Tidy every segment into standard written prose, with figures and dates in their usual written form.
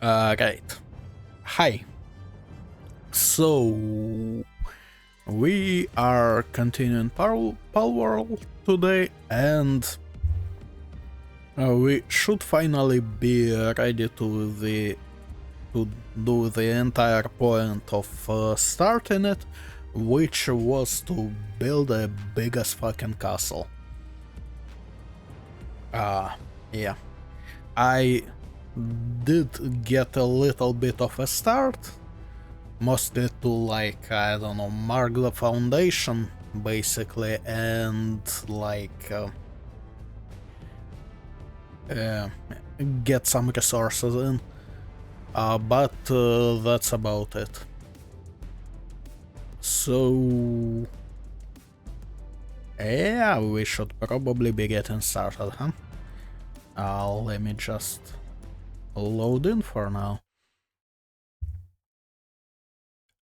Right. Hi. So we are continuing Palworld today, and we should finally be ready to do the entire point of starting it, which was to build a big as fucking castle. Yeah. I did get a little bit of a start, mostly to, like, I don't know, mark the foundation basically, and like uh, get some resources in, but that's about it. So yeah, we should probably be getting started, huh? Let me just load in for now.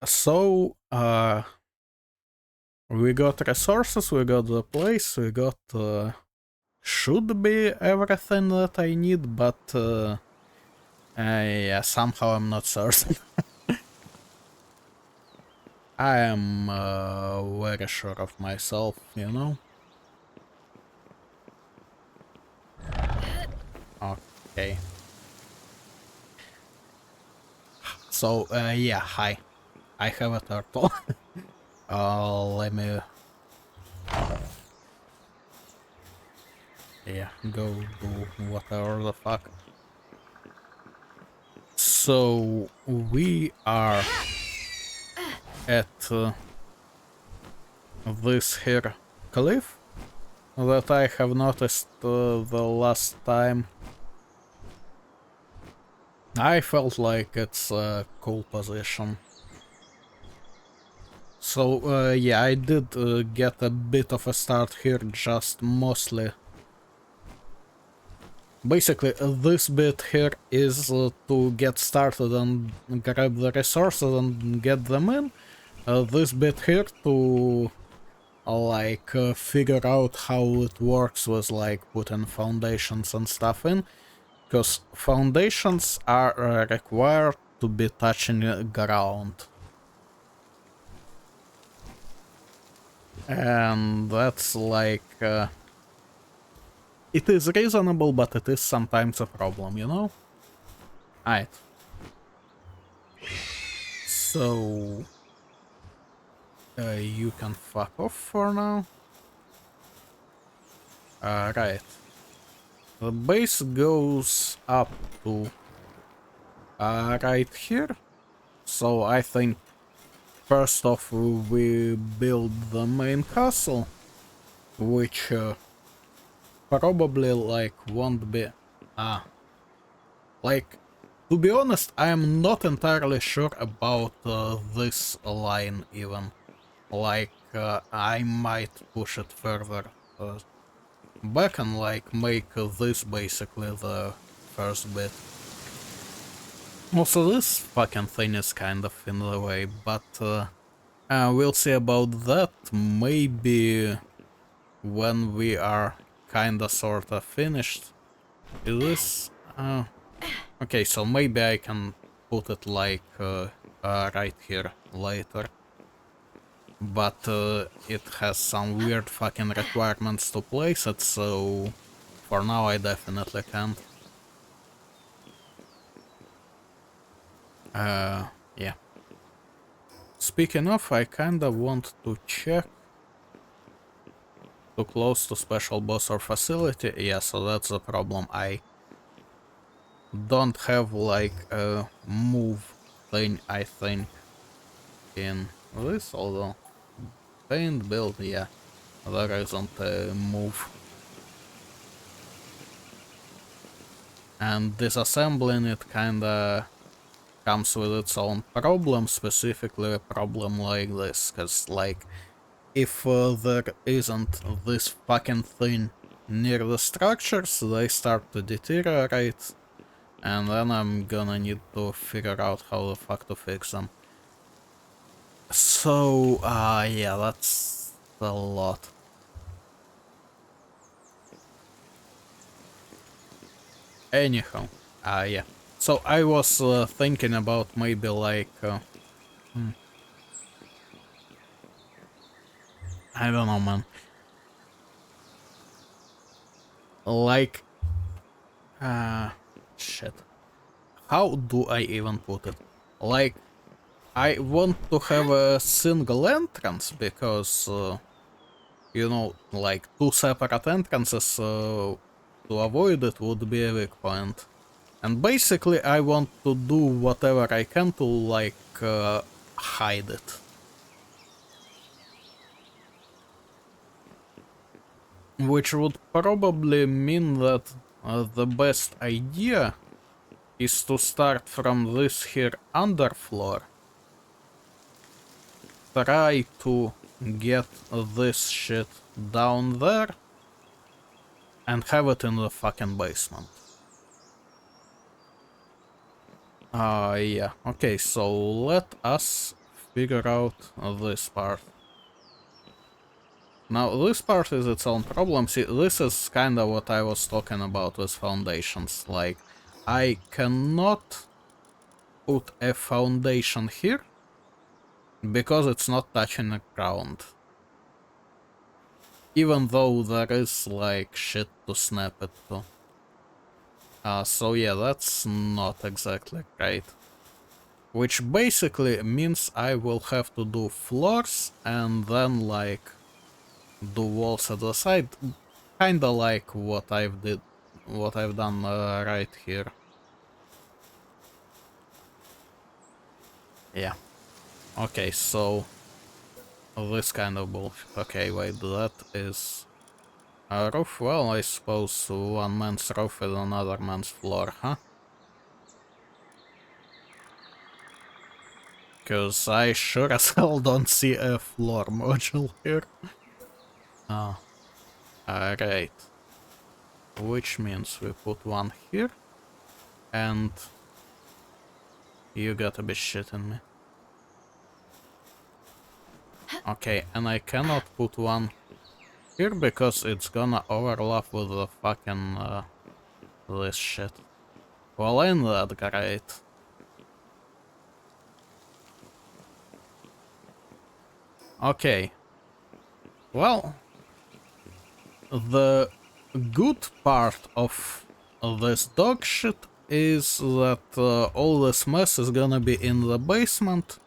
So we got resources, we got the place, we got should be everything that I need, but yeah, somehow I'm not certain. I am very sure of myself, you know? Okay. So, yeah, hi. I have a turtle. Let me... Yeah, go do whatever the fuck. So, we are at this here cliff that I have noticed the last time. I felt like it's a cool position. So yeah, I did get a bit of a start here, just mostly. Basically, this bit here is to get started and grab the resources and get them in. This bit here to like figure out how it works with like putting foundations and stuff in, because foundations are required to be touching ground. And that's like it is reasonable, but it is sometimes a problem, you know? Alright. So you can fuck off for now. Right. The base goes up to right here. So I think first off we build the main castle, which probably like won't be like, to be honest, I am not entirely sure about this line even. Like I might push it further back and like make this basically the first bit. Also, this fucking thing is kind of in the way, but we'll see about that maybe when we are kinda sorta finished. Is this... okay, so maybe I can put it like right here later. But it has some weird fucking requirements to place it, so for now I definitely can't. Yeah. Speaking of, I kinda want to check too close to special boss or facility. Yeah, so that's the problem. I don't have like a move thing, I think, in this, although paint build, yeah, there isn't a move. And disassembling it kinda comes with its own problem, specifically a problem like this, cause like, if there isn't this fucking thing near the structures, they start to deteriorate, and then I'm gonna need to figure out how the fuck to fix them. So, yeah, that's a lot. Anyhow, yeah. So I was thinking about maybe like... I don't know, man. Like... shit. How do I even put it? Like, I want to have a single entrance because, you know, like 2 separate entrances to avoid it would be a weak point. And basically I want to do whatever I can to, like, hide it. Which would probably mean that the best idea is to start from this here underfloor. Try to get this shit down there and have it in the fucking basement. Yeah. Okay, so let us figure out this part. Now, this part is its own problem. See, this is kinda what I was talking about with foundations. Like, I cannot put a foundation here because it's not touching the ground. Even though there is, like, shit to snap it to. So yeah, that's not exactly great. Which basically means I will have to do floors and then, like, do walls at the side. Kinda like what I've done right here. Yeah. Okay, so this kind of bullshit. Okay, wait, that is a roof. Well, I suppose one man's roof is another man's floor, huh? Cause I sure as hell don't see a floor module here. Alright. Which means we put one here, and you gotta be shitting me. Okay, and I cannot put one here because it's gonna overlap with the fucking this shit. Well, ain't that great? Okay. Well, the good part of this dog shit is that all this mess is gonna be in the basement,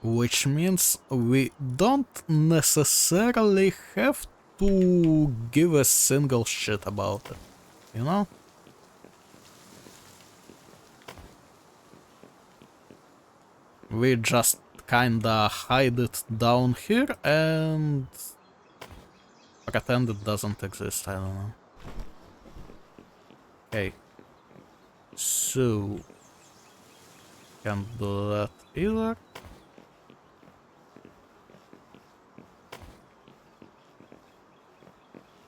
which means we don't necessarily have to give a single shit about it, you know? We just kinda hide it down here and pretend it doesn't exist, I don't know. Okay. So... can't do that either.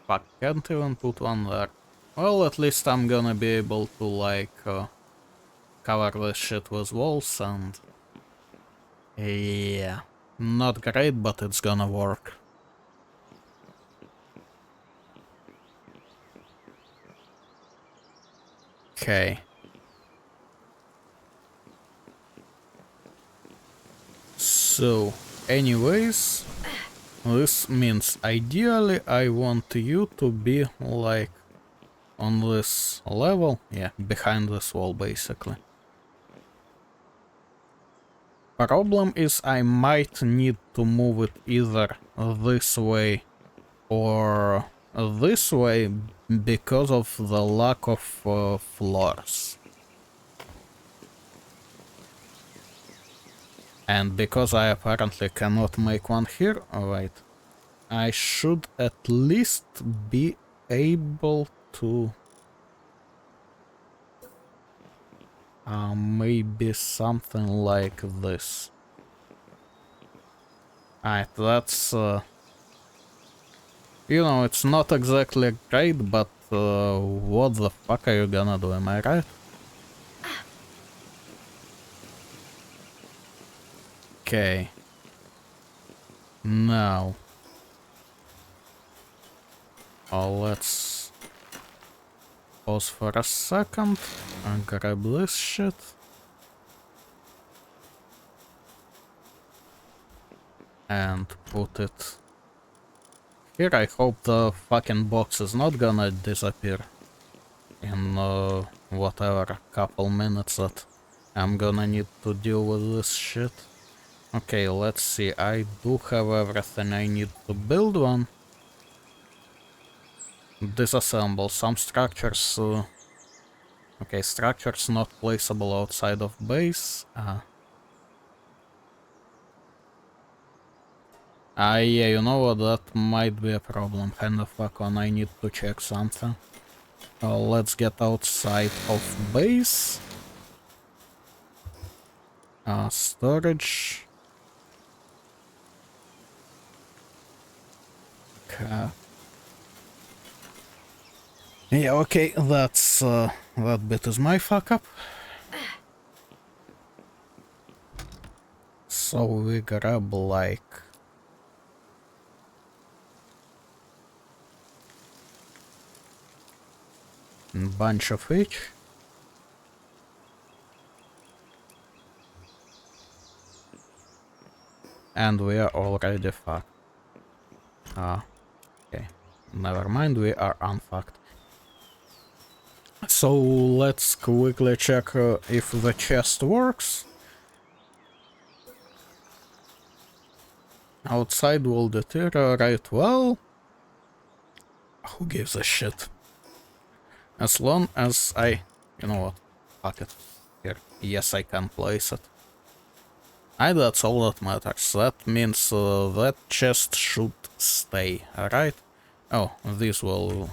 Fuck, can't even put one there. Well, at least I'm gonna be able to, like, cover this shit with walls and... yeah. Not great, but it's gonna work. Okay. So, anyways, this means ideally I want you to be, like, on this level, yeah, behind this wall basically. Problem is I might need to move it either this way or this way because of the lack of floors. And because I apparently cannot make one here, alright, I should at least be able to... maybe something like this. Alright, that's... you know, it's not exactly great, but what the fuck are you gonna do, am I right? Okay. Now... oh, let's... Pause for a second and grab this shit. And put it here. I hope the fucking box is not gonna disappear in whatever couple minutes that I'm gonna need to deal with this shit. Okay, let's see. I do have everything I need to build one. Disassemble some structures. Okay, structures not placeable outside of base. Yeah, you know what? That might be a problem. Kind of fuck on. I need to check something. Let's get outside of base. Storage. Okay. Yeah, okay, that's that bit is my fuck up. So we grab like a bunch of each. And we are already fucked. Okay. Never mind, we are unfucked. So let's quickly check if the chest works. Outside will deteriorate well. Who gives a shit? As long as you know what? Fuck it. Here. Yes, I can place it. That's all that matters. That means that chest should stay, alright? Oh, this will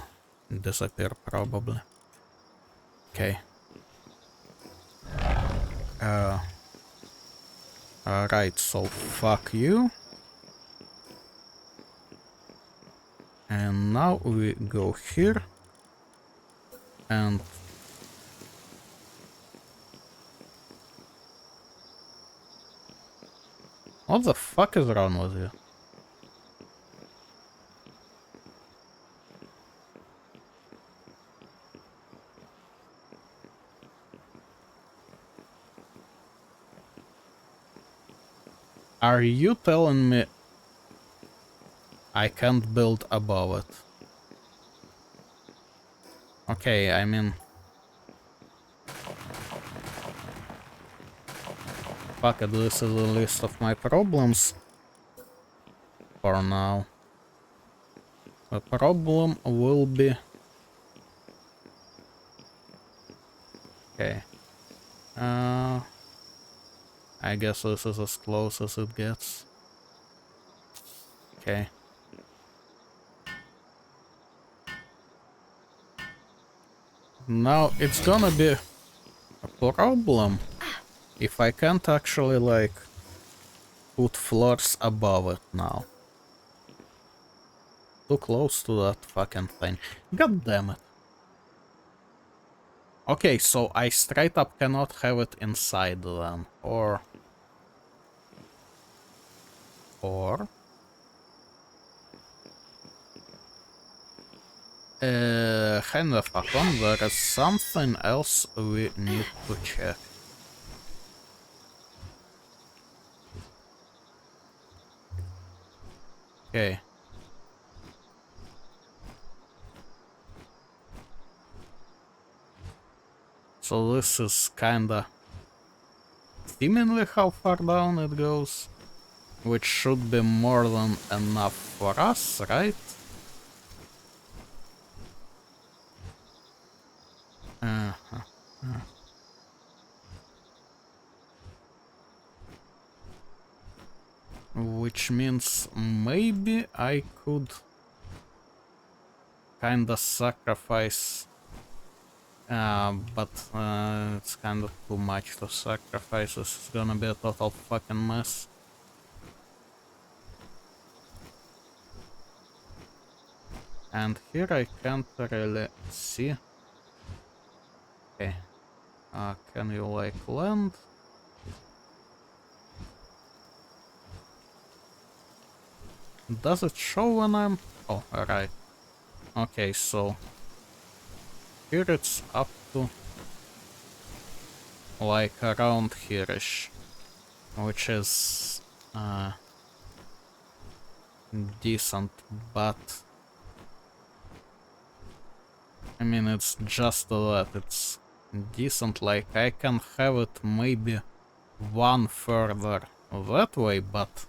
disappear probably. Okay. Alright, so fuck you. And now we go here. And what the fuck is wrong with you? Are you telling me I can't build above it? Okay, I mean... Fuck it, this is a list of my problems. For now. The problem will be... Okay. I guess this is as close as it gets. Okay. Now it's gonna be a problem if I can't actually like put floors above it now. Too close to that fucking thing. God damn it. Okay, so I straight up cannot have it inside then. Or... Kind of fuck on, there is something else we need to check. Okay. So this is kinda seemingly how far down it goes, which should be more than enough for us, right? Which means maybe I could kinda sacrifice, but it's kinda too much to sacrifice. This is gonna be a total fucking mess. And here I can't really see. Okay. Can you like land? Does it show when I'm... Oh, alright. Okay, so... here it's up to like around here-ish, which is decent, but I mean it's just that it's decent. Like I can have it maybe one further that way, but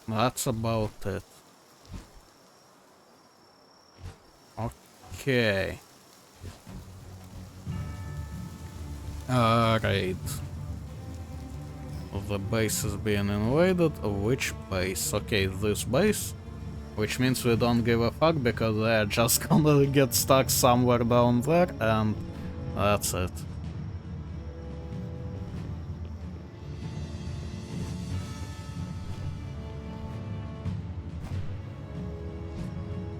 that's about it. Okay. Alright. The base is being invaded. Which base? Okay, this base. Which means we don't give a fuck because they're just gonna get stuck somewhere down there, and that's it.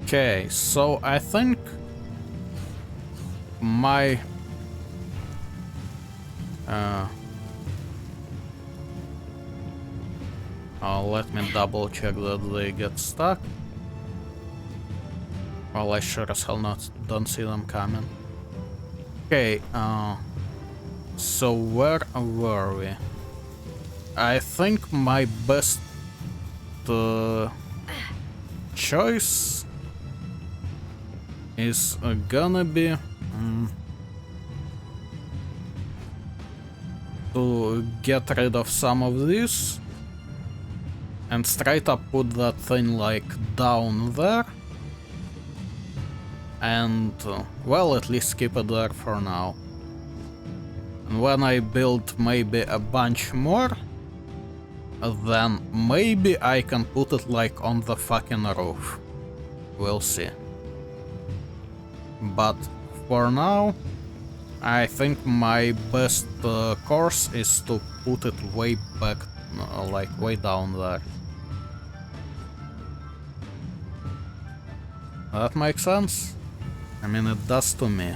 Okay, so I think my let me double check that they get stuck. Well, I sure as hell don't see them coming. Okay, so where were we? I think my best choice is gonna be to get rid of some of these and straight up put that thing like down there and well, at least keep it there for now. And when I build maybe a bunch more, then maybe I can put it like on the fucking roof. We'll see. But for now, I think my best course is to put it way back, like way down there. That makes sense? I mean, it does to me.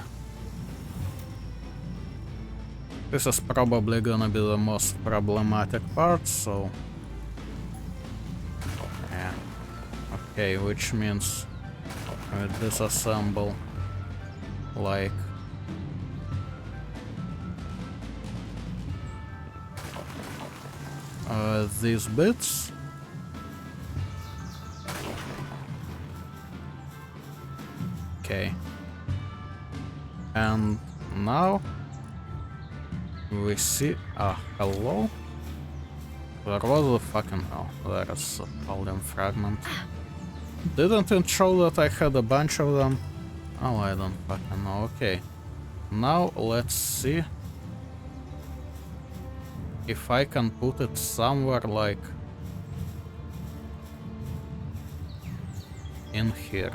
This is probably gonna be the most problematic part, so... yeah. Okay, which means we disassemble, like... these bits. Okay. And now we see hello? There was a fucking there is a golden fragment. Didn't it show that I had a bunch of them? Oh, I don't fucking know. Okay. Now let's see if I can put it somewhere like in here.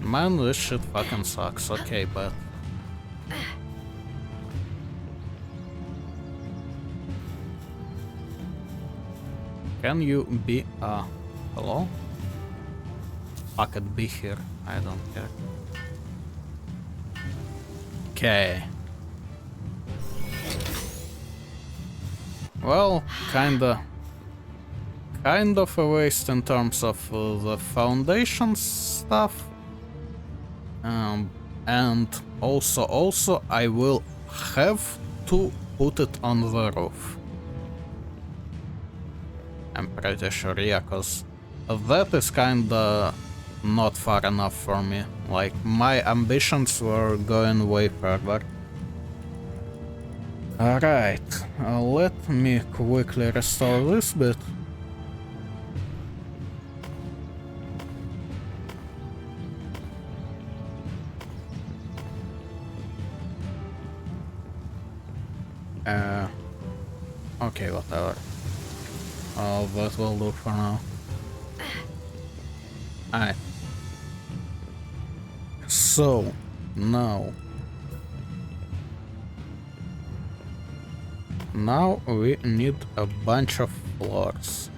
Man, this shit fucking sucks. Okay, but... can you be... hello? Fuck it, be here. I don't care. Okay. Well, kind of a waste in terms of the foundation stuff. And also I will have to put it on the roof. I'm pretty sure, yeah, cause that is kinda not far enough for me. Like, my ambitions were going way further. Alright, let me quickly restore this bit. Okay, whatever. That will do for now. Alright. So, now we need a bunch of floors.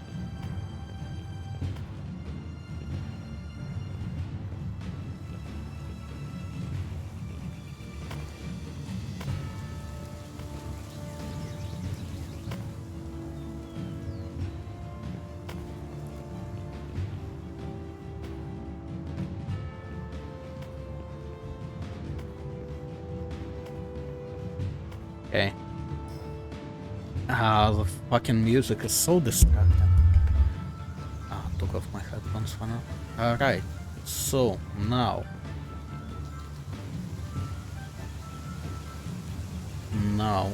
Okay. The fucking music is so distracting. Took off my headphones for now. Alright, so now. Now.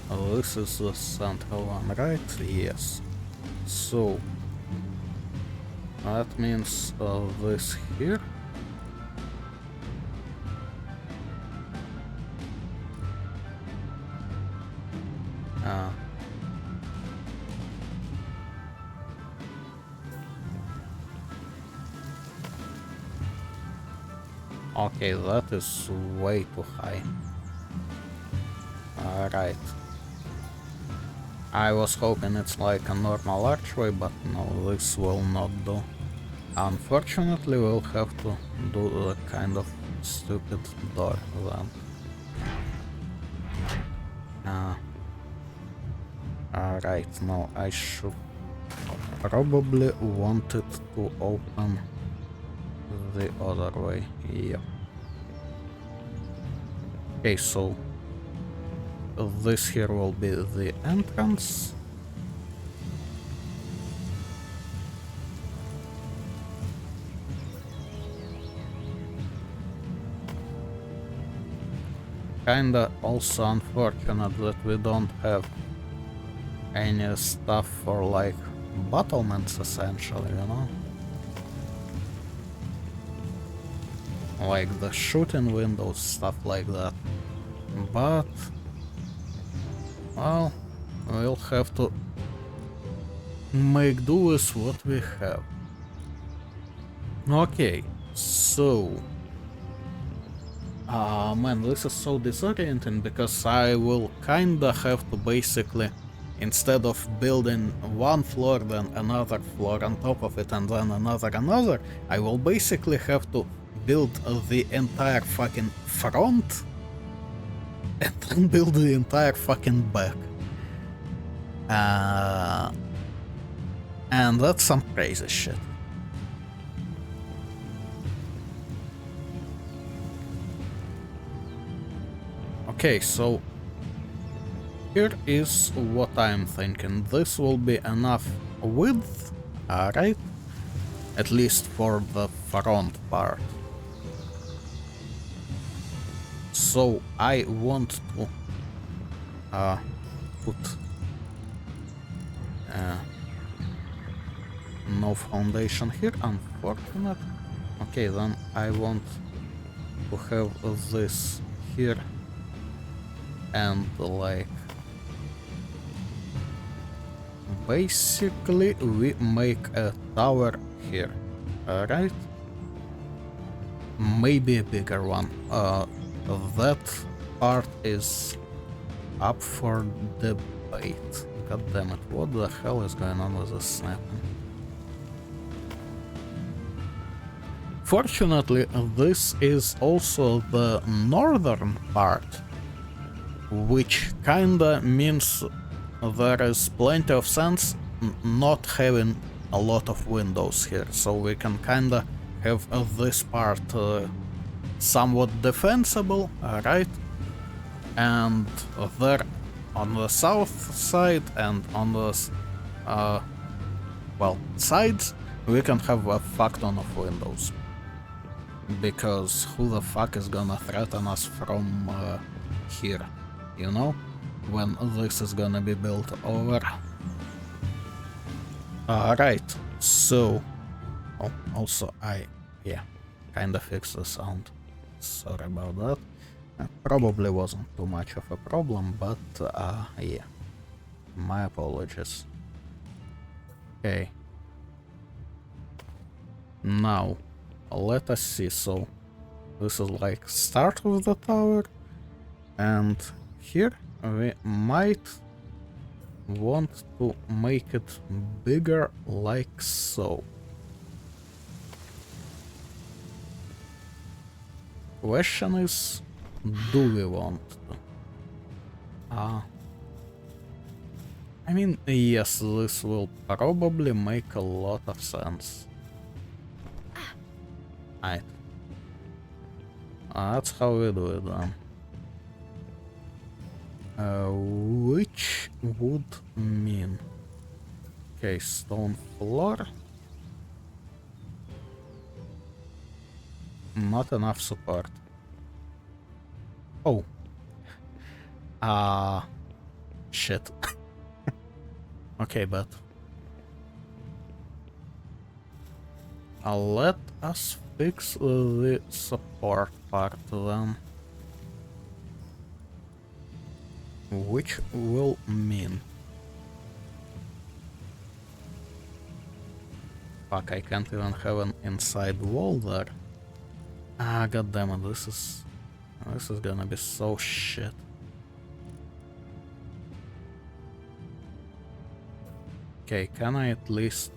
This is the central one, right? Yes. So that means this here. Okay, that is way too high. Alright. I was hoping it's like a normal archway, but no, this will not do. Unfortunately, we'll have to do the kind of stupid door then. Alright, now I should probably want it to open the other way. Yep. Okay, so this here will be the entrance. Kinda also unfortunate that we don't have any stuff for like battlements essentially, you know? Like the shooting windows, stuff like that. But well, we'll have to make do with what we have. Okay, so man, this is so disorienting because I will kinda have to basically, instead of building one floor, then another floor on top of it, and then another, I will basically have to build the entire fucking front and then build the entire fucking back. And that's some crazy shit. Okay, so here is what I'm thinking. This will be enough width, alright? At least for the front part. So I want to put no foundation here, unfortunate. Okay, then I want to have this here and like basically we make a tower here, alright? Maybe a bigger one. That part is up for debate. God damn it, what the hell is going on with this snapping? Fortunately, this is also the northern part, which kinda means there is plenty of sense not having a lot of windows here, so we can kinda have this part somewhat defensible, right? And there on the south side and on the well, sides, we can have a fuck ton of windows. Because who the fuck is gonna threaten us from here, you know? When this is gonna be built over. Alright, so... Oh, also yeah, kinda fixed the sound. Sorry about that. Probably wasn't too much of a problem, but yeah. My apologies. Okay. Now, let us see. So, this is like start of the tower, and here we might want to make it bigger like so. Question is, do we want to? I mean, yes, this will probably make a lot of sense. Right. That's how we do it then. Which would mean... Okay, stone floor. Not enough support. Oh. Shit. Okay, but... let us fix the support part then. Which will mean... Fuck, I can't even have an inside wall there. Ah, goddammit, this is gonna be so shit. Okay, can I at least...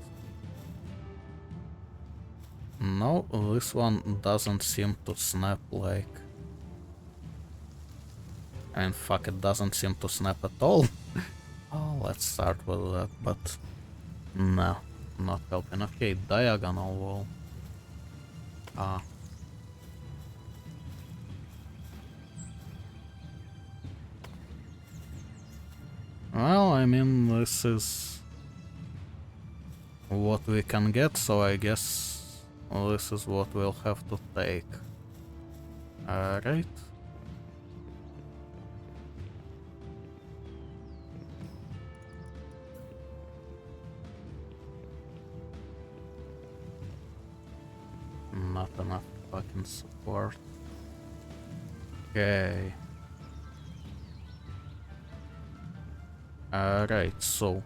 No, this one doesn't seem to snap like... I mean, fuck, it doesn't seem to snap at all. Oh, let's start with that, but... No, not helping. Okay, diagonal wall. Well, I mean, this is what we can get, so I guess this is what we'll have to take. Alright. Not enough fucking support. Okay. Alright, so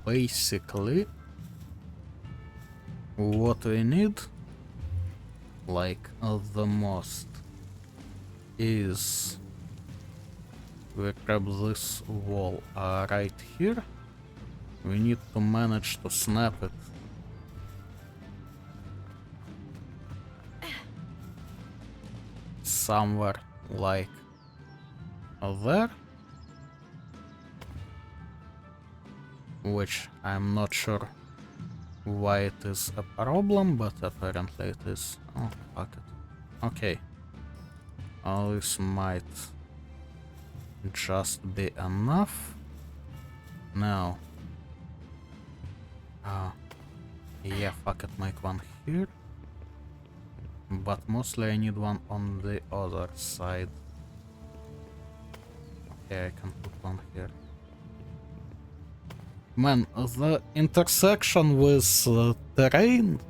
basically what we need, like the most, is we grab this wall right here. We need to manage to snap it somewhere like there, which I'm not sure why it is a problem, but apparently it is. Oh, fuck it. Okay. This might just be enough. Now. Yeah, fuck it, make one here. But mostly I need one on the other side. Okay, I can put one here. Man, the intersection with terrain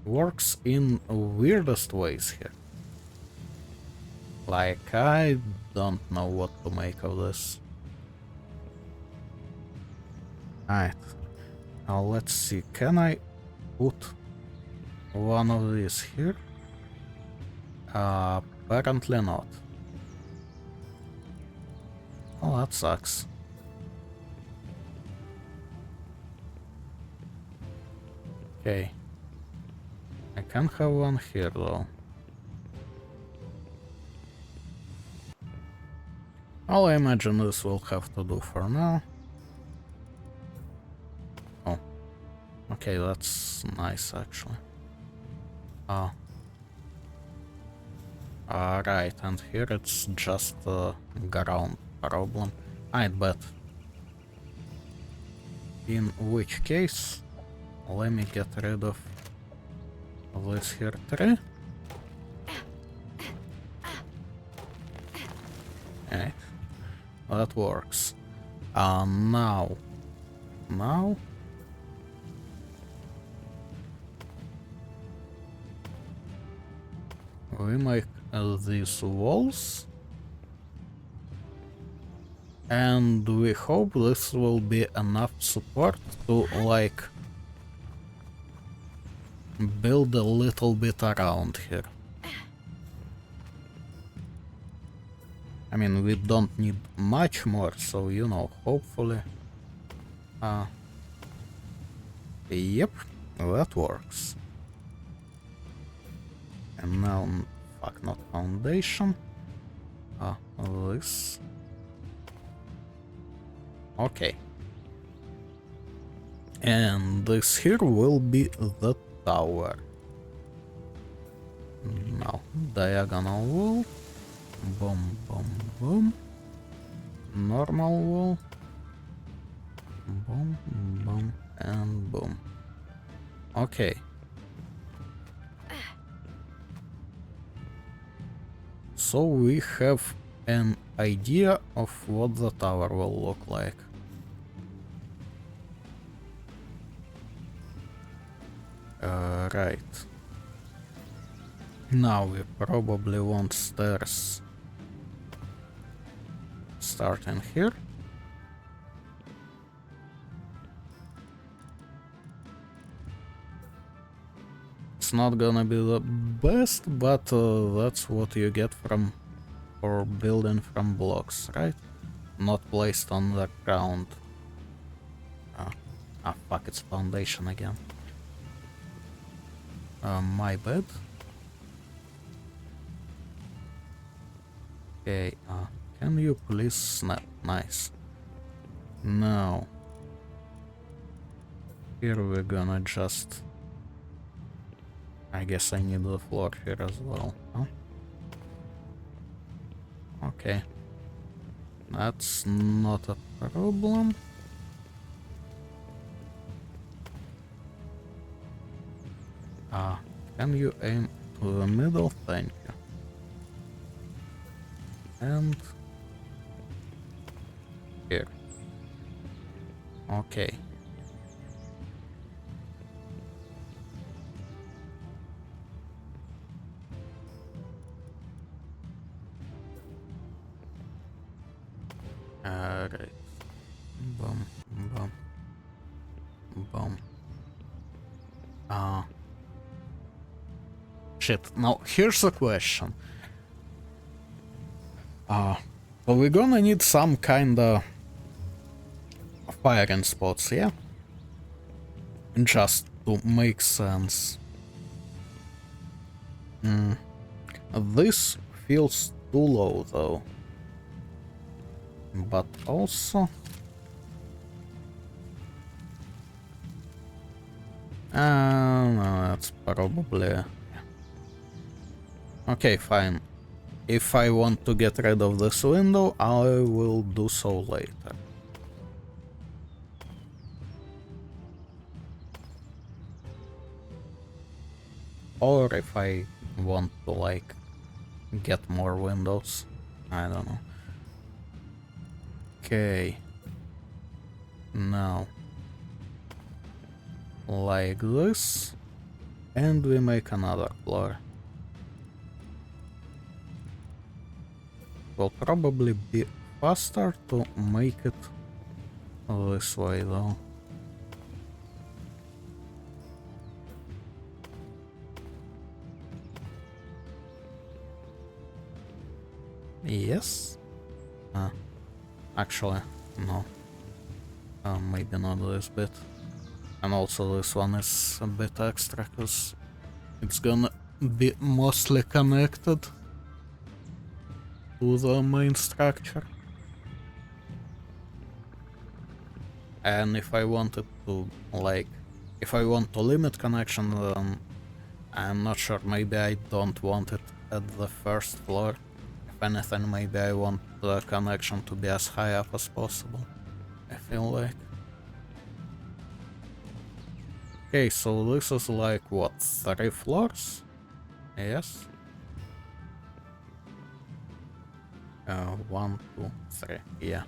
works in weirdest ways here. Like, I don't know what to make of this. Alright. Now let's see, can I put one of these here? Apparently not. Oh, that sucks. Okay. I can have one here though. I'll imagine this will have to do for now. Oh. Okay, that's nice actually. Alright, and here it's just a ground problem. I bet. In which case, let me get rid of this here tree. Okay, that works. Now we make these walls, and we hope this will be enough support to like build a little bit around here. I mean, we don't need much more, so you know, hopefully. Yep, that works. And now, fuck, not foundation. This. Okay. And this here will be the tower. Now, diagonal wall. Boom, boom, boom. Normal wall. Boom, boom, and boom. Okay. So we have an idea of what the tower will look like. Right. Now we probably want stairs starting here. It's not gonna be the best, but that's what you get from for building from blocks, right? Not placed on the ground. Fuck, it's foundation again. My bad. Okay, can you please snap? Nice. Now, here we're gonna just... I guess I need the floor here as well, huh? Okay. That's not a problem. Can you aim to the middle? Thank you. And... here. Okay. Alright. Boom, boom, boom. Shit. Now, here's a question. So we're gonna need some kinda firing spots, yeah? Just to make sense. This feels too low, though. But also... no, that's probably... Okay, fine. If I want to get rid of this window, I will do so later. Or if I want to, like, get more windows. I don't know. Okay. Now. Like this. And we make another floor. Will probably be faster to make it this way, though. Yes? Actually, no. Maybe not this bit. And also this one is a bit extra, cause it's gonna be mostly connected to the main structure. And if I wanted to, like, if I want to limit connection, then I'm not sure, maybe I don't want it at the first floor. If anything, maybe I want the connection to be as high up as possible, I feel like. Okay, so this is like, what, 3 floors? Yes? 1, 2, 3, yeah.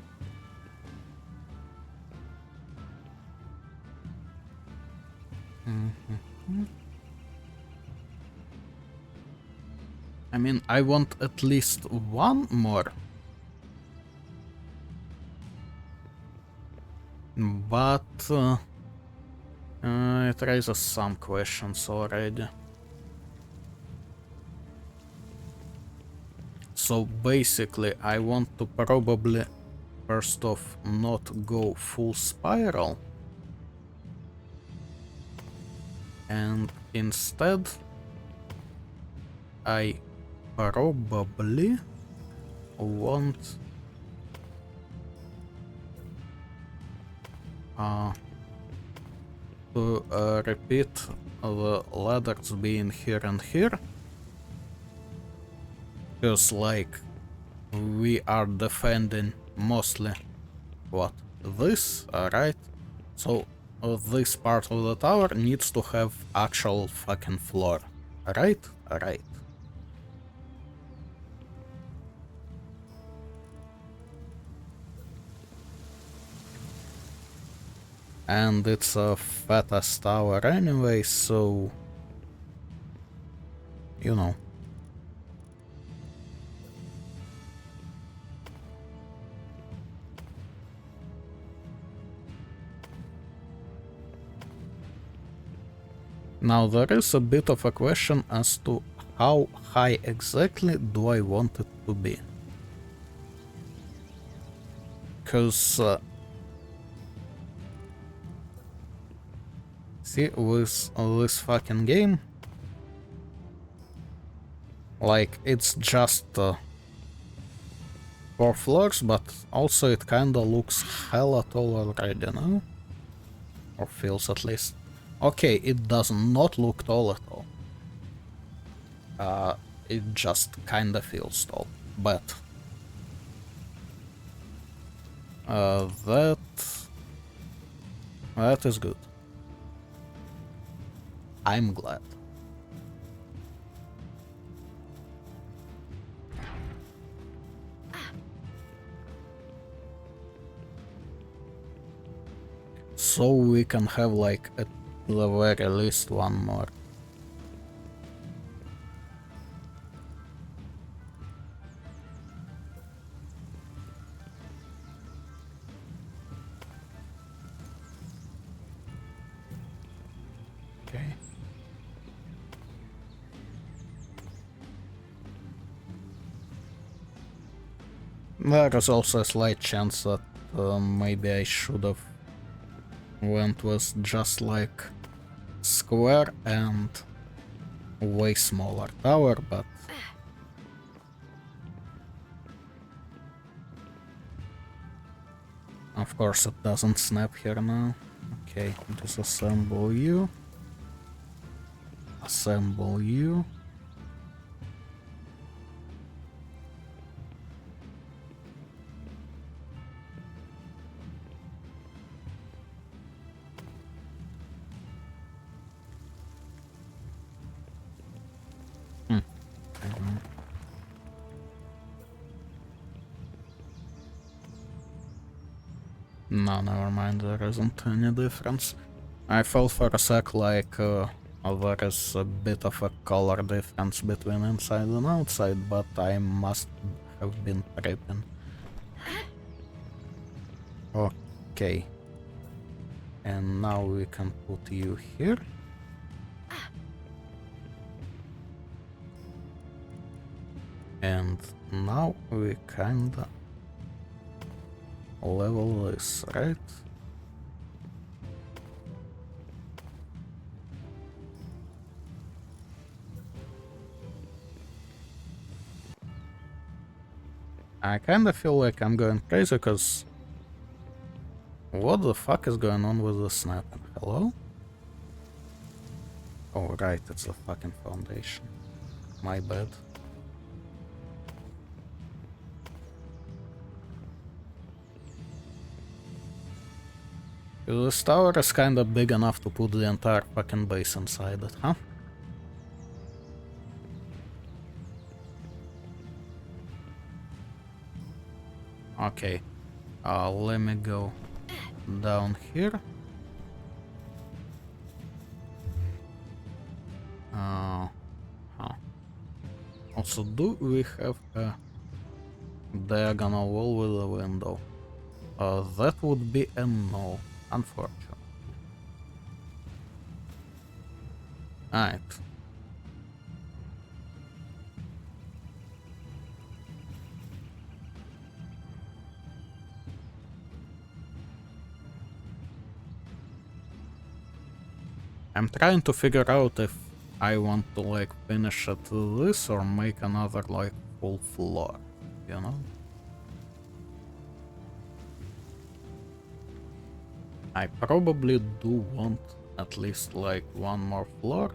I mean, I want at least one more. But it raises some questions already. So basically, I want to probably first off not go full spiral. And instead, I probably want to repeat the ladders being here and here. Because, like, we are defending mostly what? This, right? So this part of the tower needs to have actual fucking floor, right? Right. And it's a fattest tower anyway, so you know. Now there is a bit of a question as to how high exactly do I want it to be. Cause see, with this fucking game, like it's just 4 floors, but also it kinda looks hella tall already, no? Or feels at least. Okay, it does not look tall at all. It just kinda feels tall, but that is good. I'm glad. So we can have like at the very least one more. Okay. There is also a slight chance that maybe I should have went with just like square and way smaller tower, but of course it doesn't snap here now. Okay, disassemble you. Assemble you. No, never mind, there isn't any difference. I felt for a sec like there is a bit of a color difference between inside and outside, but I must have been tripping. Okay. And now we can put you here. And now we kinda level this, right? I kinda feel like I'm going crazy because what the fuck is going on with the snapping? Hello? Oh right, it's a fucking foundation. My bad. This tower is kinda big enough to put the entire fucking base inside it, huh? Okay, let me go down here. Also, do we have a diagonal wall with a window? That would be a no, unfortunately. Alright. I'm trying to figure out if I want to like finish at this or make another like full floor, you know? I probably do want at least like one more floor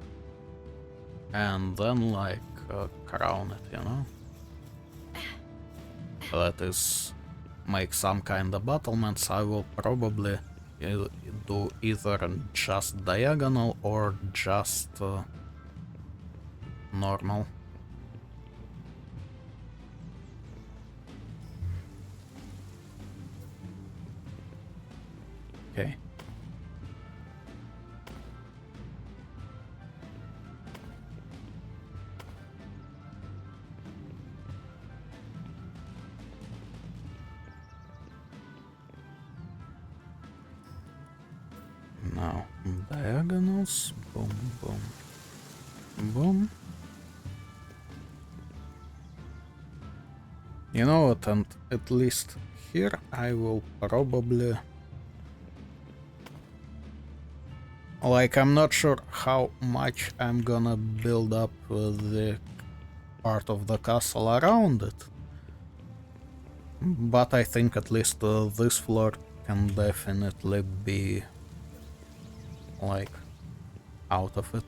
and then like crown it, you know? that is, make some kind of battlements, I will probably do either just diagonal or just normal. Okay. Now, diagonals, boom, boom, boom. You know what, and at least here I will probably... Like, I'm not sure how much I'm gonna build up the part of the castle around it. But I think at least this floor can definitely be, like, out of it.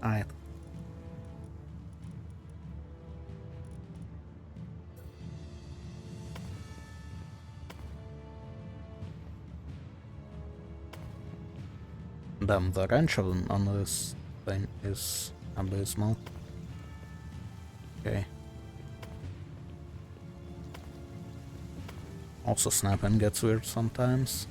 Alright. Damn, the range on this thing is abysmal. Okay. Also, snapping gets weird sometimes.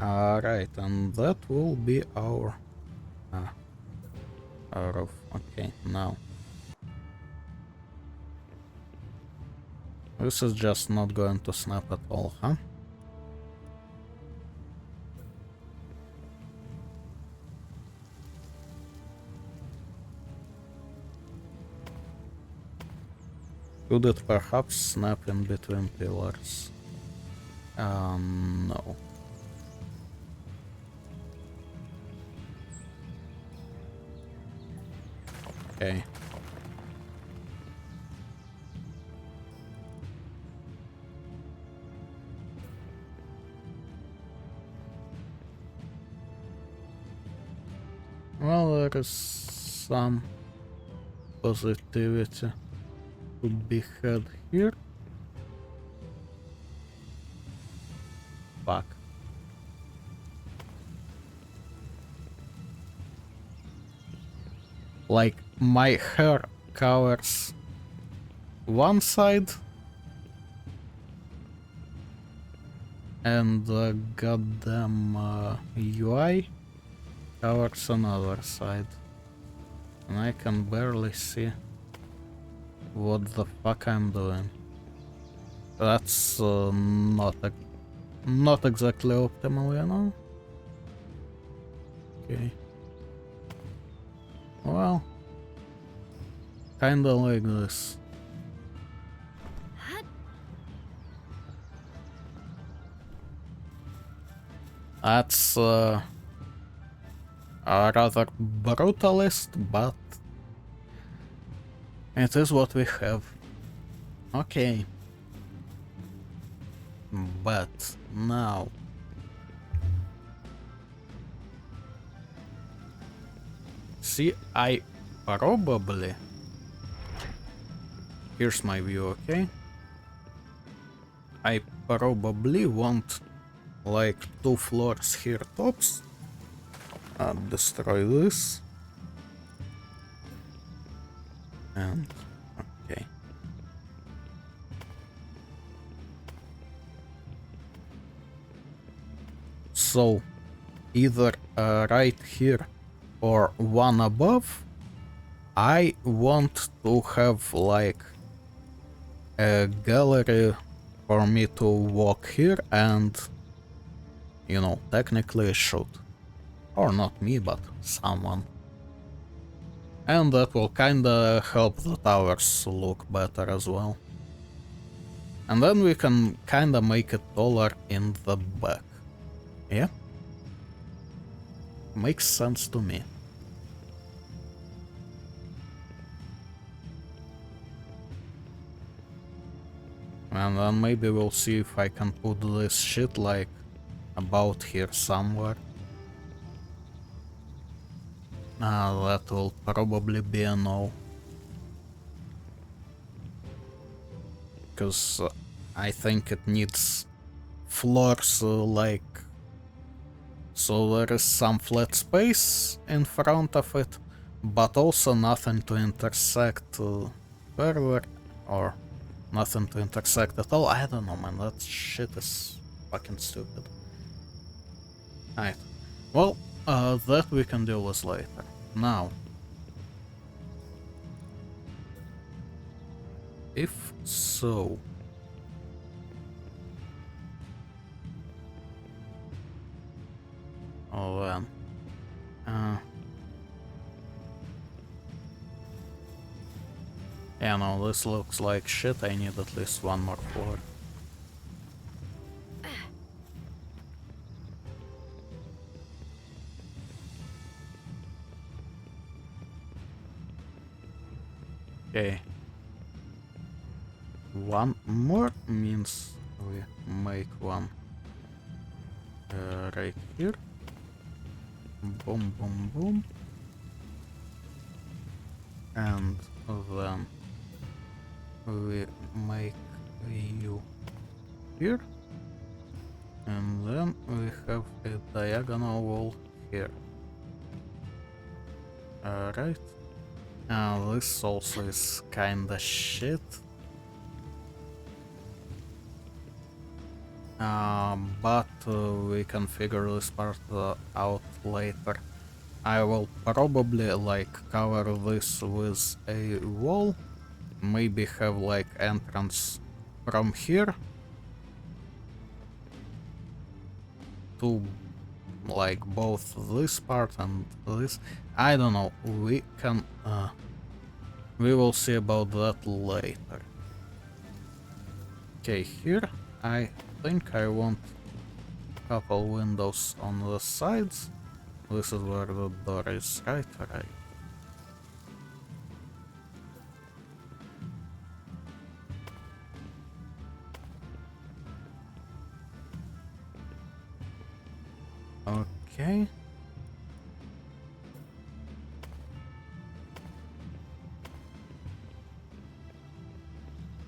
Alright, and that will be our roof. Okay, now. This is just not going to snap at all, huh? Could it perhaps snap in between pillars? No. Okay. Well, there is some positivity to be had here. Fuck. Like, my hair covers one side and the goddamn UI covers another side. And I can barely see what the fuck I'm doing. That's not exactly optimal, you know? Okay. Well, kinda like this. That's a rather brutalist, but it is what we have. Okay. But now... See, I probably... Here's my view, okay? I probably want like 2 floors here tops. Destroy this. And... okay. So, either right here or one above, I want to have like a gallery for me to walk here and, you know, technically shoot. Or not me, but someone. And that will kinda help the towers look better as well. And then we can kinda make it taller in the back. Yeah? Makes sense to me. And then maybe we'll see if I can put this shit like about here somewhere. That will probably be a no. Because I think it needs floors like... So there is some flat space in front of it, but also nothing to intersect further, or nothing to intersect at all. I don't know, man, that shit is fucking stupid. Alright, well, that we can deal with later. Now, if so... Oh, then... yeah, no, this looks like shit. I need at least one more floor. Okay. One more means we make one right here. Boom, boom, boom. And then we make you here. And then we have a diagonal wall here. Alright. This also is kinda shit. But we can figure this part out later. I will probably like cover this with a wall. Maybe have like entrance from here to like both this part and this. I don't know. We can we will see about that later. Okay, here I think I want a couple windows on the sides. This is where the door is, right? Right. Okay.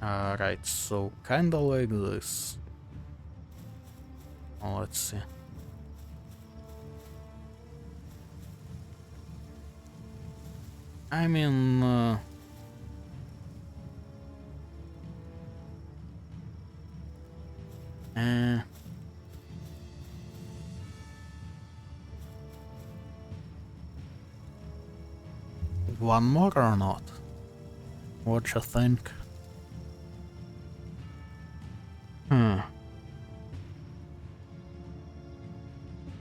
Alright, so kinda like this. Let's see. I mean, one more or not? What you think?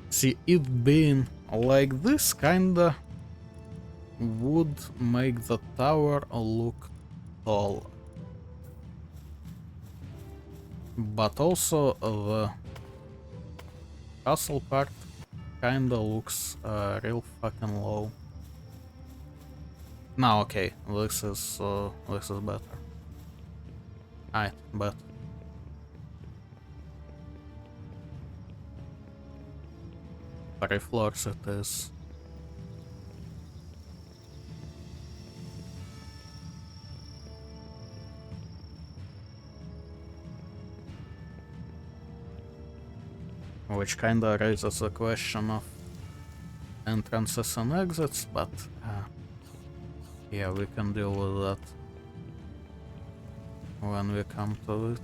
See, it being like this kinda would make the tower look tall. But also the castle part kinda looks real fucking low. Now, okay, this is better. Alright, but 3 floors it is. Which kinda raises the question of entrances and exits, but yeah, we can deal with that when we come to it.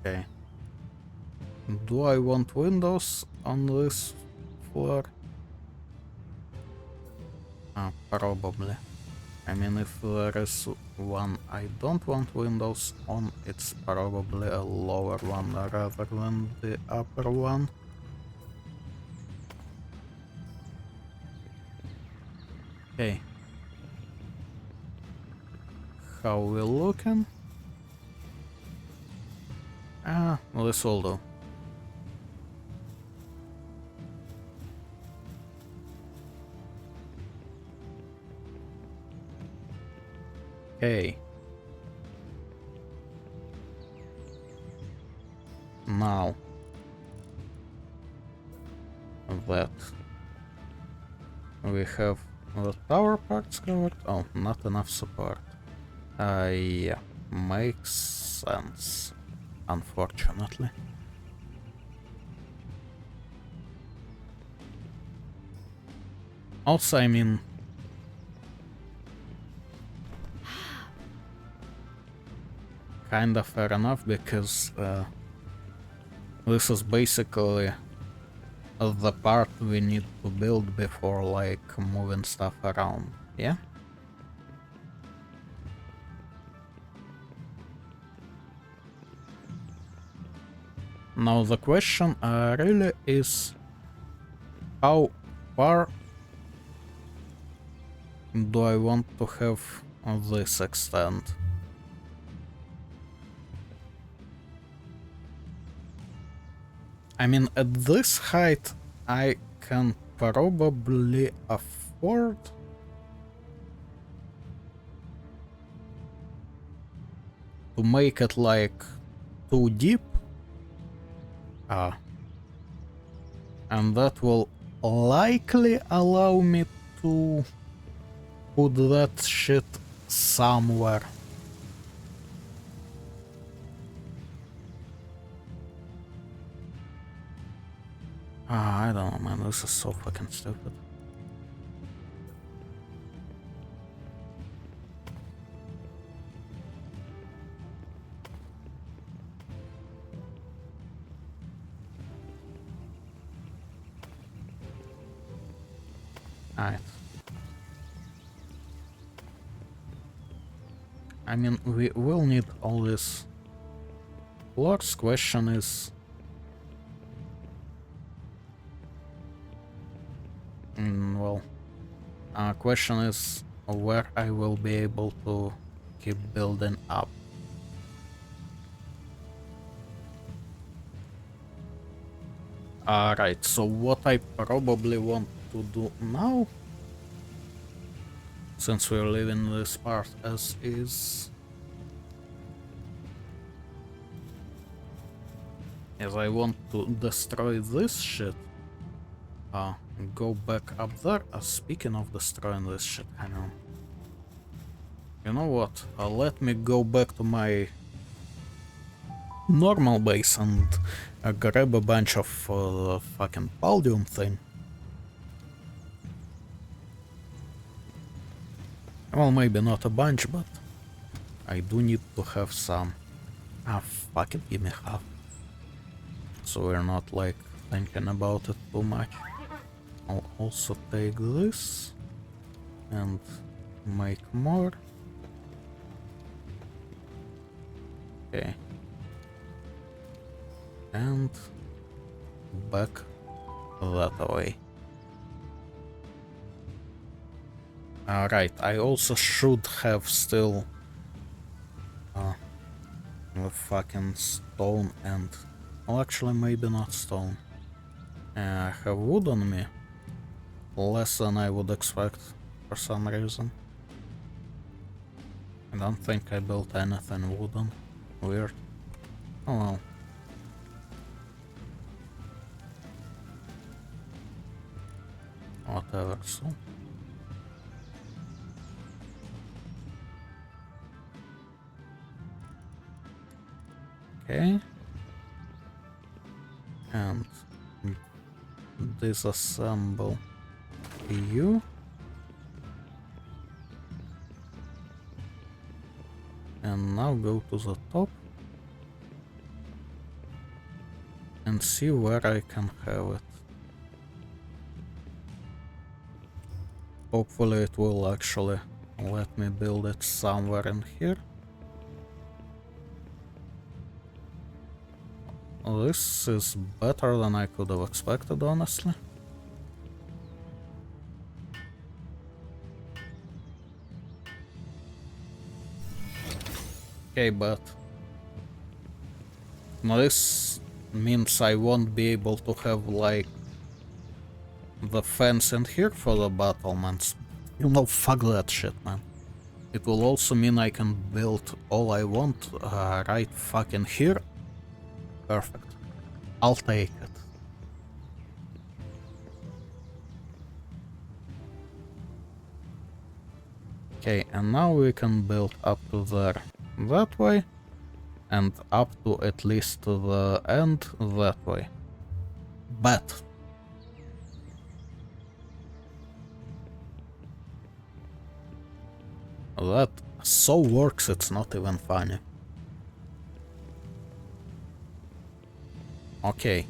Okay. Do I want windows on this floor? Probably. I mean, if there is one I don't want windows on, it's probably a lower one rather than the upper one. Okay. How we looking? This will do. Okay. Now that We have the tower parts covered. Oh, not enough support. Yeah, makes sense, unfortunately. Also, I mean, kinda fair enough, because this is basically the part we need to build before, like, moving stuff around, yeah? Now the question really is, how far do I want to have this extend? I mean, at this height, I can probably afford to make it like too deep. And that will likely allow me to put that shit somewhere. I don't know, man, this is so fucking stupid. Alright. I mean, we will need all this. Lord's question is... well... question is where I will be able to keep building up. Alright, so what I probably want to do now, since we're leaving this part as is I want to destroy this shit. Go back up there. Speaking of destroying this shit, hang on. You know what? Let me go back to my normal base and grab a bunch of fucking Paldium thing. Well, maybe not a bunch, but I do need to have some. Fuck it, give me half. So we're not like thinking about it too much. I'll also take this and make more. Okay. And back that way. Alright, I also should have still the fucking stone and... well, actually maybe not stone. I have wood on me. Less than I would expect for some reason. I don't think I built anything wooden. Weird. Oh well. Whatever, so. Okay. And disassemble you. And now go to the top and see where I can have it. Hopefully it will actually let me build it somewhere in here. This is better than I could have expected, honestly. Okay, but this means I won't be able to have, like, the fence in here for the battlements. You know, fuck that shit, man. It will also mean I can build all I want right fucking here. Perfect. I'll take it. Okay, and now we can build up to there that way, and up to at least to the end that way. But that so works, it's not even funny. Okay,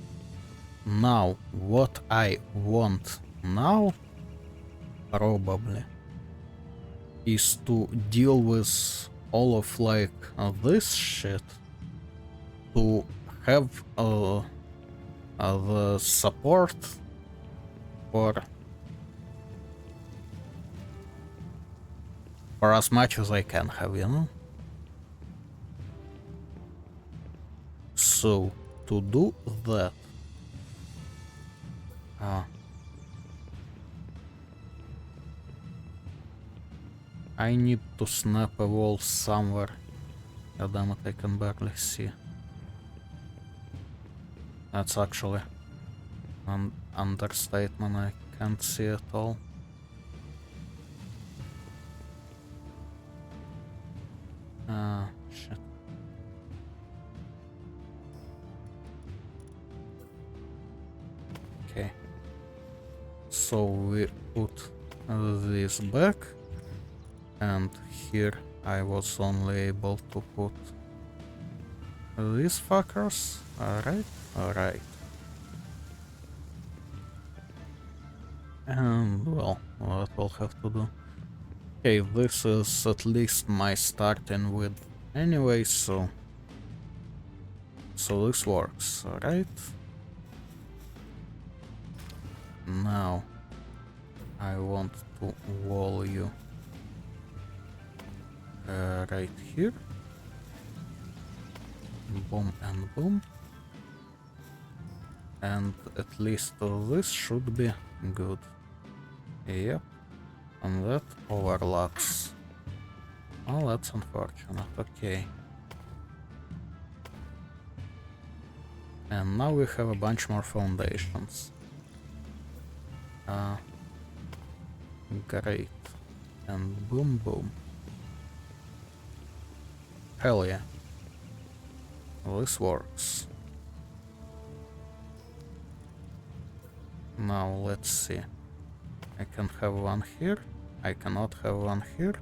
now what I want now probably is to deal with all of like this shit, to have the support for as much as I can have, you know? So, to do that, I need to snap a wall somewhere. God damn it, I can barely see. That's actually an understatement, I can't see at all. Shit. Okay. So we put this back, and here I was only able to put these fuckers. Alright. And well, that will have to do. Okay, this is at least my starting width anyway, so this works, alright? Now I want to wall you right here. Boom and boom. And at least this should be good. Yep. And that overlaps. Oh, that's unfortunate. Okay. And now we have a bunch more foundations. Great. And boom boom. Hell yeah. This works. Now let's see. I can have one here. I cannot have one here.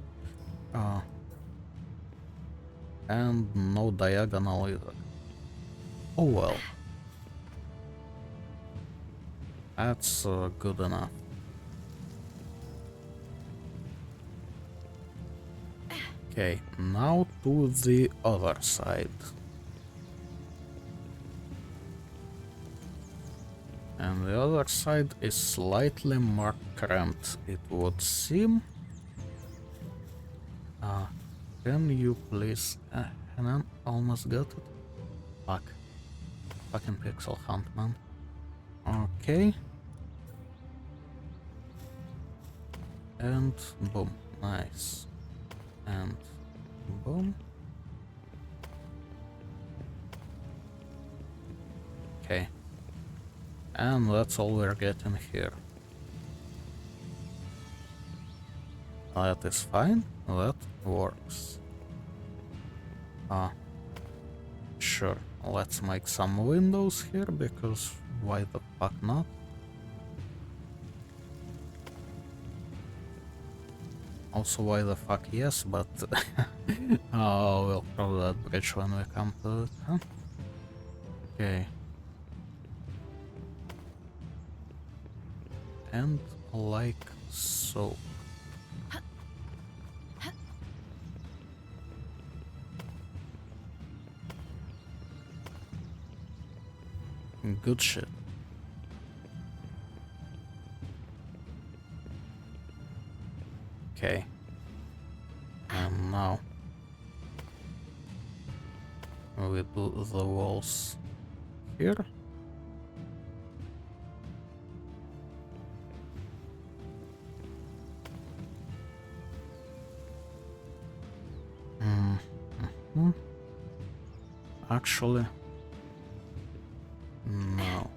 And no diagonal either. Oh well. That's good enough. Okay, now to the other side. And the other side is slightly more cramped, it would seem. Can you please... Hanan almost got it. Fuck. Fucking pixel hunt, man. Okay. And boom. Nice. And boom. Okay. And that's all we're getting here. That is fine. That works. Sure. Let's make some windows here, because why the fuck not? Also, why the fuck yes, but we'll cross that bridge when we come to it, huh? Okay. And like so. Good shit. Okay. And now we do the walls here. Actually, no.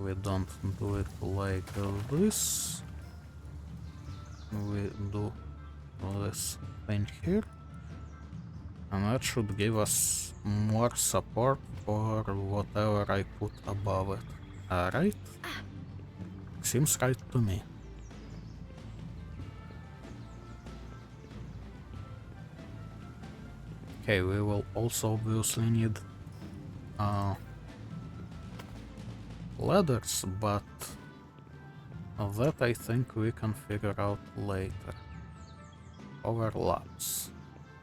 We don't do it like this. we do this thing here. And that should give us more support for whatever I put above it. Right? Seems right to me. Okay, we will also obviously need ladders, but that I think we can figure out later. Overlaps.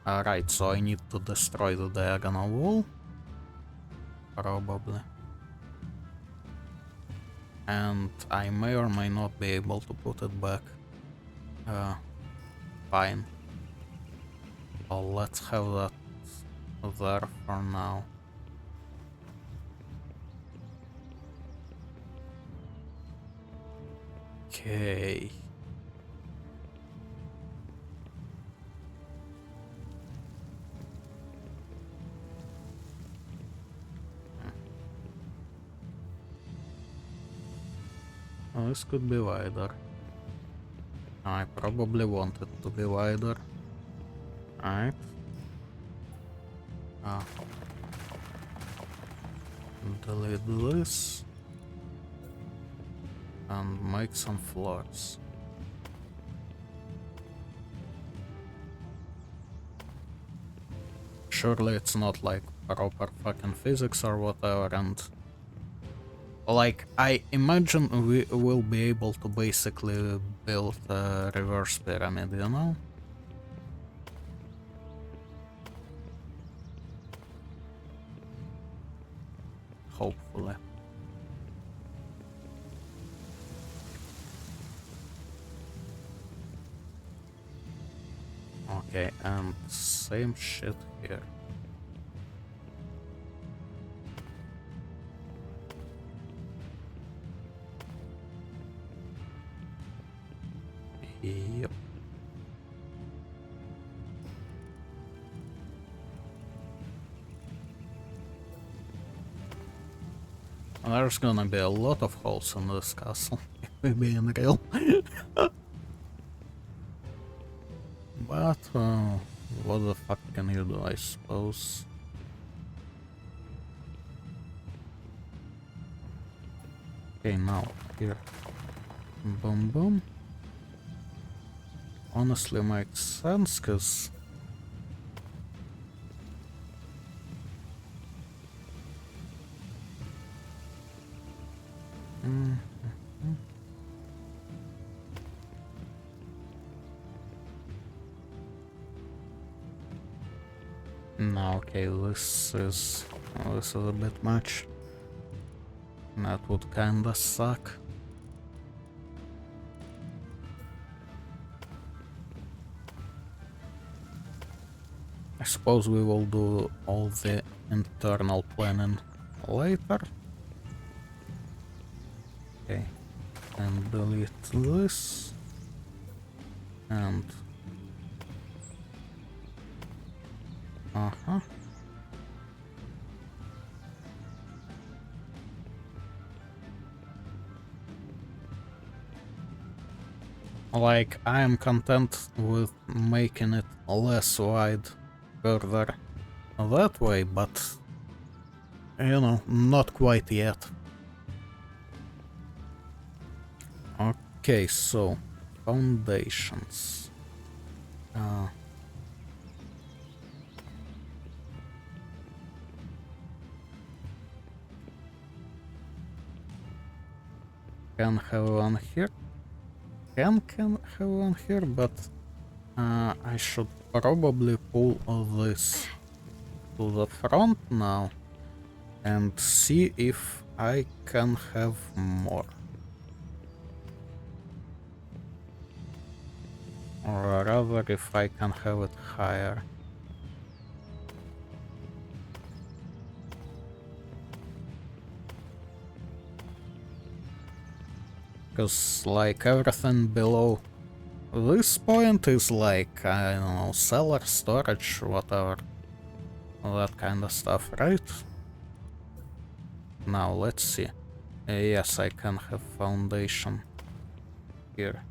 Alright, so I need to destroy the diagonal wall. Probably. And I may or may not be able to put it back. Fine. So let's have that there for now. Okay. Oh, this could be wider. I probably want it to be wider. Alright. Delete this. And make some floors. Surely it's not like proper fucking physics or whatever, and like I imagine we will be able to basically build a reverse pyramid, you know? Hopefully. Okay, and same shit here. Yep. There's gonna be a lot of holes in this castle, if we're being real. But, what the fuck can you do, I suppose? Okay, now, here. Boom, boom. Honestly makes sense, cause... No, okay, this is a bit much. That would kinda suck. I suppose we will do all the internal planning later. Okay, and delete this. And... Like, I am content with making it less wide further that way, but, you know, not quite yet. Okay, so, foundations. Can have one here. Can have one here, but I should probably pull this to the front now and see if I can have more. Or rather, if I can have it higher. Because, like, everything below this point is like, I don't know, cellar, storage, whatever. That kind of stuff, right? Now, let's see. Yes, I can have foundation here.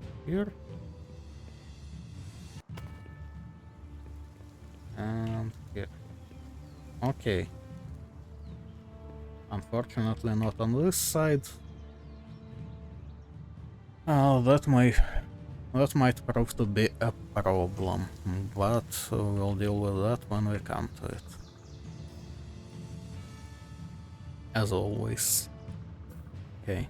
And here. Okay. Unfortunately not on this side. Oh, that might prove to be a problem, but we'll deal with that when we come to it. As always. Okay.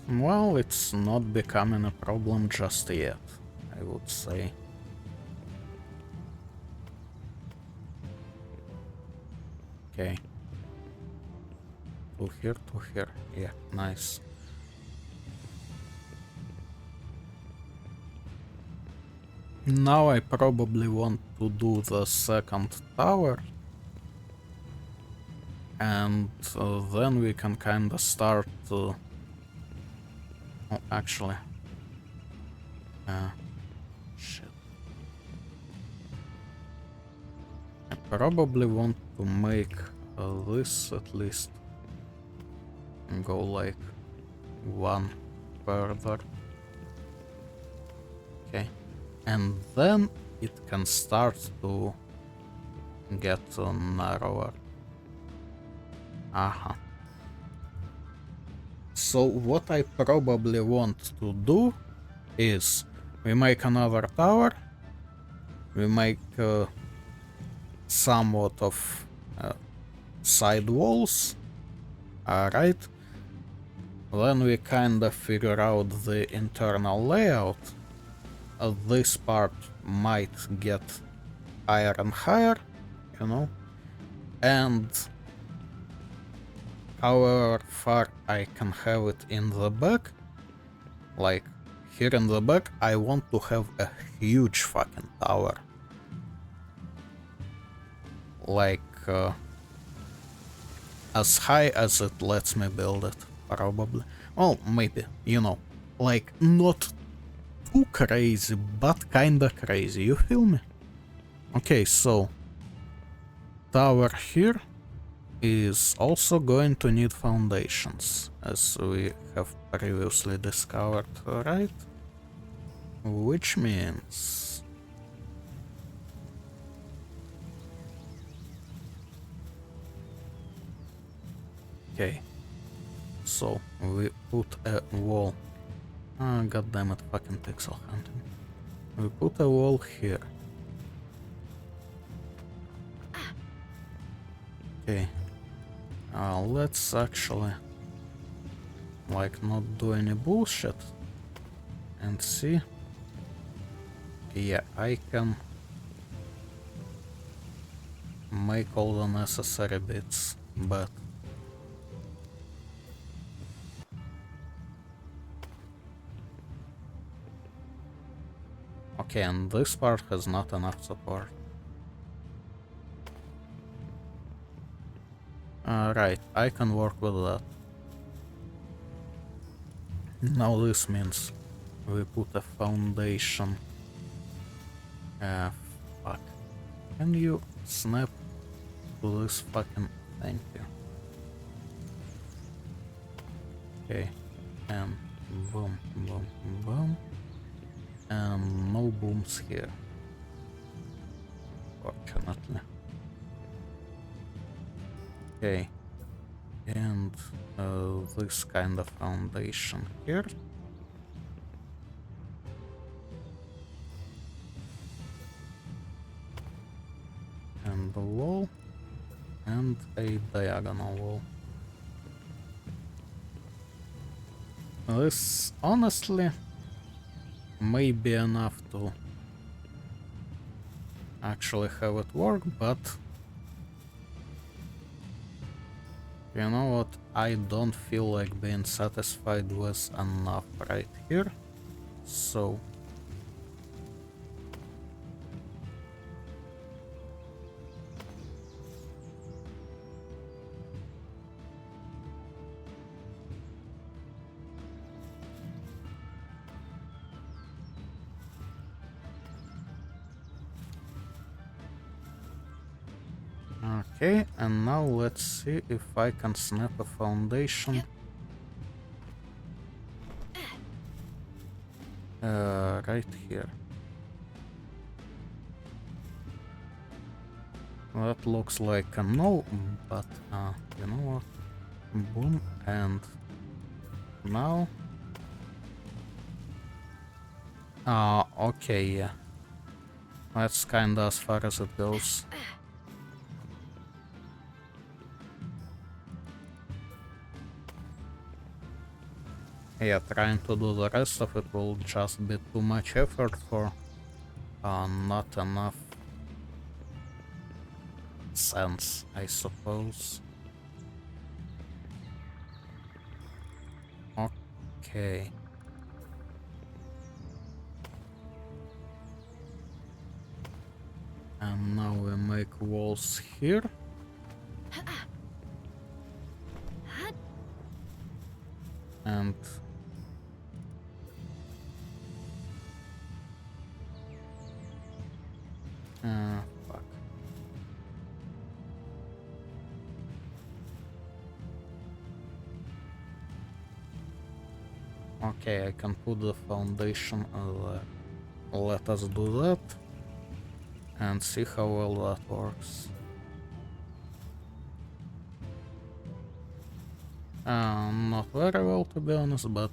Well, it's not becoming a problem just yet, I would say. Okay. To here. Yeah, nice. Now I probably want to do the second tower. And then we can kinda start... oh, actually... shit. I probably want to make this at least go like one further. Okay. And then it can start to get narrower. Aha. So what I probably want to do is we make another tower, we make somewhat of side walls, alright, then we kinda figure out the internal layout. This part might get higher and higher, you know, and however far I can have it in the back, like here in the back, I want to have a huge fucking tower. Like as high as it lets me build it, probably. Well, maybe, you know, like not too crazy, but kinda crazy, you feel me? Okay, so tower here is also going to need foundations, as we have previously discovered, right? Which means... okay, so we put a wall... ah, goddammit, fucking pixel hunting. We put a wall here. Okay. Let's actually like not do any bullshit and see. Yeah, I can make all the necessary bits, but okay, and this part has not enough support. Right, I can work with that. Now this means we put a foundation. Fuck. Can you snap to this fucking... thank you. Okay, and boom, boom, boom. And no booms here, fortunately. Okay, and this kind of foundation here. And the wall, and a diagonal wall. This honestly may be enough to actually have it work, but you know what, I don't feel like being satisfied with enough right here, so Okay, and now let's see if I can snap a foundation. Right here. That looks like a no, but you know what? Boom, and now. Okay, yeah. That's kinda as far as it goes. Yeah, trying to do the rest of it will just be too much effort for not enough sense, I suppose. Okay. And now we make walls here. And fuck. Okay, I can put the foundation there. Let us do that and see how well that works. Not very well, to be honest, but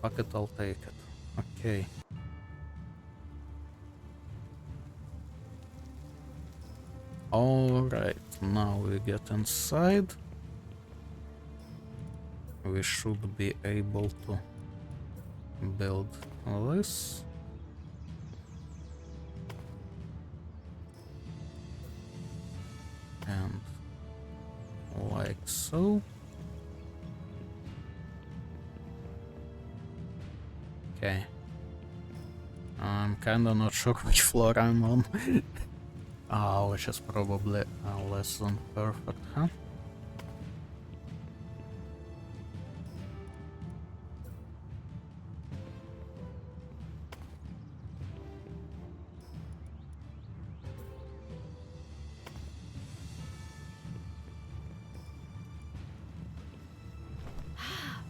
fuck it, I'll take it. Okay. Alright, now we get inside. We should be able to build this. And like so. Okay. I'm kinda not sure which floor I'm on. Which is probably less than perfect, huh?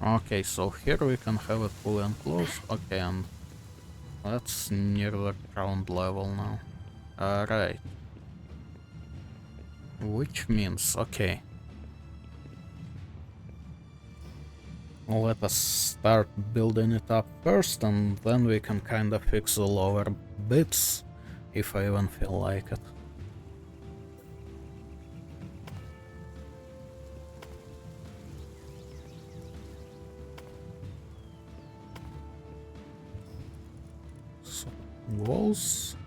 Okay, so here we can have it fully enclosed. Okay, and that's near the ground level now. Alright. Which means, okay. Let us start building it up first, and then we can kinda fix the lower bits, if I even feel like it. So, walls.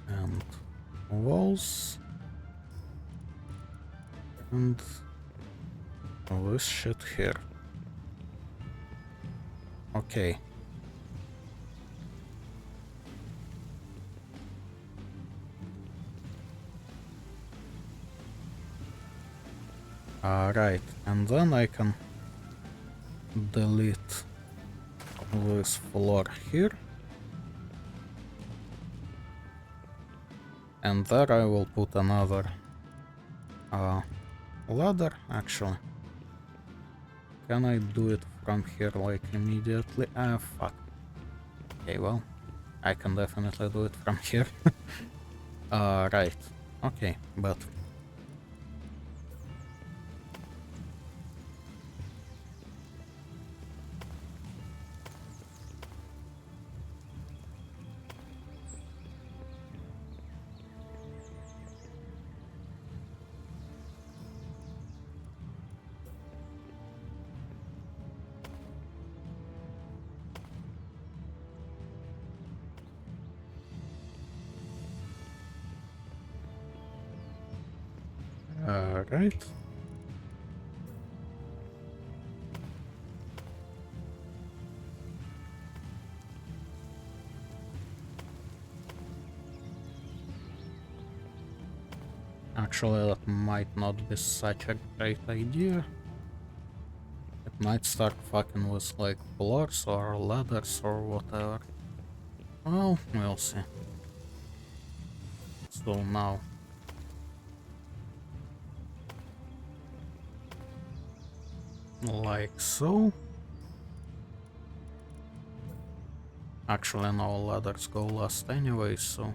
And walls. And this shit here. Okay. Alright, and then I can delete this floor here. And there I will put another ladder, actually. Can I do it from here, like, immediately? Fuck. Okay, well, I can definitely do it from here. Right. Okay, but... Right. Actually, that might not be such a great idea. It might start fucking with, like, blocks or ladders or whatever. Well, we'll see. So now Like so. Actually, no, ladders go last anyway, so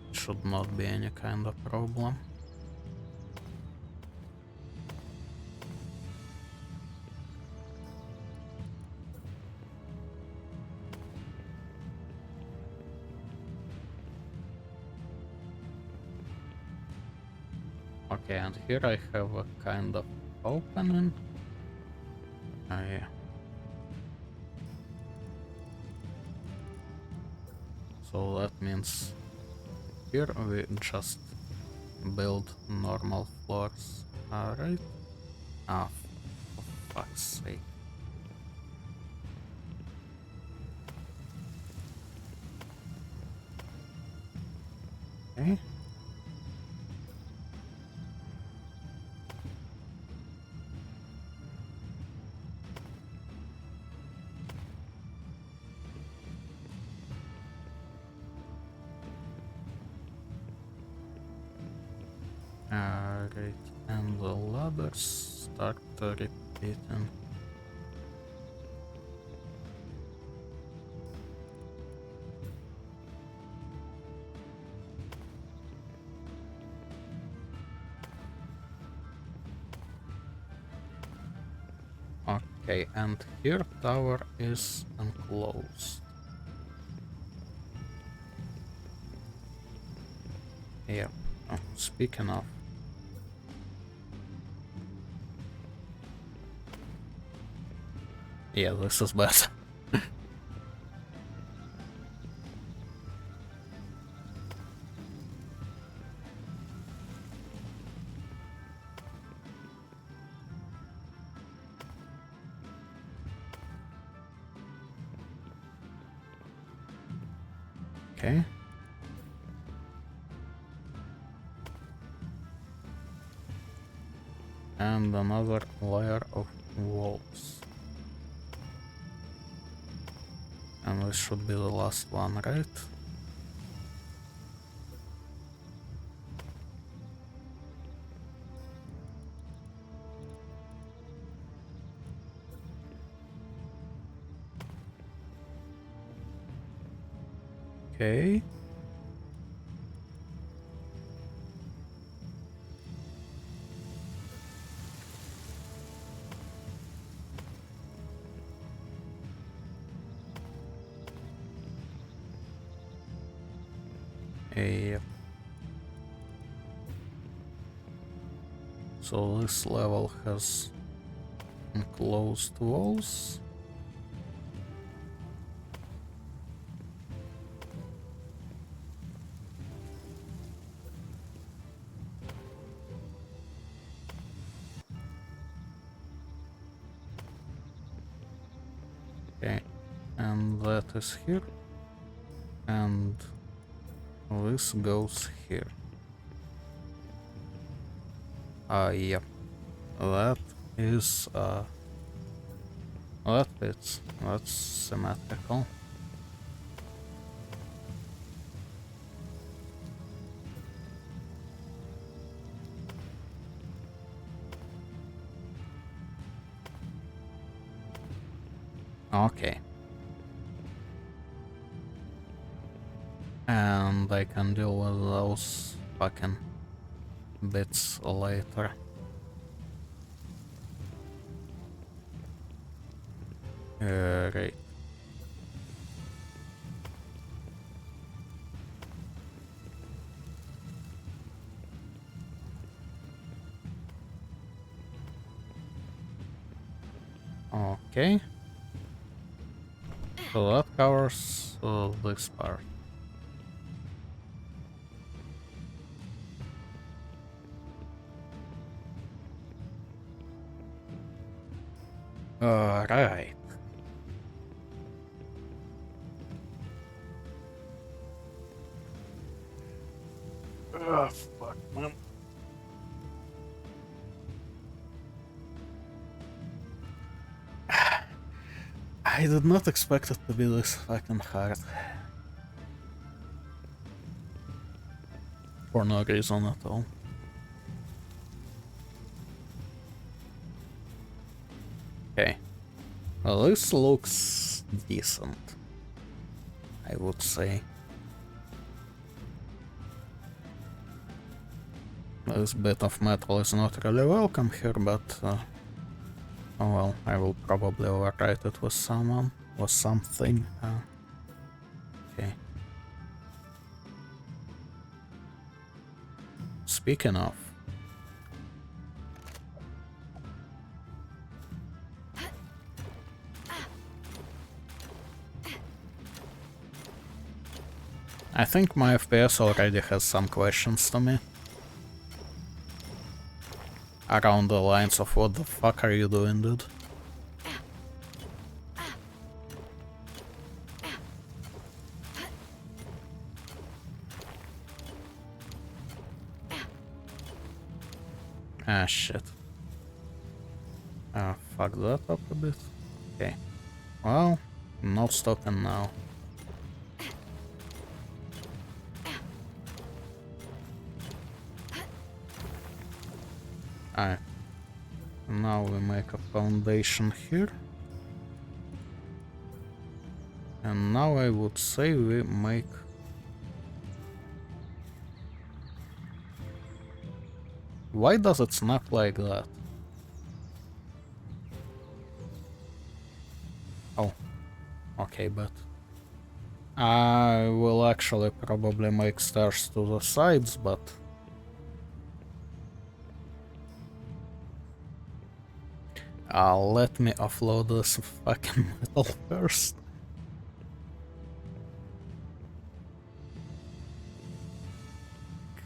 it should not be any kind of problem. Okay, and here I have a kind of opening. Yeah. So that means here we just build normal floors. Alright. Ah, for fuck's sake. Okay. Alright, and the ladders start repeating. Okay, and here tower is enclosed. Yep. Oh, speaking of. Yeah, this is bad. Okay. And another layer of walls. And this should be the last one, right? Okay. Yep. So this level has enclosed walls. Okay, and that is here. And this goes here. Yep. That is, that fits. That's symmetrical. Okay. And I can deal with those fucking bits later. Right. Okay. So that covers this part. Alright. Fuck, man. I did not expect it to be this fucking hard. For no reason at all. Okay. Well, this looks decent, I would say. This bit of metal is not really welcome here, but oh well, I will probably overwrite it with someone or something. Okay. Speaking of, I think my FPS already has some questions to me. Around the lines of what the fuck are you doing, dude? Ah, shit. Fuck that up a bit. Okay. Well, not stopping now. Alright. Now we make a foundation here. And now I would say we make... Why does it snap like that? Oh. Okay, but... I will actually probably make stairs to the sides, but... let me offload this fucking metal first.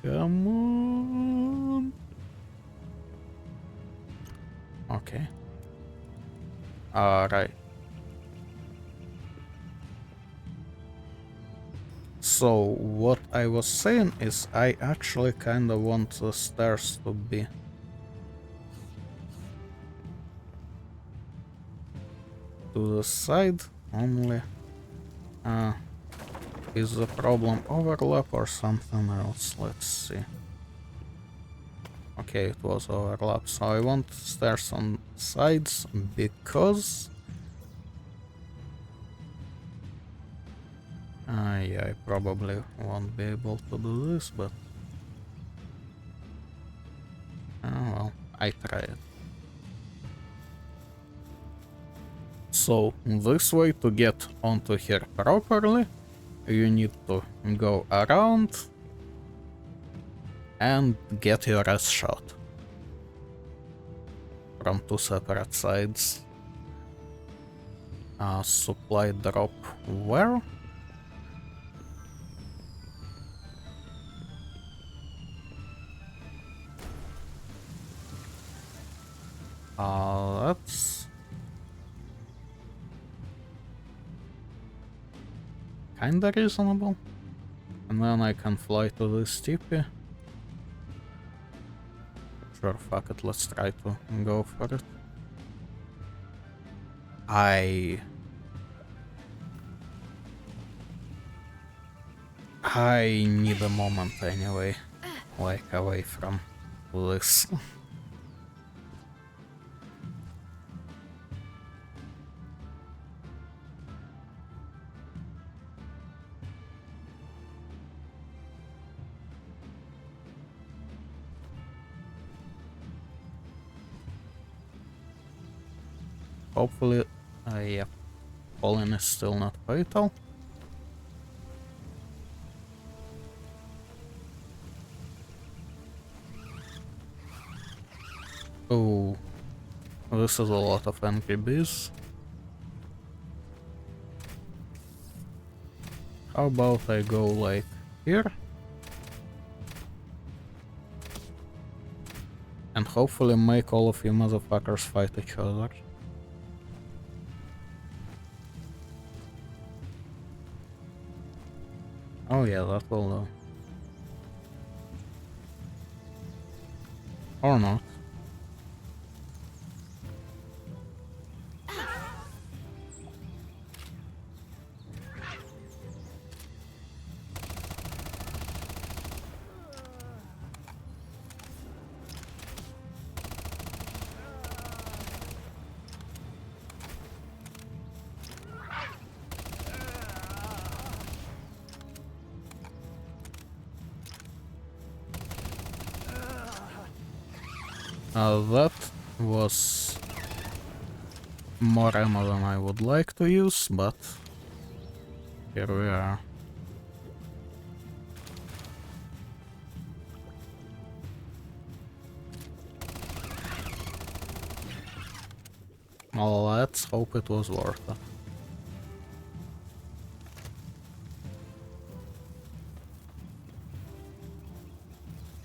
Come on. Okay. Alright. So, what I was saying is I actually kinda want the stairs to be to the side only. Is the problem overlap or something else? Let's see. Okay, it was overlap, so I want stairs on sides because... yeah, I probably won't be able to do this, but... well, I tried. So, this way to get onto here properly, you need to go around and get your ass shot from two separate sides. Supply drop where? That's kinda reasonable. And then I can fly to this tipi. Sure, fuck it, let's try to go for it. I need a moment anyway, like away from this. Hopefully, yeah, falling is still not fatal. Oh, this is a lot of angry bees. How about I go like here? And hopefully make all of you motherfuckers fight each other. Oh yeah, that will do. Or not. That was more ammo than I would like to use, but here we are. Well, let's hope it was worth it.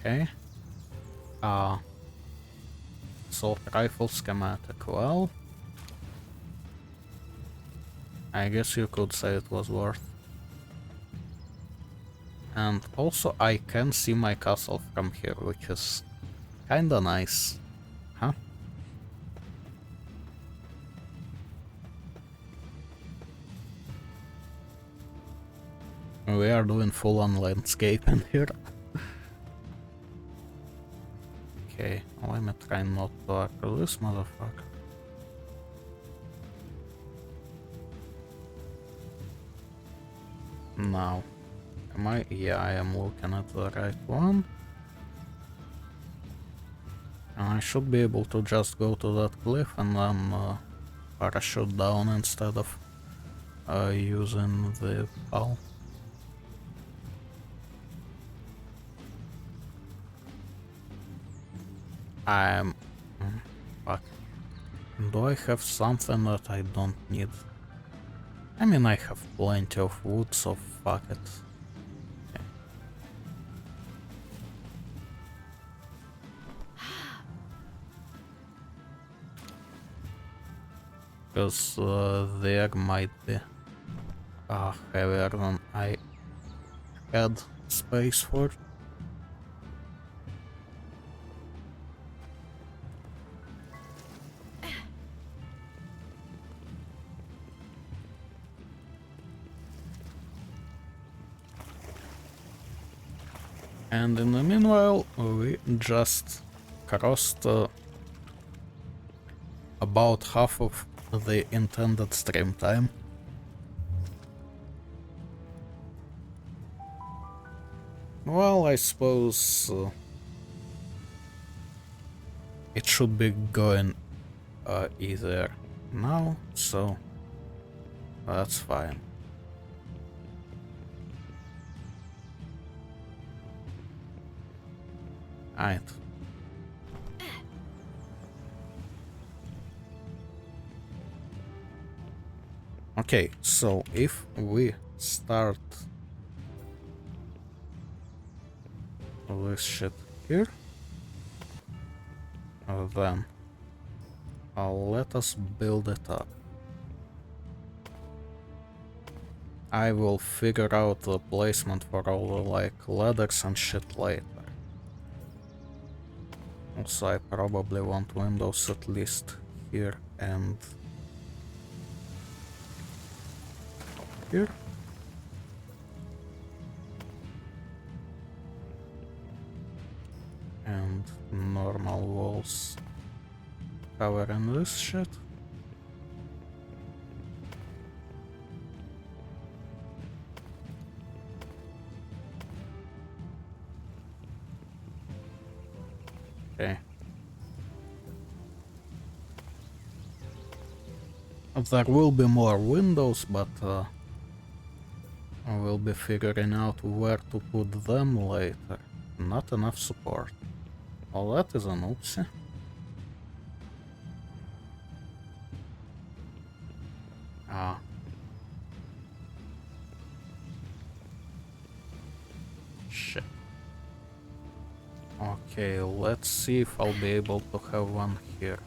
Okay. Assault rifle schematic. Well, I guess you could say it was worth. And also I can see my castle from here, which is kinda nice. Huh? We are doing full-on landscaping here. Okay, let me try not to aggro this motherfucker. Now, am I? Yeah, I am looking at the right one. And I should be able to just go to that cliff and then parachute down instead of using the pal. Fuck. Do I have something that I don't need? I mean, I have plenty of wood, so fuck it. Okay. Because the egg might be heavier than I had space for. And in the meanwhile, we just crossed about half of the intended stream time. Well, I suppose it should be going easier now, so that's fine. Alright. Okay, so if we start this shit here, then let us build it up. I will figure out the placement for all the like ladders and shit later. Also, I probably want windows at least here and here. And normal walls covering this shit. Okay. There will be more windows, but I will be figuring out where to put them later. Not enough support. Well, that is an oopsie. Ah. Shit. Okay, let's see if I'll be able to have one here.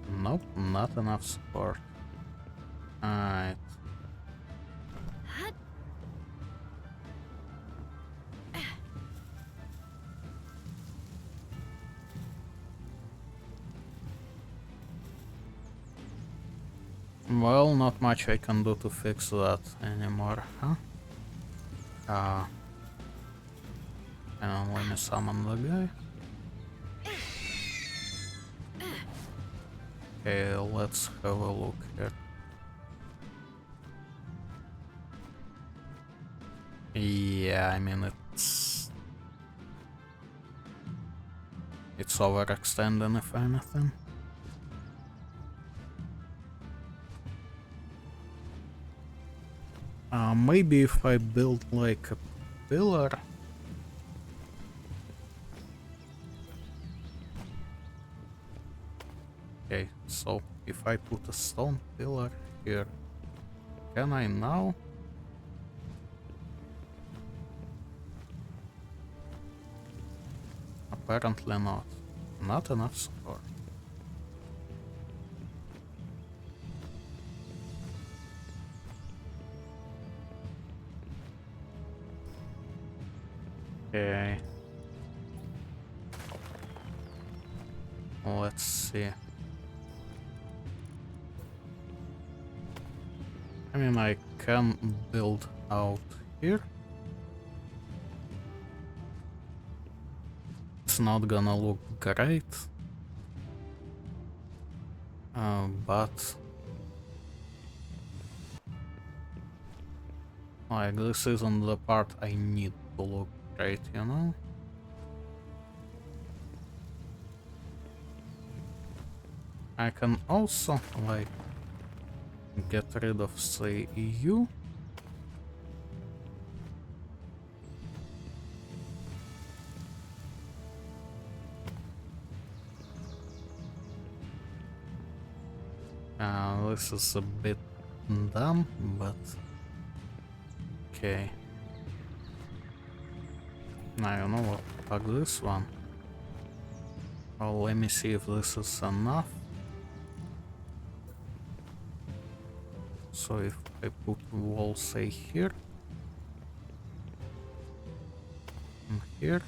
Nope, not enough support. Alright. Well, not much I can do to fix that anymore, huh? And let me summon the guy. Okay, let's have a look here. Yeah, I mean it's overextending if anything. Maybe if I build like a pillar. Okay, so if I put a stone pillar here, can I now? Apparently not. Not enough support. Okay. Let's see. I mean, I can build out here. It's not gonna look great. But like this isn't the part I need to look great, you know? I can also like get rid of say you. This is a bit dumb, but okay. Now you know what, fuck this one. Well, let me see if this is enough. So if I put wall say here and here.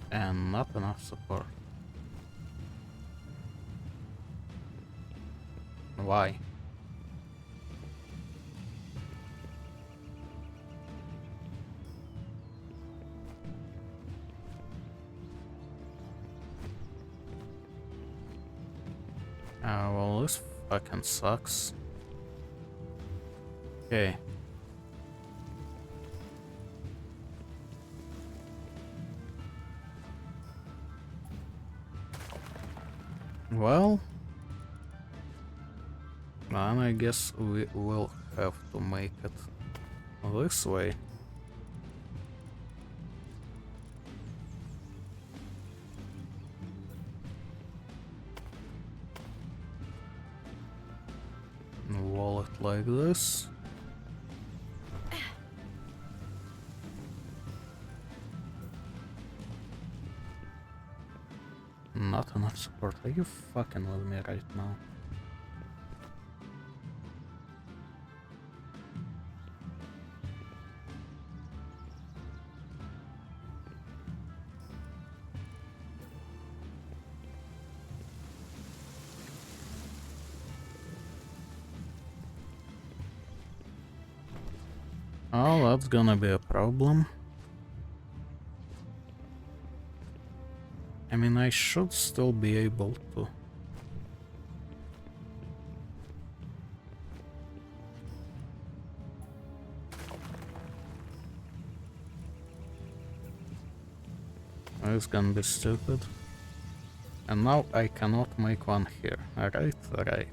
And not enough support. Why? Well, this fucking sucks. Okay. Well, then I guess we will have to make it this way. Wall it like this. Not enough support. Are you fucking with me right now? Oh, that's gonna be a problem. I mean, I should still be able to. It's gonna be stupid. And now I cannot make one here. Alright, right.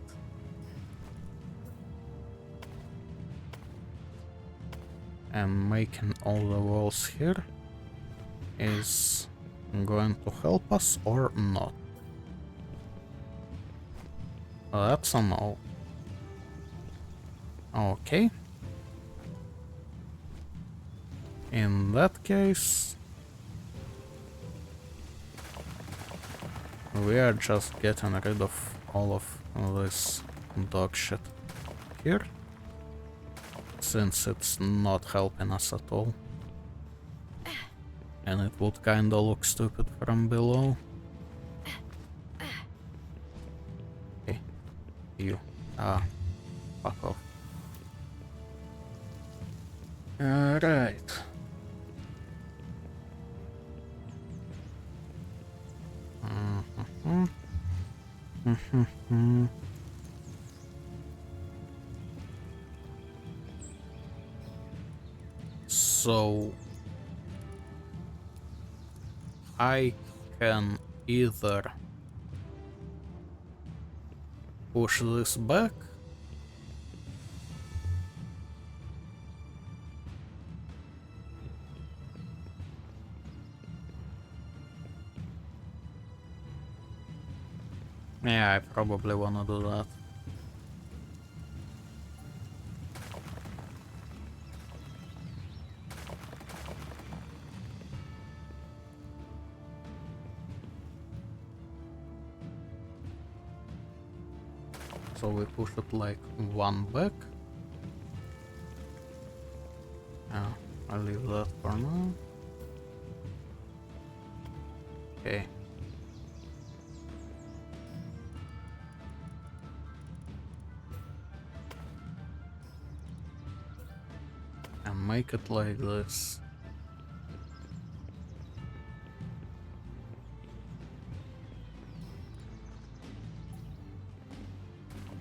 And making all the walls here is going to help us or not. That's a no. Okay. In that case, we are just getting rid of all of this dog shit here, since it's not helping us at all. And it would kinda look stupid from below. Okay, you. Fuck off. Alright. So I can either push this back. Yeah, I probably wanna do that. So we push it like one back. Yeah, I'll leave that for now. Okay. And make it like this.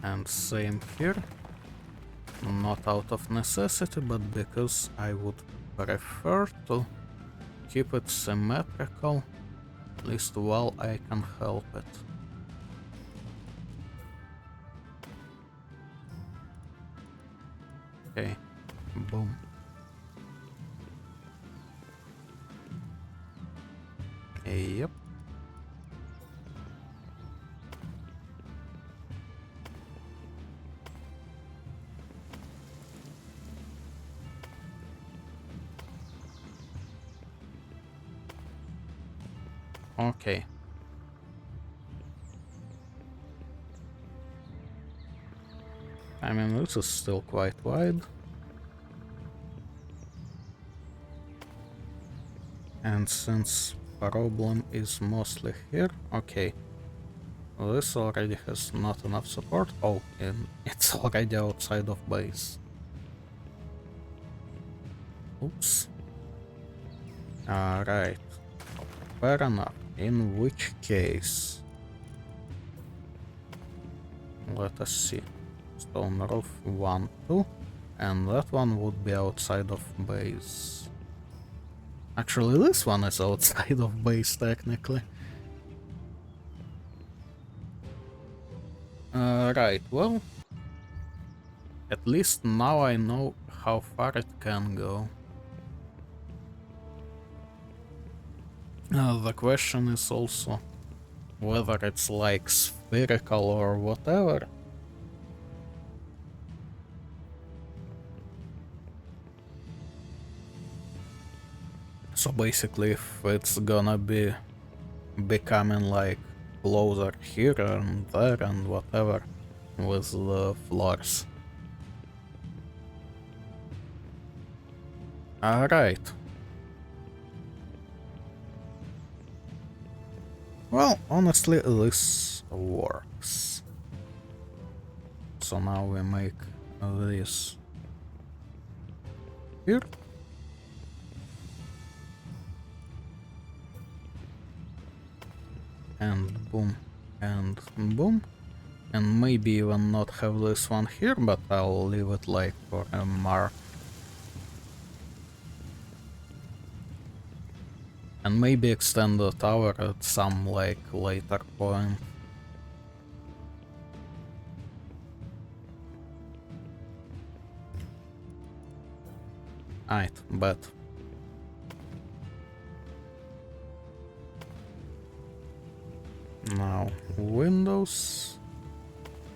And same here. Not out of necessity, but because I would prefer to keep it symmetrical, at least while I can help it. Okay, boom. Yep. Okay. I mean, this is still quite wide. And since problem is mostly here, okay. This already has not enough support. Oh, and it's already outside of base. Oops. Alright. Fair enough. In which case... Let us see. Stone roof 1, 2. And that one would be outside of base. Actually, this one is outside of base, technically. Right, well... At least now I know how far it can go. The question is also whether it's like spherical or whatever. So basically, if it's gonna be becoming like closer here and there and whatever with the floors. Alright. Well, honestly, this works. So now we make this here. And boom, and boom. And maybe even not have this one here, but I'll leave it like for a mark. And maybe extend the tower at some like later point. Right, but now windows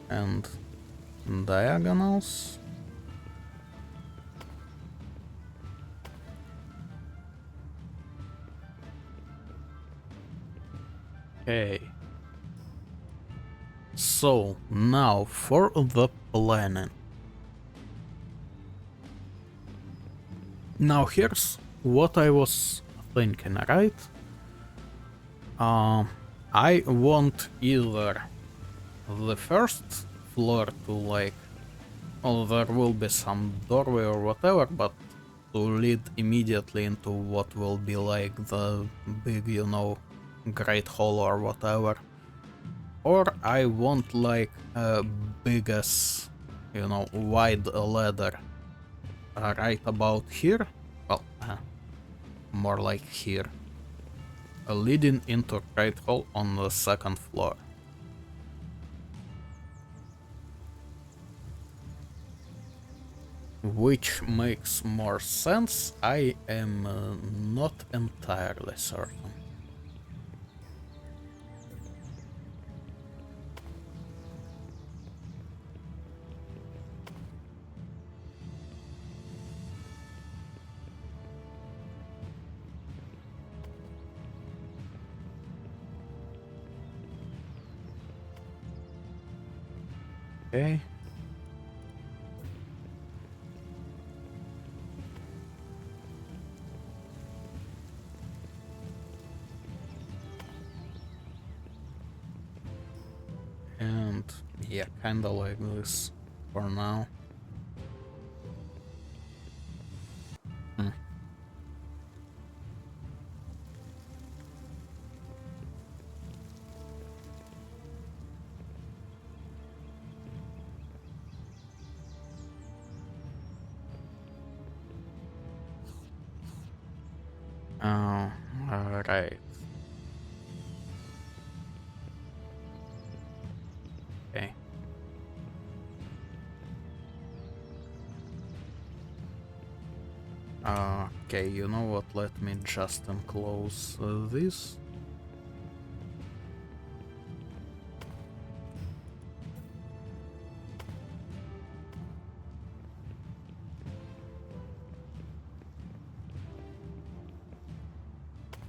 and diagonals. Okay. So now for the planning. Now here's what I was thinking, right? I want either the first floor to like, well, there will be some doorway or whatever, but to lead immediately into what will be like the big, you know, great hall or whatever. Or I want like a big as, you know, wide ladder right about here. Well, more like here. Leading into great hall on the second floor. Which makes more sense, I am not entirely certain. Okay. And yeah, kinda like this for now. Hmm. Oh, alright. Okay. Okay, you know what? Let me just enclose this.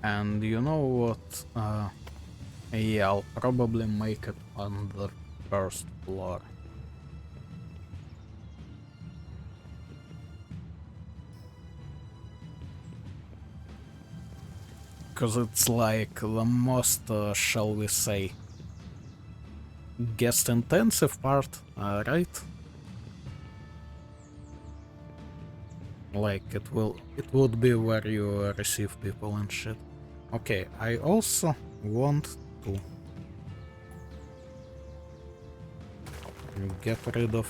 And you know what? Yeah, I'll probably make it on the first floor. Because it's like the most, shall we say, guest intensive part, right? Like it would be where you receive people and shit. Okay, I also want to get rid of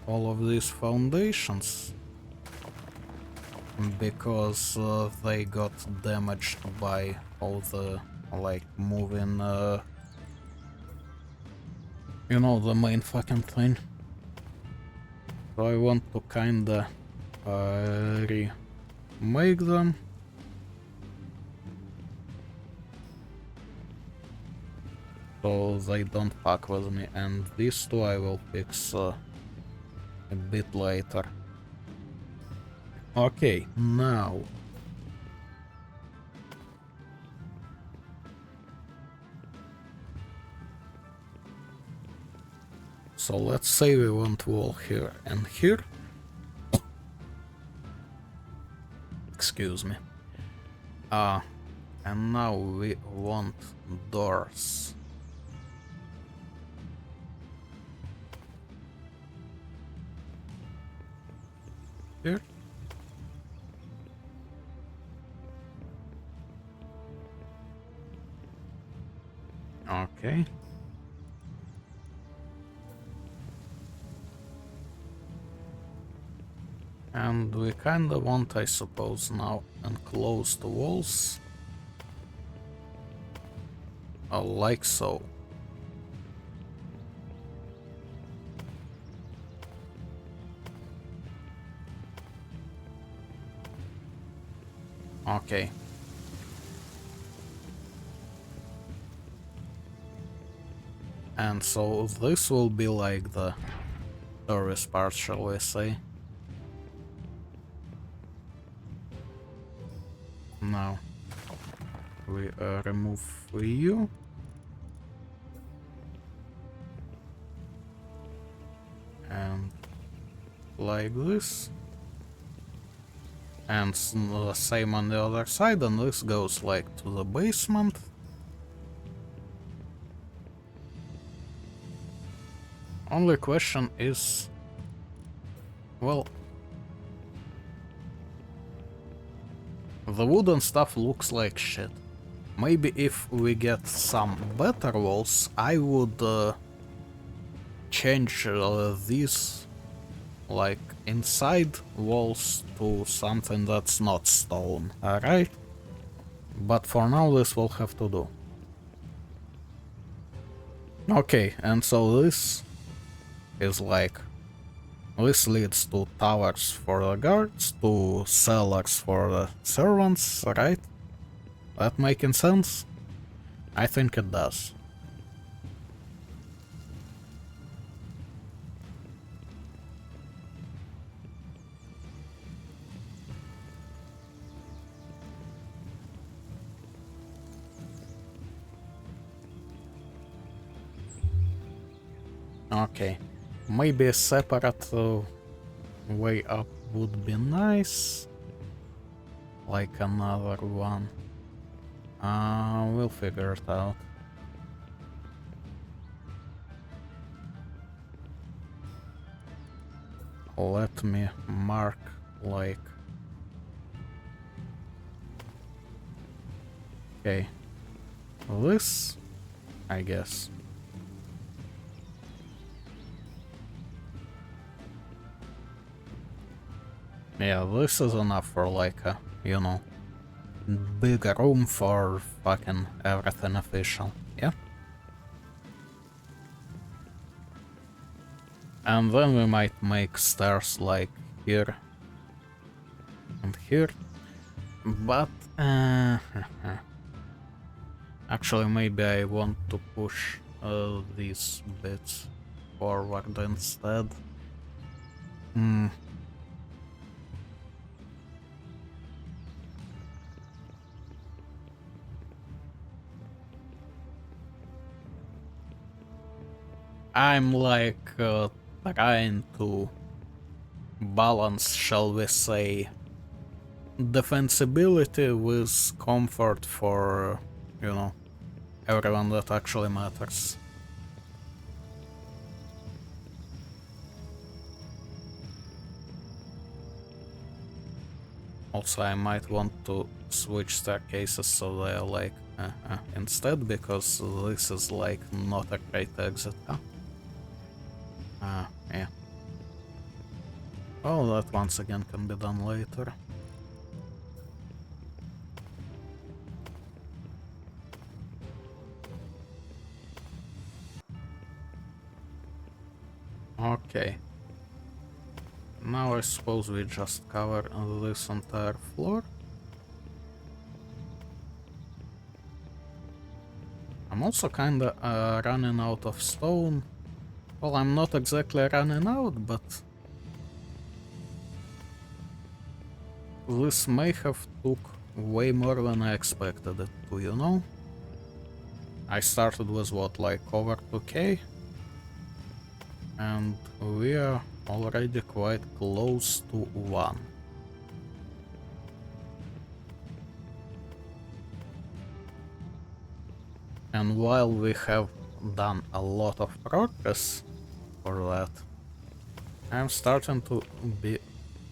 all of these foundations because they got damaged by all the like moving you know, the main fucking thing. So I want to kinda remake them. So they don't fuck with me, and these two I will fix a bit later. Okay, now. So let's say we want wall here and here. Excuse me. And now we want doors. Here. Okay. And we kinda want, I suppose, now enclosed walls. Like so. Okay. And so this will be like the service part, shall we say. Now we remove you. And like this. And the same on the other side, and this goes like to the basement. Only question is, well, The wooden stuff looks like shit. Maybe if we get some better walls, I would change these like inside walls to something that's not stone, alright? But for now this will have to do. Okay, and so this is like, this leads to towers for the guards, to cellars for the servants, right? That making sense? I think it does. Okay, maybe a separate way up would be nice. Like another one. We'll figure it out. Let me mark like... Okay. This, I guess. Yeah, this is enough for like a, you know, big room for fucking everything official, yeah? And then we might make stairs like here and here, but actually maybe I want to push these bits forward instead. I'm like trying to balance, shall we say, defensibility with comfort for, you know, everyone that actually matters. Also, I might want to switch staircases so they're like instead, because this is like not a great exit. Yeah. Oh, that once again can be done later. Okay. Now I suppose we just cover this entire floor. I'm also kinda running out of stone. Well, I'm not exactly running out, but this may have took way more than I expected it to, you know? I started with what, like over 2k? And we are already quite close to 1. And while we have done a lot of progress for that, I'm starting to be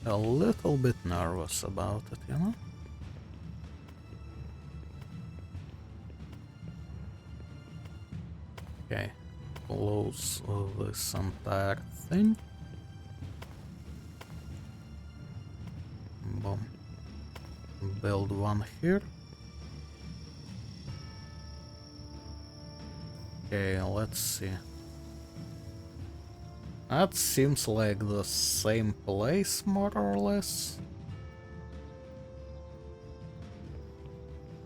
a little bit nervous about it, you know? Okay, close this entire thing. Boom. Build one here. Okay, let's see. That seems like the same place, more or less.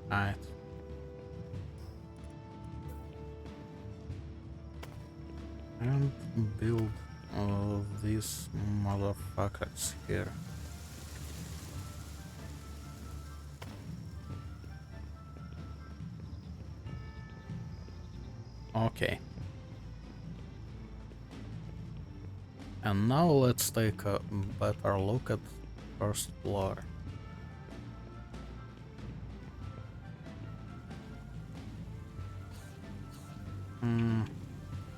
Right. And build these motherfuckers here. Okay. And now let's take a better look at first floor.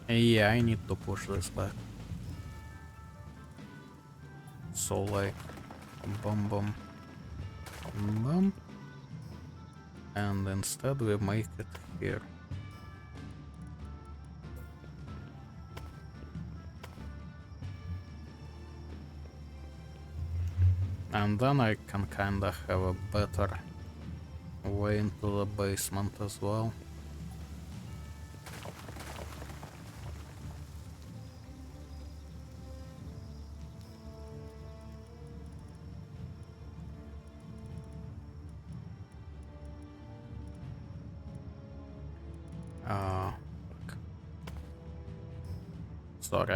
Yeah, I need to push this back. So like, boom, boom, boom. and instead we make it here. And then I can kinda have a better way into the basement as well. Sorry,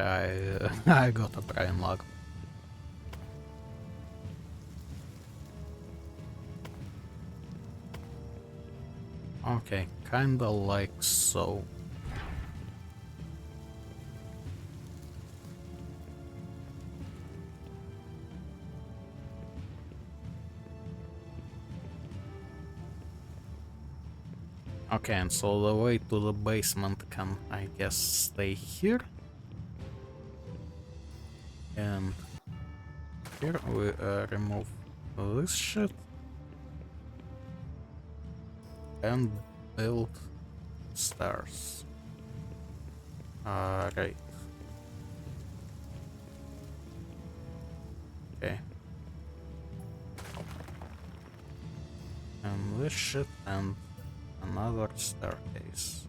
I got a brain lag. Okay, kinda like so. Okay, and so the way to the basement can, I guess, stay here. And here we remove this shit. And build stairs. Right. Okay. And this shit and another staircase.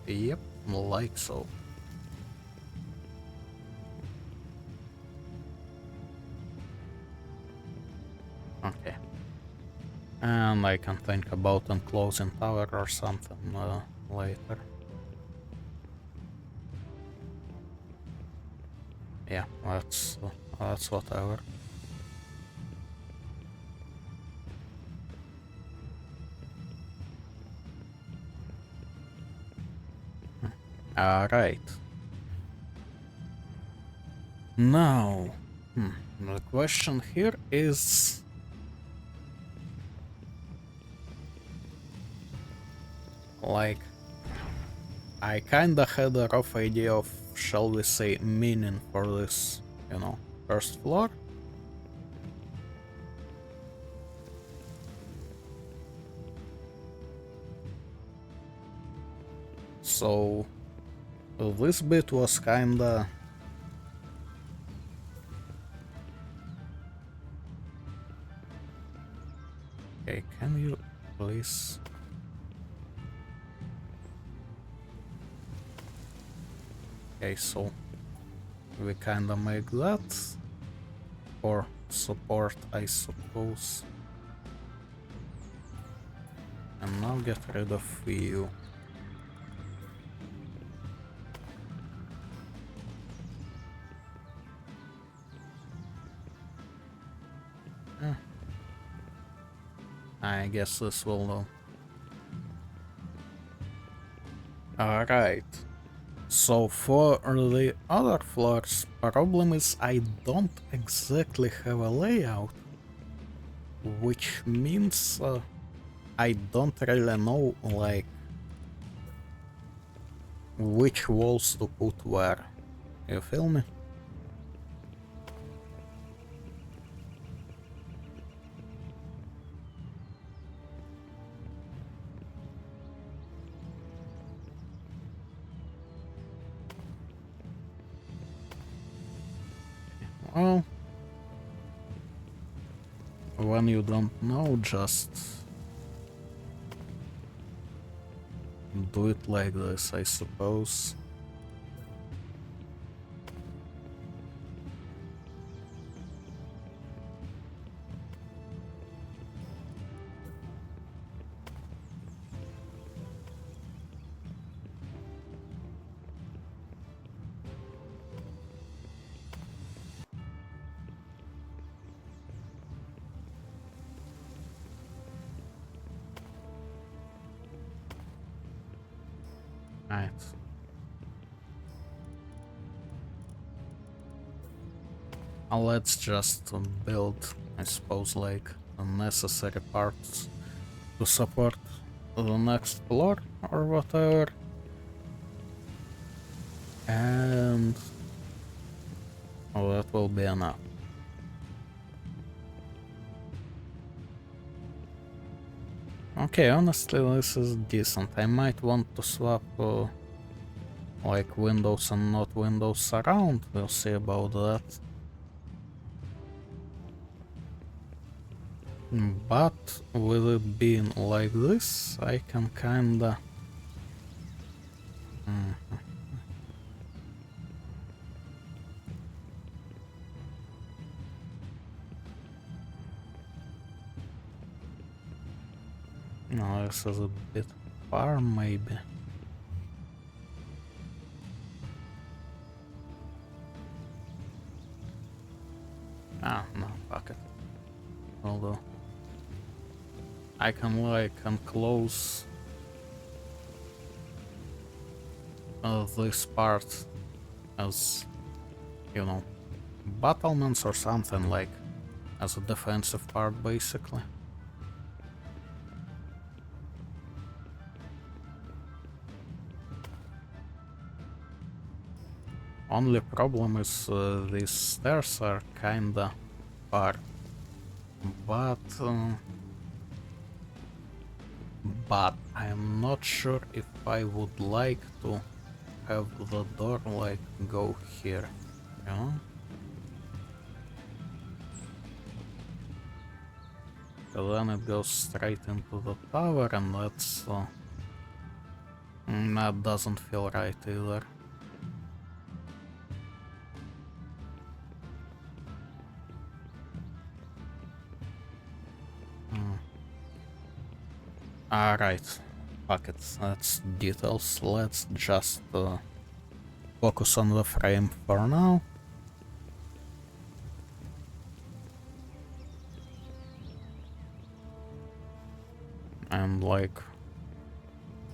Yep, like so. Okay. And I can think about enclosing tower or something later. Yeah, that's whatever. Alright. Now, the question here is... like, I kinda had a rough idea of, shall we say, meaning for this, you know, first floor. So, this bit was kinda... Okay, can you please... Okay, so we kinda make that for support, I suppose. And now get rid of you. I guess this will do. Alright. So for the other floors, problem is I don't exactly have a layout, which means I don't really know like which walls to put where. You feel me? Well, when you don't know, just do it like this, I suppose. Right. Let's just build, I suppose, like the necessary parts to support the next floor or whatever. And that will be enough. Okay, honestly, this is decent. I might want to swap like windows and not windows around. We'll see about that. But with it being like this, I can kinda... No, this is a bit far, maybe. Ah, no, fuck it. Although I can like enclose this part as, you know, battlements or something, like as a defensive part, basically. Only problem is these stairs are kinda far, but I'm not sure if I would like to have the door like go here, you know? So then it goes straight into the tower, and that's that doesn't feel right either. Alright, fuck it, that's details. Let's just focus on the frame for now. And like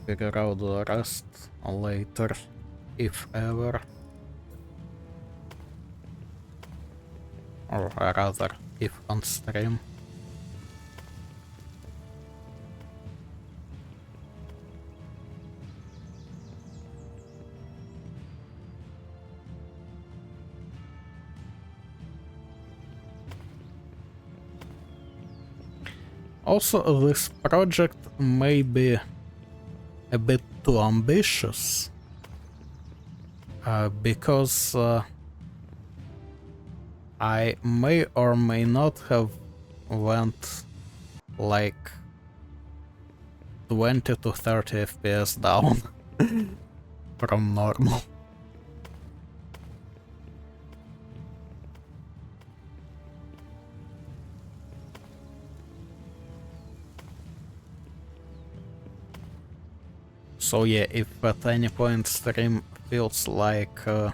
figure out the rest later, if ever. Or rather, if on stream. Also, this project may be a bit too ambitious, because I may or may not have went like 20 to 30 FPS down from normal. So yeah, if at any point stream feels like 30-40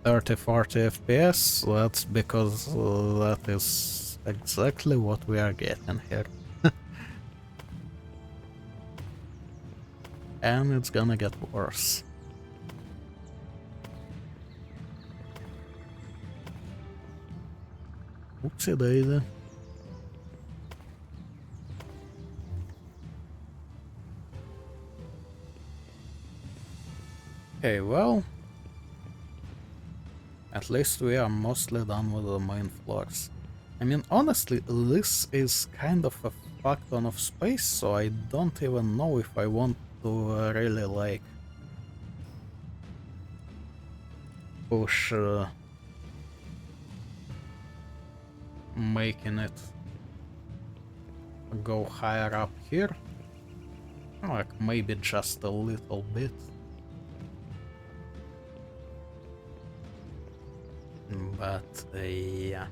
FPS, that's because that is exactly what we are getting here. And it's gonna get worse. Oopsie daisy. Okay, well, at least we are mostly done with the main floors. I mean, honestly, this is kind of a fuck ton of space, so I don't even know if I want to really like push making it go higher up here. Like maybe just a little bit. But yeah.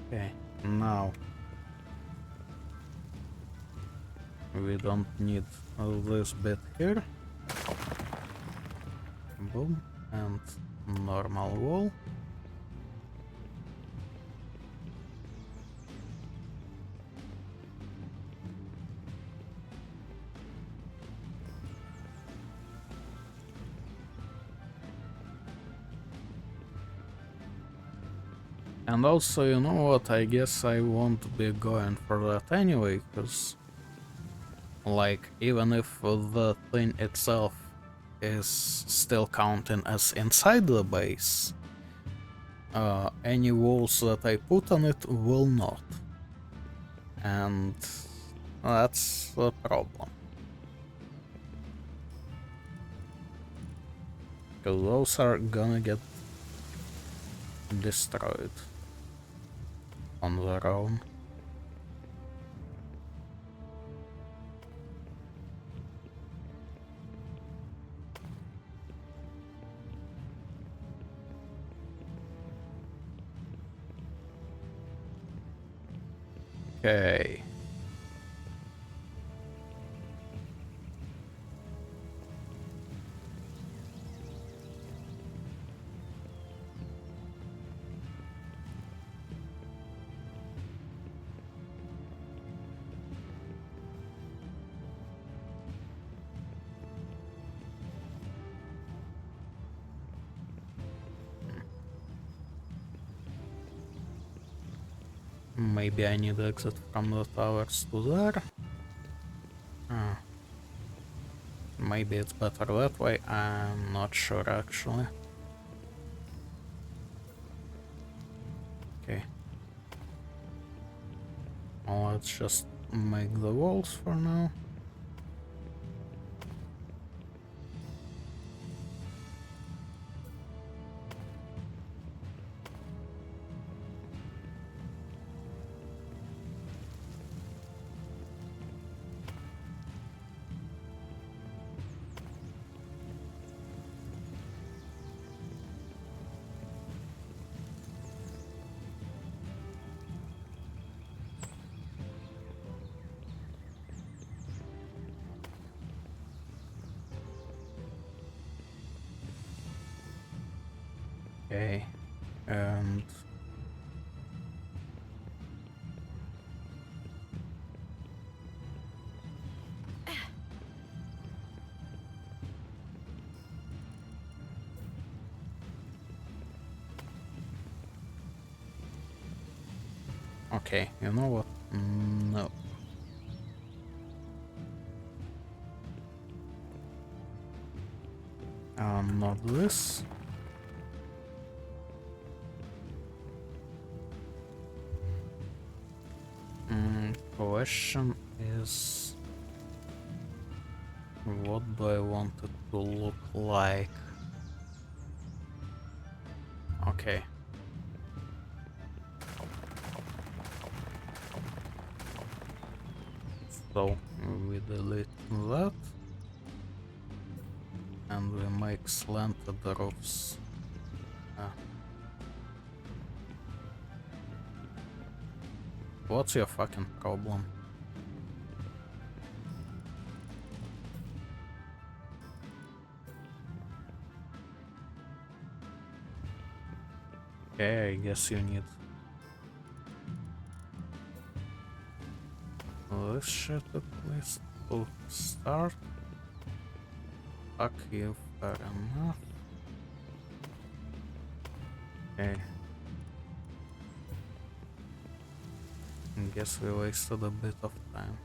Okay, now we don't need this bit here. Boom, and normal wall. And also, you know what, I guess I won't be going for that anyway, because like, even if the thing itself is still counting as inside the base, any walls that I put on it will not. And that's the problem. Because those are gonna get destroyed on their own. Okay. Maybe I need to exit from the towers to there. Maybe it's better that way, I'm not sure actually. Okay. Well, let's just make the walls for now. Okay, and okay, you know what? No. Not this. Question is, what do I want it to look like? Okay. So we delete that and we make slanted roofs. What's your fucking problem? Okay, I guess you need this shit at least to start. Fuck you, fair enough. Okay. I guess we wasted a bit of time.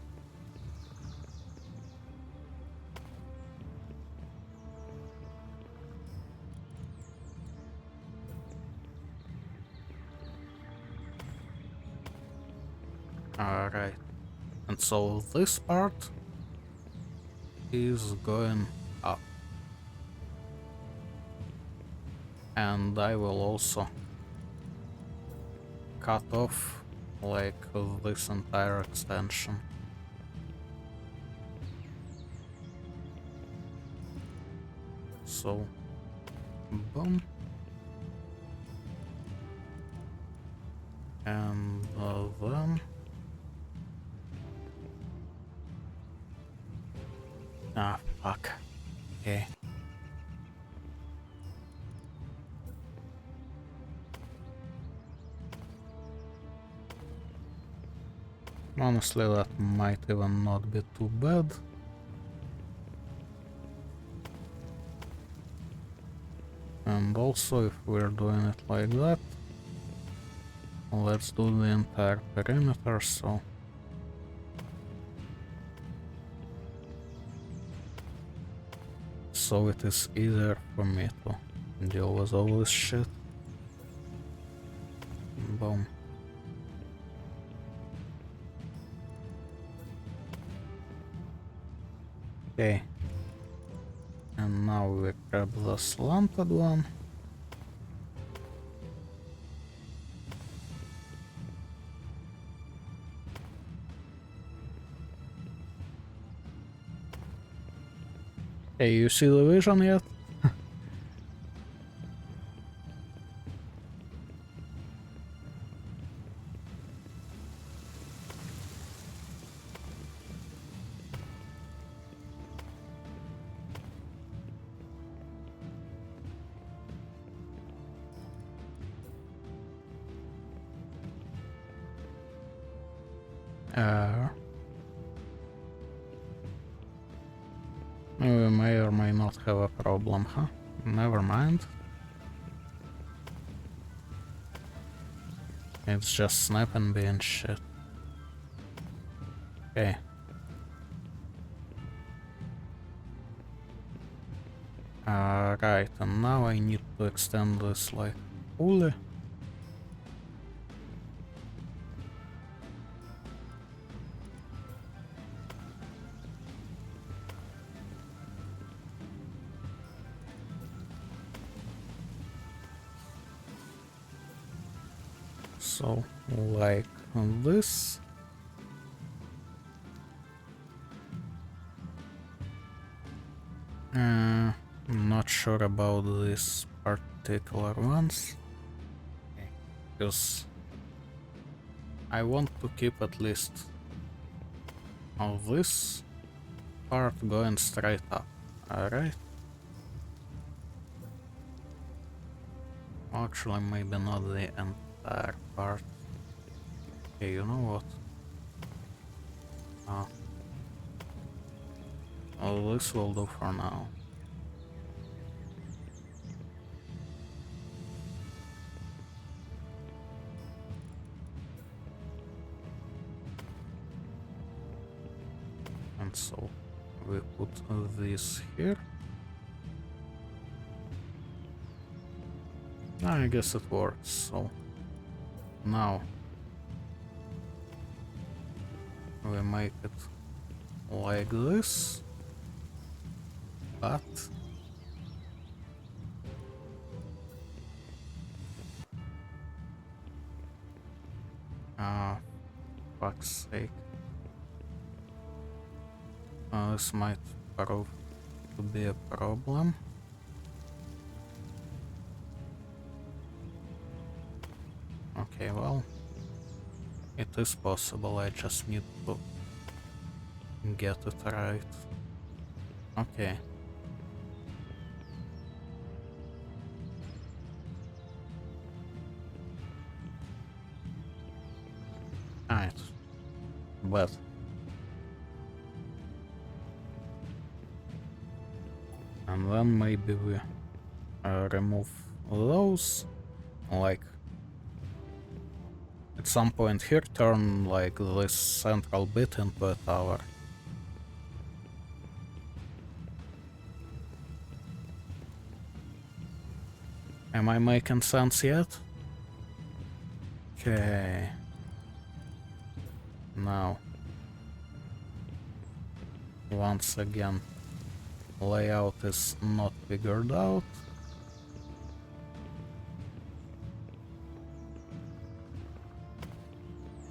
Alright. And so this part is going up. And I will also cut off like this entire extension. So, boom. And then... Ah, fuck. Okay. Honestly, that might even not be too bad. And also, if we're doing it like that, let's do the entire perimeter, so it is easier for me to deal with all this shit. Boom. Okay. And now we grab the slanted one. Hey, you see the vision yet? We may or may not have a problem, huh? Never mind. It's just snap and being shit. Okay. Right, and now I need to extend this like fully. So, like this. I'm not sure about these particular ones. Because I want to keep at least all this part going straight up. Alright. Actually, maybe not the entire part. Okay, you know what? Well, this will do for now. And so we put this here. I guess it works, so now we make it like this, but fuck's sake, this might prove to be a problem. Okay, well, it is possible, I just need to get it right. Okay. Alright. But and then maybe we remove those, like at some point here turn like this central bit into a tower. Am I making sense yet? Okay. Now, once again, layout is not figured out.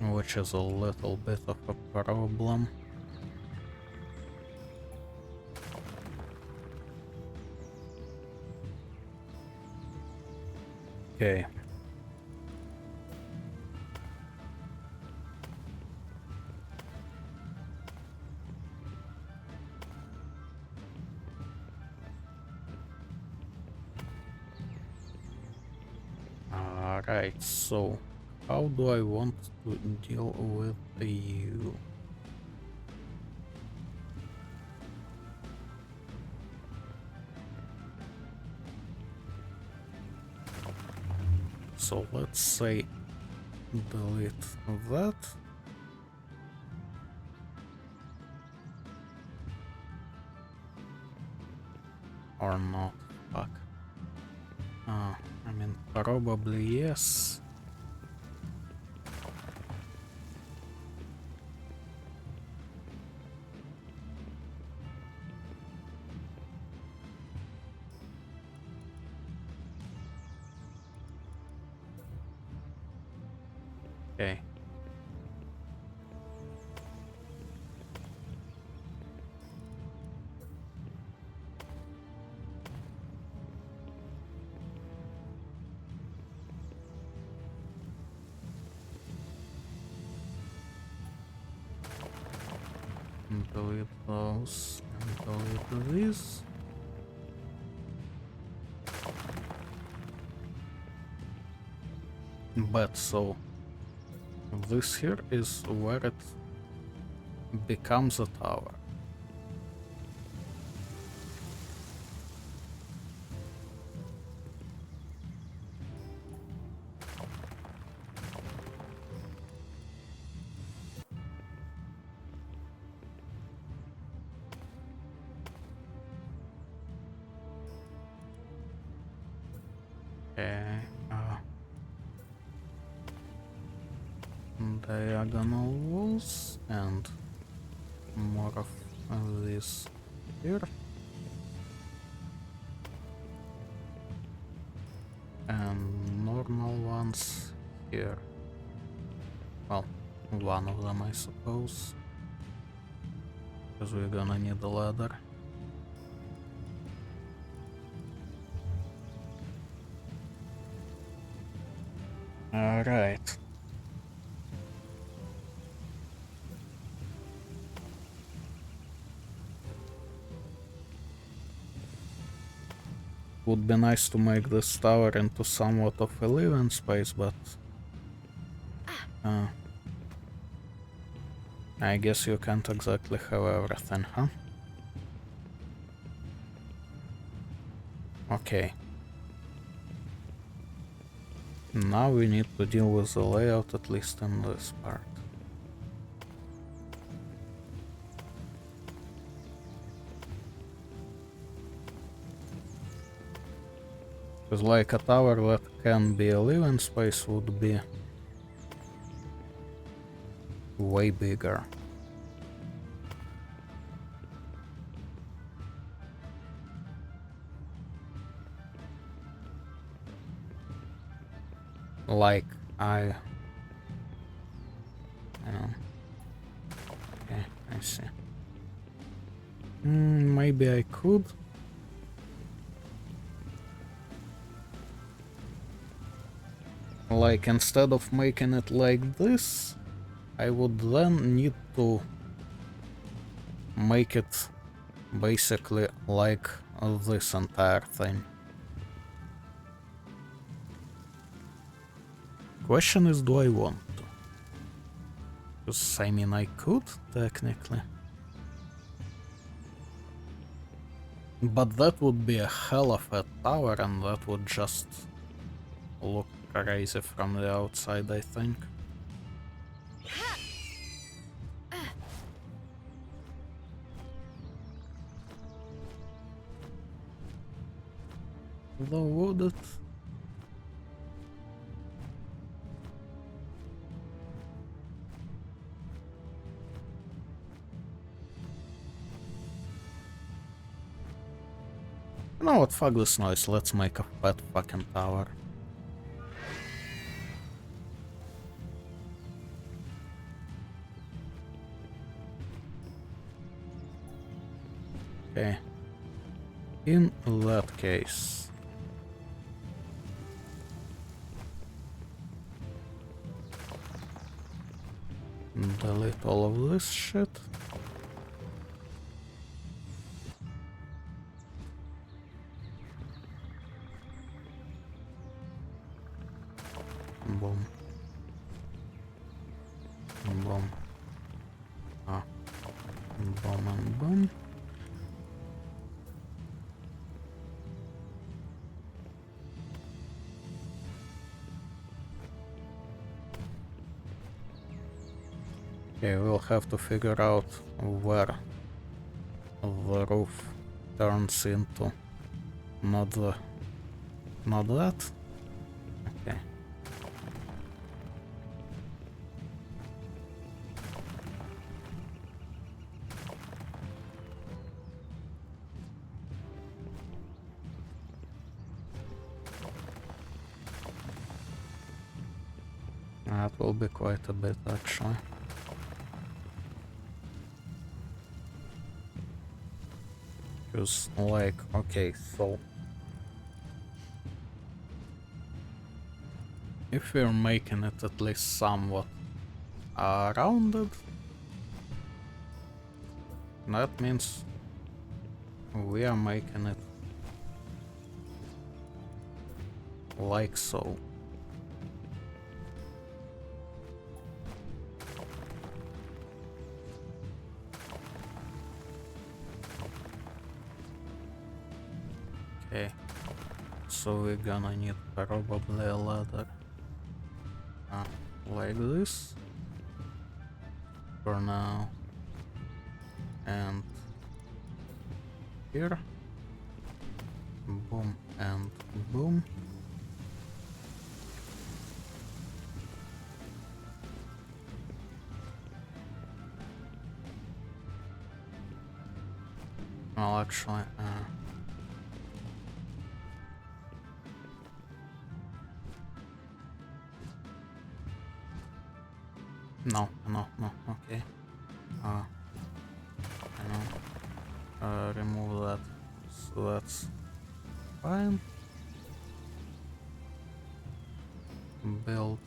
Which is a little bit of a problem. Okay. Alright, so how do I want to deal with you? So let's say delete that. Or not, fuck. I mean, probably yes. Okay. Delete those and delete these. But so this here is where it becomes a tower. Okay. Diagonal walls and more of this here. And normal ones here. Well, one of them I suppose. Because we're gonna need a ladder. Alright. Would be nice to make this tower into somewhat of a living space, but I guess you can't exactly have everything, huh? Okay. Now we need to deal with the layout, at least in this part. Because like a tower that can be a living space would be way bigger. Like I okay, I see. Maybe I could. Like instead of making it like this, I would then need to make it basically like this entire thing. Question is, do I want to? Because I mean I could, technically. But that would be a hell of a tower and that would just look crazy from the outside, I think. Though would it? You know what, fuck this noise, let's make a fat fucking tower. Okay. In that case... delete all of this shit. Boom. Boom. Boom and boom. Okay, we'll have to figure out where the roof turns into. Not that? Okay. That That will be quite a bit actually. Because like, okay, so if we're making it at least somewhat rounded, that means we are making it like so. Okay, so we're gonna need probably a ladder like this for now, and here, boom and boom. Well, actually, no, okay. Remove that, so that's fine. Build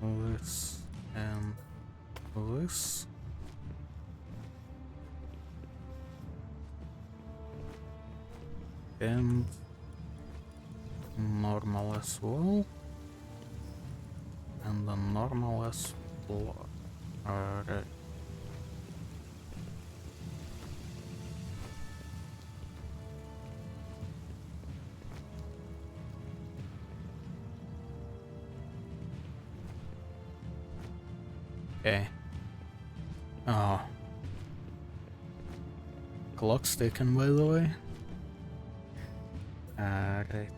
this and this. And normal as well. And the normal as floor. Alright. Okay. Oh. Clock's taken, by the way. Alright.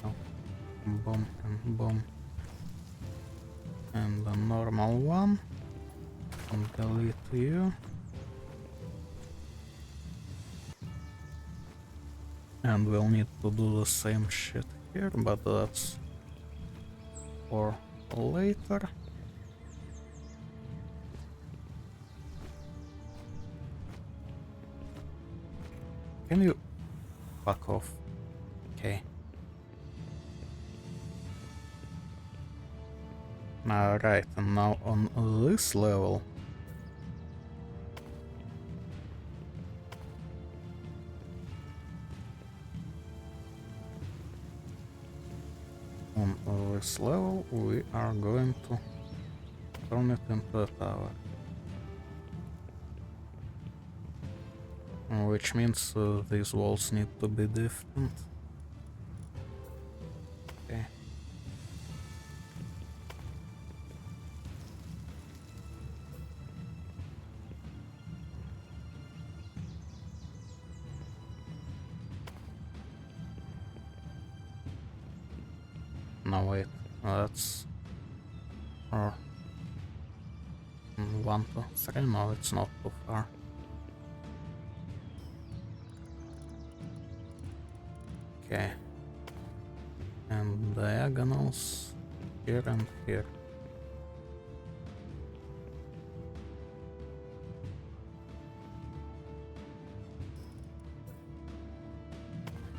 Oh. Boom and boom. And the normal one. And delete you. And we'll need to do the same shit here, but that's for later. Can you fuck off? Okay. Alright, and now on this level. On this level, we are going to turn it into a tower. Which means these walls need to be different. Okay. No, wait, that's... or... 1 to 3, no, it's not too far. Okay. And diagonals here and here.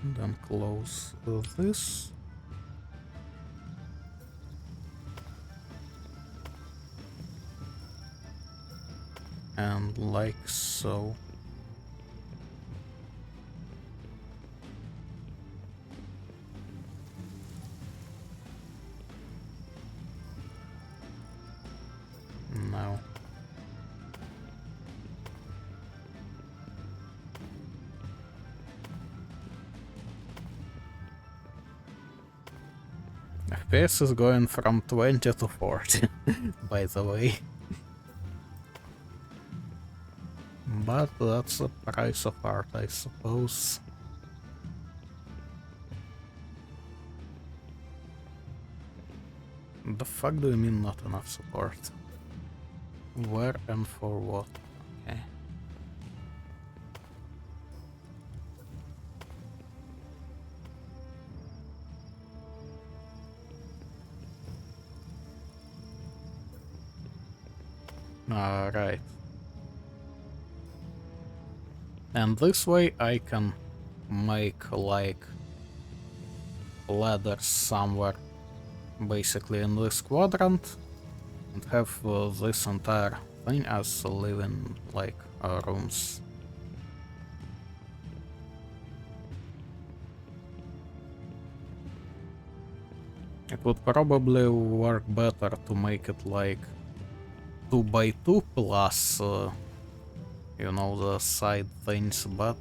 And then close this. And like so. No. FPS is going from 20 to 40, by the way. But that's the price of art, I suppose. The fuck do you mean not enough support? Where and for what? Okay. Alright. And this way I can make like ladders somewhere basically in this quadrant and have this entire thing as living like rooms. It would probably work better to make it like 2 by 2 plus you know, the side things, but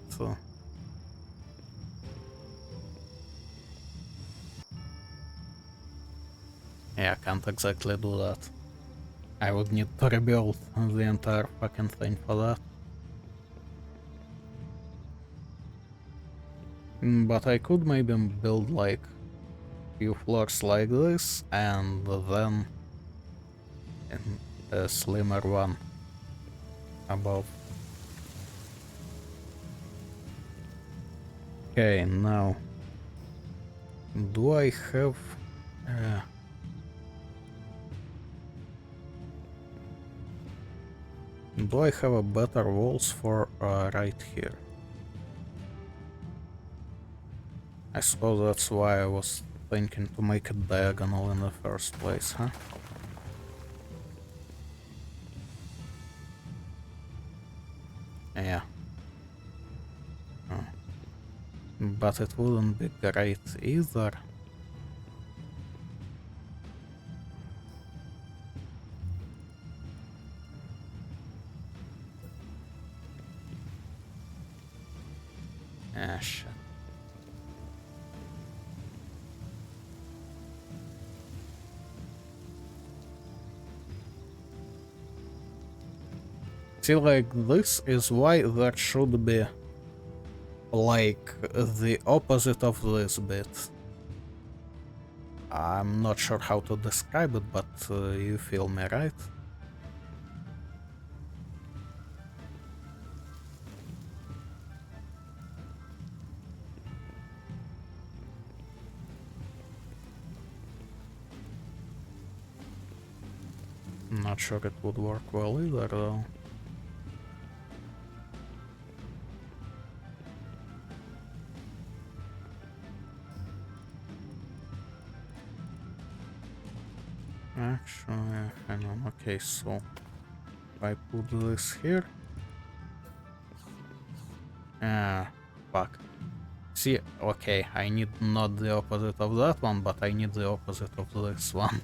yeah, I can't exactly do that. I would need to rebuild the entire fucking thing for that. But I could maybe build like few floors like this and then a slimmer one above. Okay, now do I have a better walls for right here? I suppose that's why I was thinking to make it diagonal in the first place, huh? Yeah. Oh. But it wouldn't be great either. Ah, shit. See, like, this is why there should be, like, the opposite of this bit. I'm not sure how to describe it, but you feel me, right? Not sure it would work well either, though. Actually, hang on, okay, so if I put this here... Ah, fuck. See, okay, I need not the opposite of that one, but I need the opposite of this one.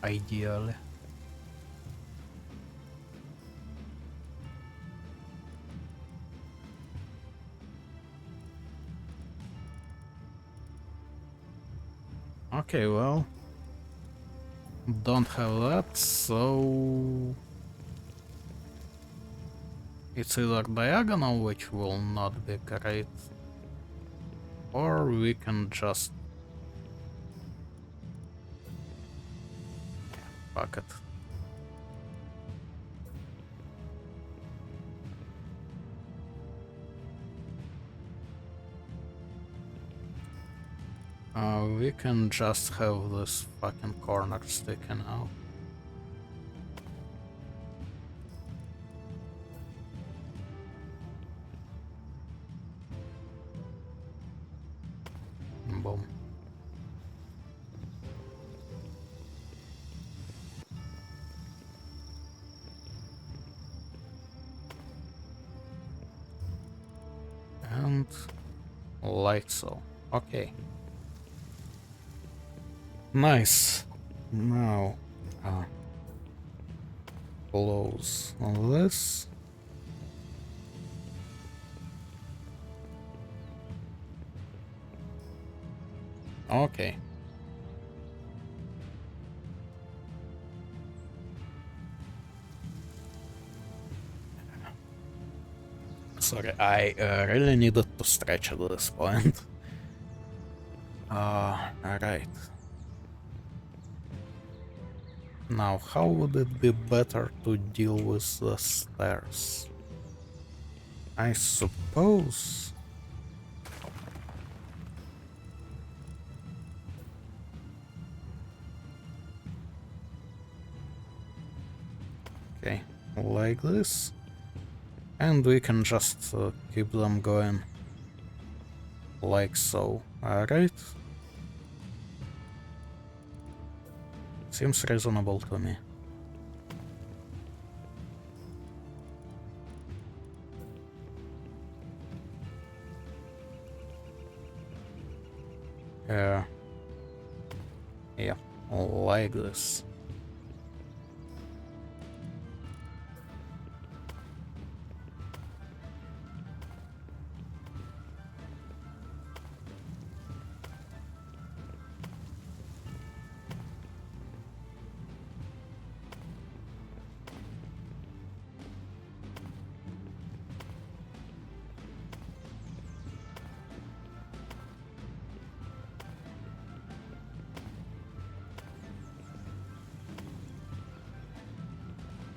Ideally. Okay, well... Don't have that, so... It's either diagonal, which will not be great, or we can just... Fuck it. We can just have this fucking corner sticking out. Boom. And like so. Okay. Nice. Now, close on this. Okay. Sorry, I really needed to stretch at this point. Alright. Now, how would it be better to deal with the stairs? I suppose... Okay, like this. And we can just keep them going like so. Alright. Seems reasonable to me. Yeah, like this.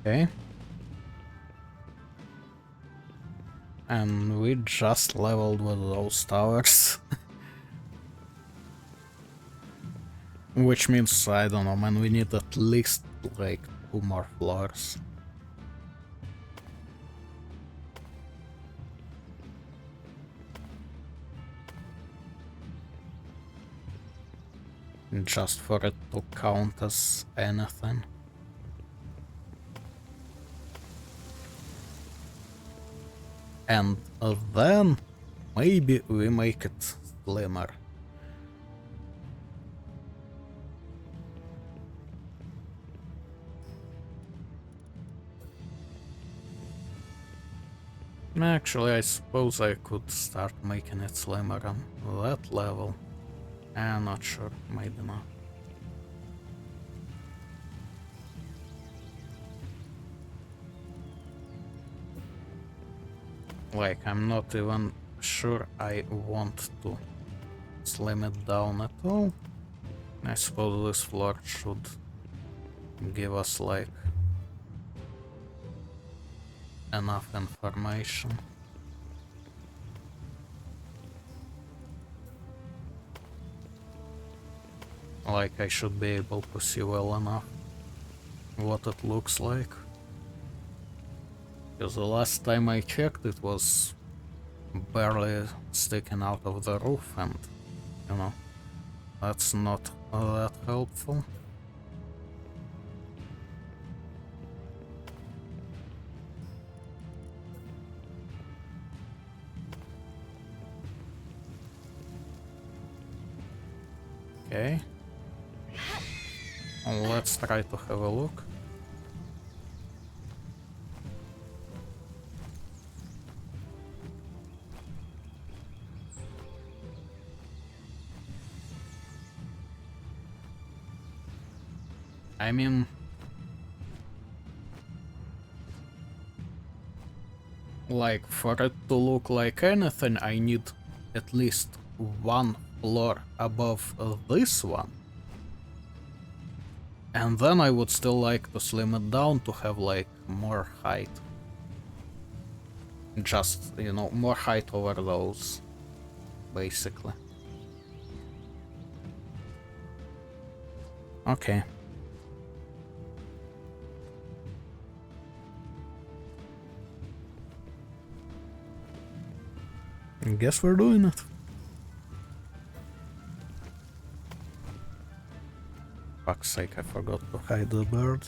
Okay. And we just leveled with those towers. Which means, I don't know, man, we need at least like 2 more floors. Just for it to count as anything. And then maybe we make it slimmer. Actually, I suppose I could start making it slimmer on that level. I'm not sure, maybe not. Like, I'm not even sure I want to slim it down at all. I suppose this floor should give us like enough information. Like, I should be able to see well enough what it looks like. Because the last time I checked it was barely sticking out of the roof, and you know, that's not that helpful. Okay. Let's try to have a look. I mean, like, for it to look like anything, I need at least 1 floor above this one. And then I would still like to slim it down to have like more height. Just, you know, more height over those, basically. Okay. Guess we're doing it. Fuck's sake, I forgot to hide the bird.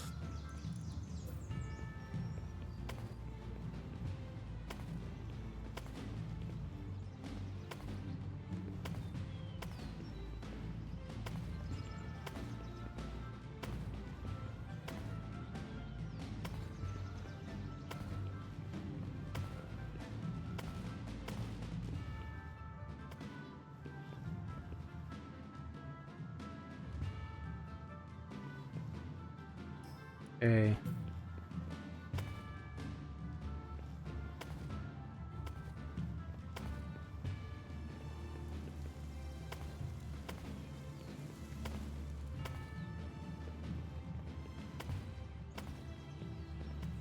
Okay.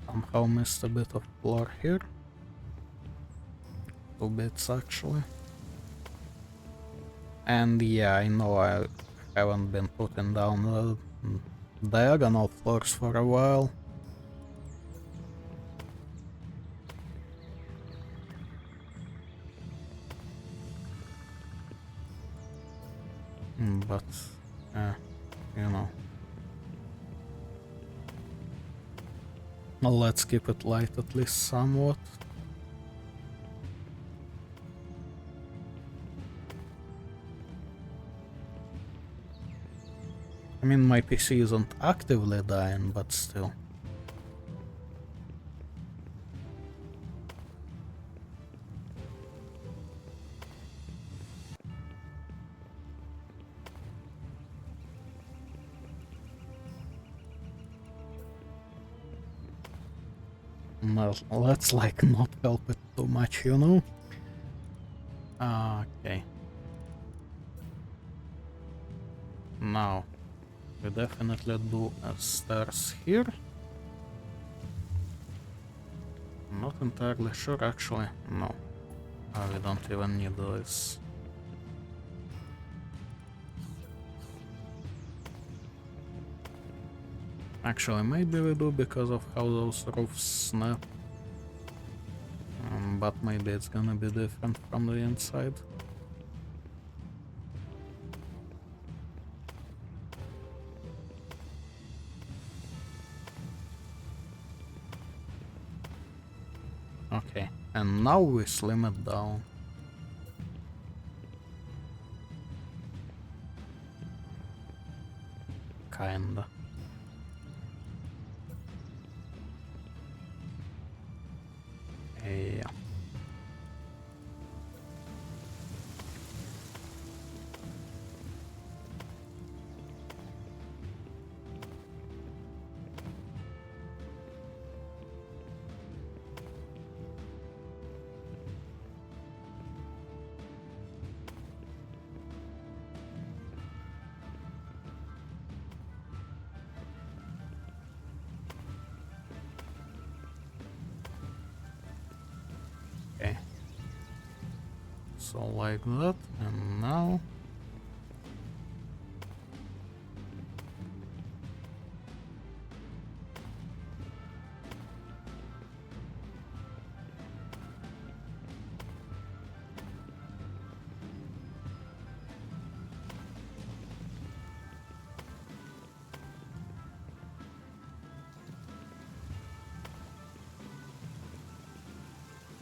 Somehow missed a bit of floor here. 2 bits actually. And yeah, I know I haven't been putting down the diagonal floors for a while. But, you know. Well, let's keep it light at least somewhat. I mean, my PC isn't actively dying, but still. Well, let's like not help it too much, you know? Okay. Now, we definitely do stairs here. Not entirely sure, actually. No. We don't even need this. Actually, maybe we do because of how those roofs snap. But maybe it's gonna be different from the inside. Okay, and now we slim it down. Kinda. Yeah. Okay. So like that, and now...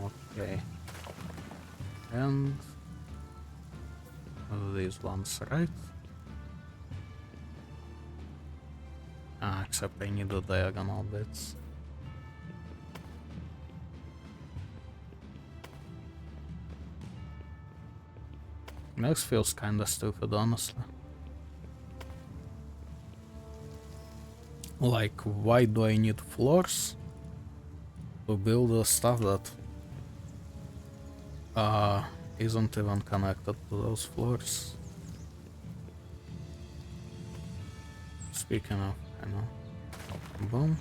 Okay. And... these ones, right? Except I need the diagonal bits. This feels kinda stupid, honestly. Like, why do I need floors to build the stuff that isn't even connected to those floors? Speaking of, I know. Boom.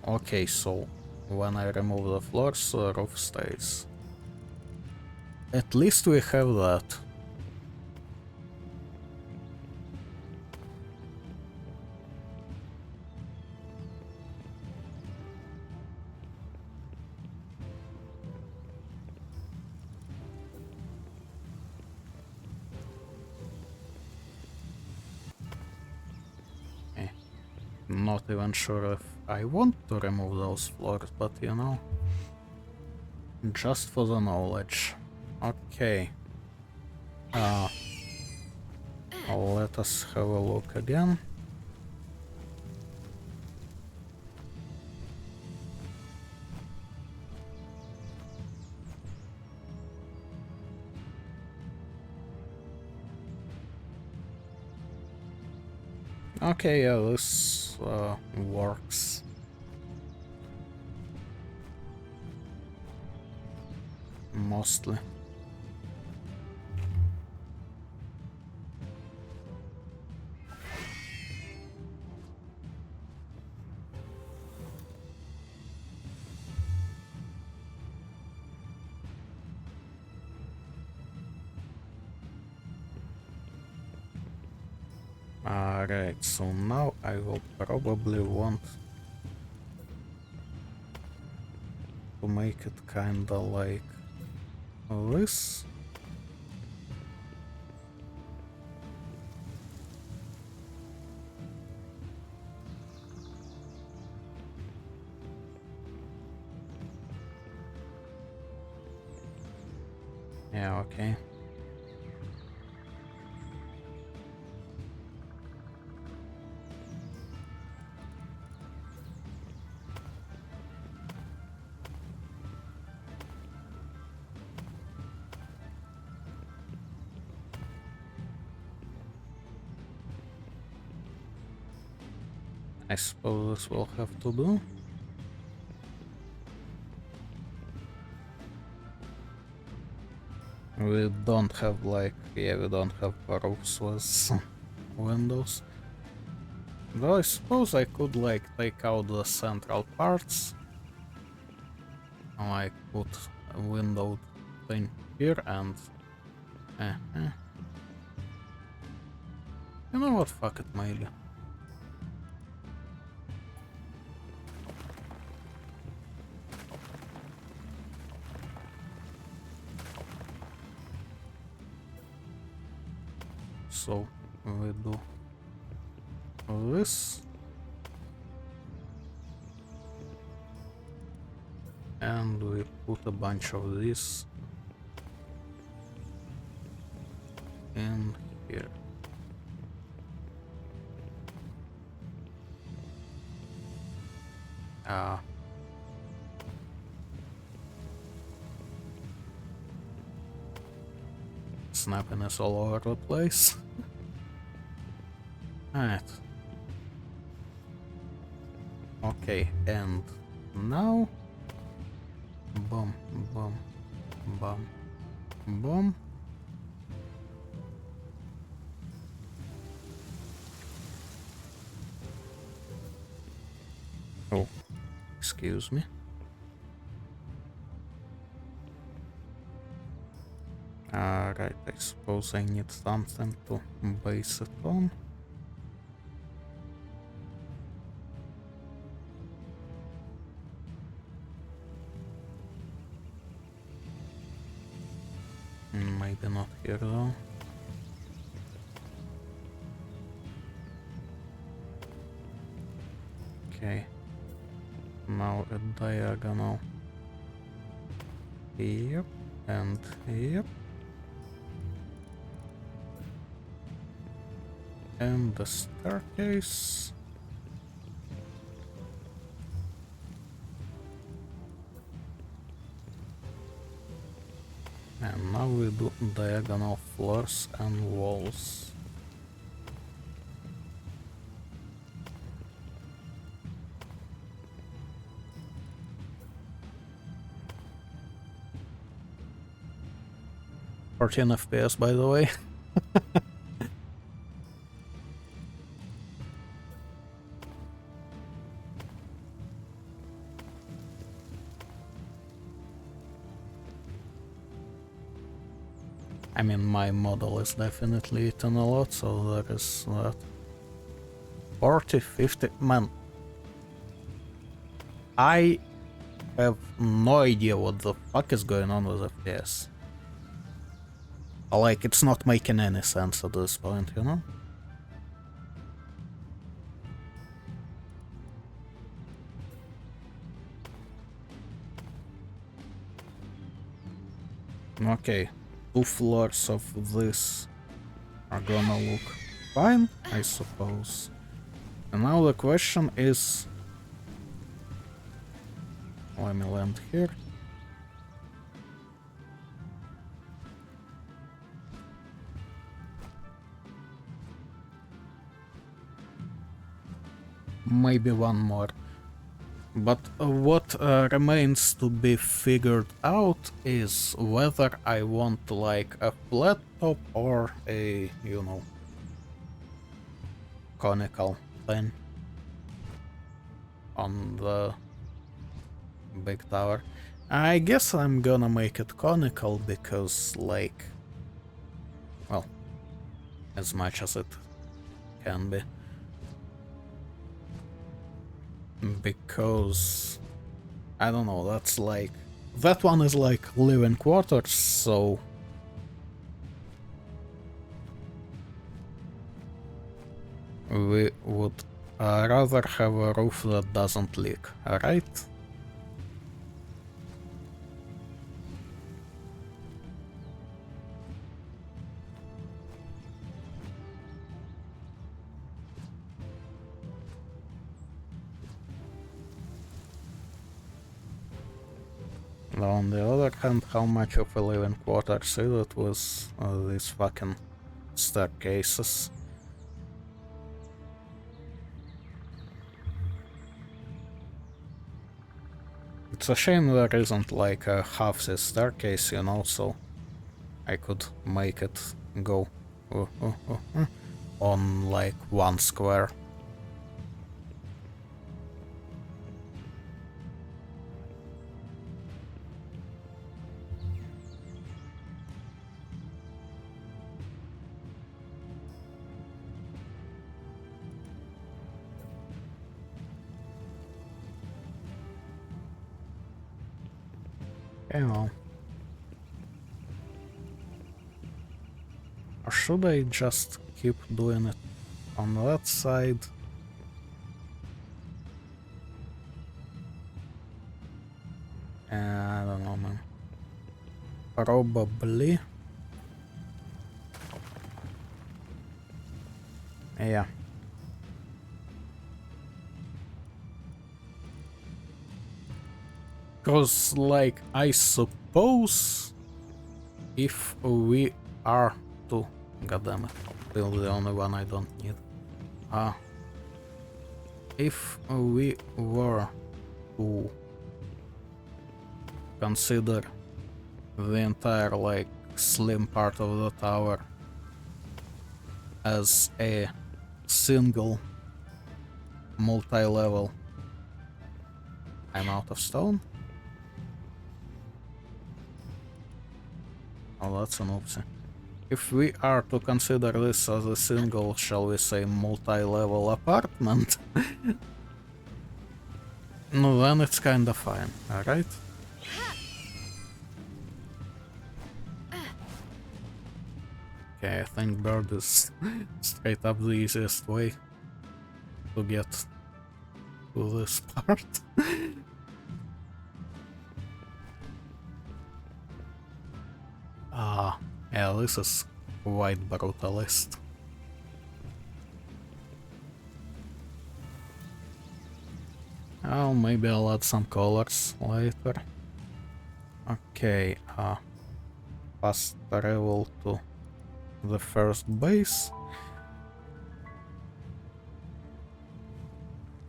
Okay, so when I remove the floors, the roof stays. At least we have that. Not even sure if I want to remove those floors, but you know, just for the knowledge. Okay. Let us have a look again. Okay, yeah, this works. Mostly. Alright, so now I will probably want to make it kinda like this. Yeah, okay. I suppose this will have to do. We don't have like, yeah, we don't have roofs with windows. Though I suppose I could like take out the central parts. Like put a window thing here and... You know what, fuck it, maybe. So we do this. And we put a bunch of this in here. Snappiness all over the place. Alright. Okay, and now... Boom, boom, boom, boom. Oh, excuse me. Alright, I suppose I need something to base it on. Maybe not here though. Okay. Now a diagonal. Yep, and yep. And the staircase. And now we do diagonal floors and walls. "14 FPS, by the way." I mean, my model is definitely eating a lot, so there is that. 40, 50, man. I have no idea what the fuck is going on with FPS. Like, it's not making any sense at this point, you know? Okay, 2 floors of this are gonna look fine, I suppose. And now the question is... Let me land here. Maybe one more. But what remains to be figured out is whether I want like a flat top or a, you know, conical thing on the big tower. I guess I'm gonna make it conical because, like, well, as much as it can be. Because, I don't know, that's like... That one is like living quarters, so... We would rather have a roof that doesn't leak, alright? On the other hand, how much of a living quarters is it with these fucking staircases? It's a shame there isn't like a half the staircase, you know, so I could make it go on like one square. Okay, well. Or should I just keep doing it on that side? I don't know, man. Probably. Yeah. Cause, like, I suppose if we are to... Goddammit, still the only one I don't need. If we were to consider the entire, like, slim part of the tower as a single multi-level... I'm out of stone? Oh, that's an oopsie. If we are to consider this as a single, shall we say, multi-level apartment, no, then it's kinda fine, alright? Okay, I think bird is straight up the easiest way to get to this part. Yeah, this is quite brutalist. Oh, maybe I'll add some colors later. Okay, fast travel to the first base.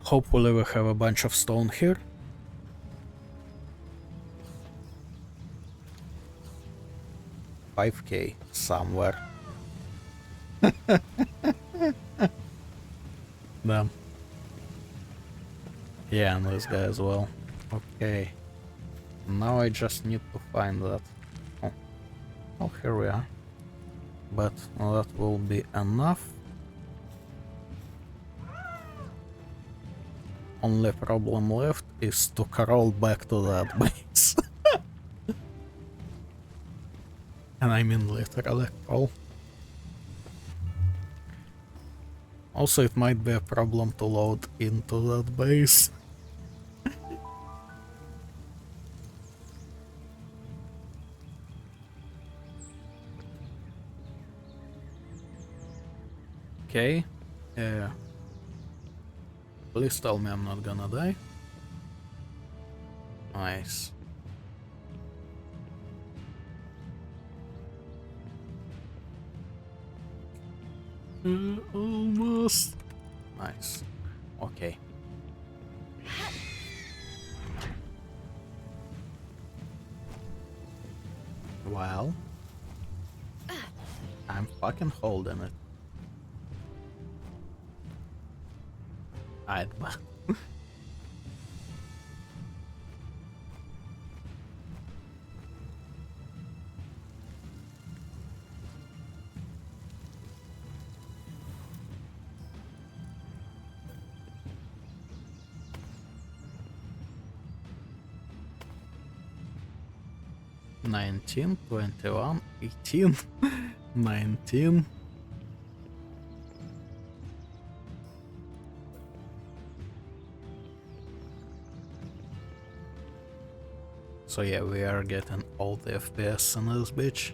Hopefully we have a bunch of stone here. $5K somewhere. Damn. Yeah, and this guy as well. Okay. Now I just need to find that. Oh, well, here we are. But that will be enough. Only problem left is to crawl back to that base. And I mean literally crawl. Also, it might be a problem to load into that base. Okay. Please tell me I'm not gonna die. Nice. Almost. Nice. Okay. Well, I'm fucking holding it. I'd 19, 21, 18, 19. So yeah, we are getting all the FPS in this bitch.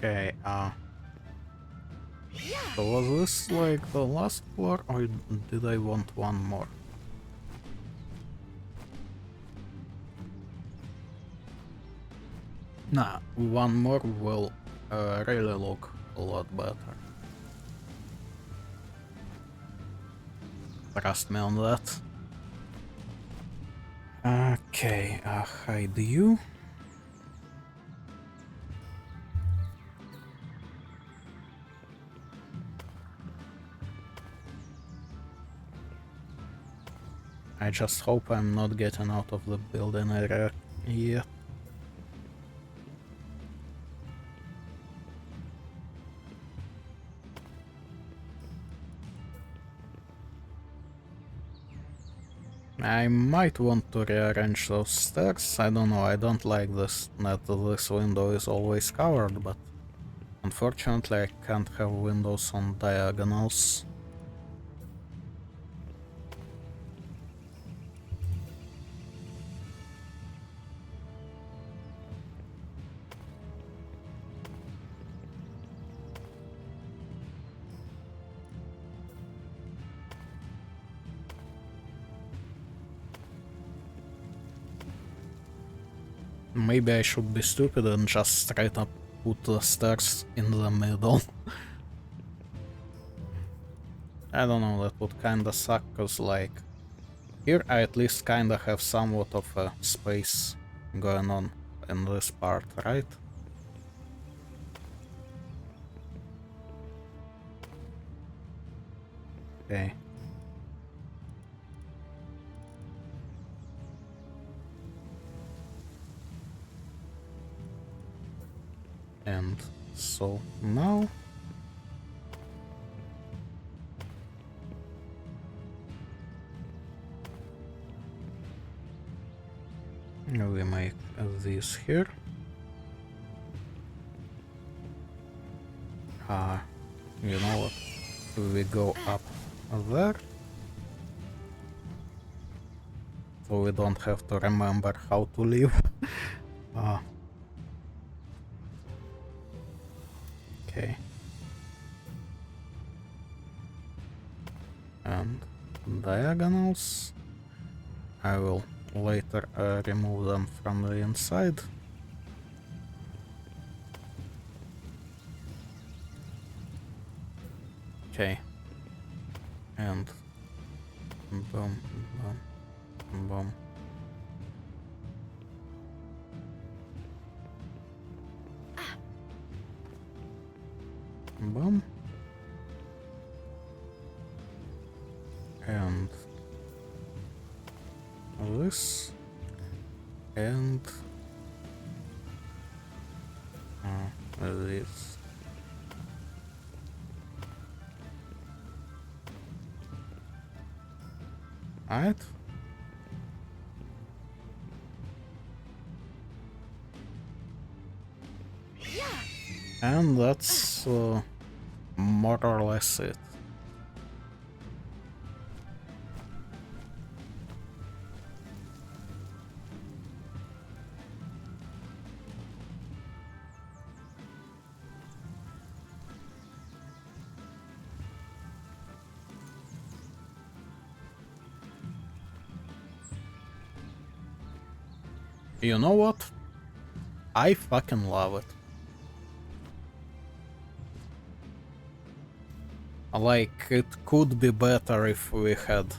Okay, so was this like the last floor, or did I want one more? Nah, one more will really look a lot better. Trust me on that. Okay, hide you. I just hope I'm not getting out of the building area yet. I might want to rearrange those stairs. I don't know, I don't like this, that this window is always covered, but unfortunately I can't have windows on diagonals. Maybe I should be stupid and just straight up put the stairs in the middle. I don't know, that would kinda suck, cause like, here I at least kinda have somewhat of a space going on in this part, right? Okay. And so now we make this here. You know what? We go up there. So we don't have to remember how to leave. Okay. And diagonals. I will later remove them from the inside. Okay. And boom, boom, boom. Boom. And this. And this. Alright. And that's more or less it. You know what? I fucking love it. Like, it could be better if we had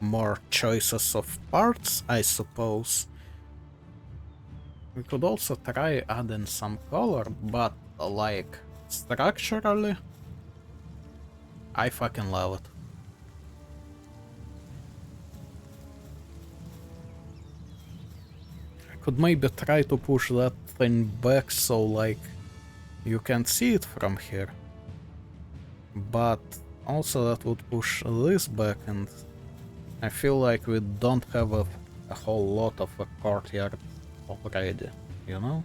more choices of parts, I suppose. We could also try adding some color, but like, structurally, I fucking love it. I could maybe try to push that thing back so like, you can see it from here. But also that would push this back, and I feel like we don't have a whole lot of a courtyard already, you know?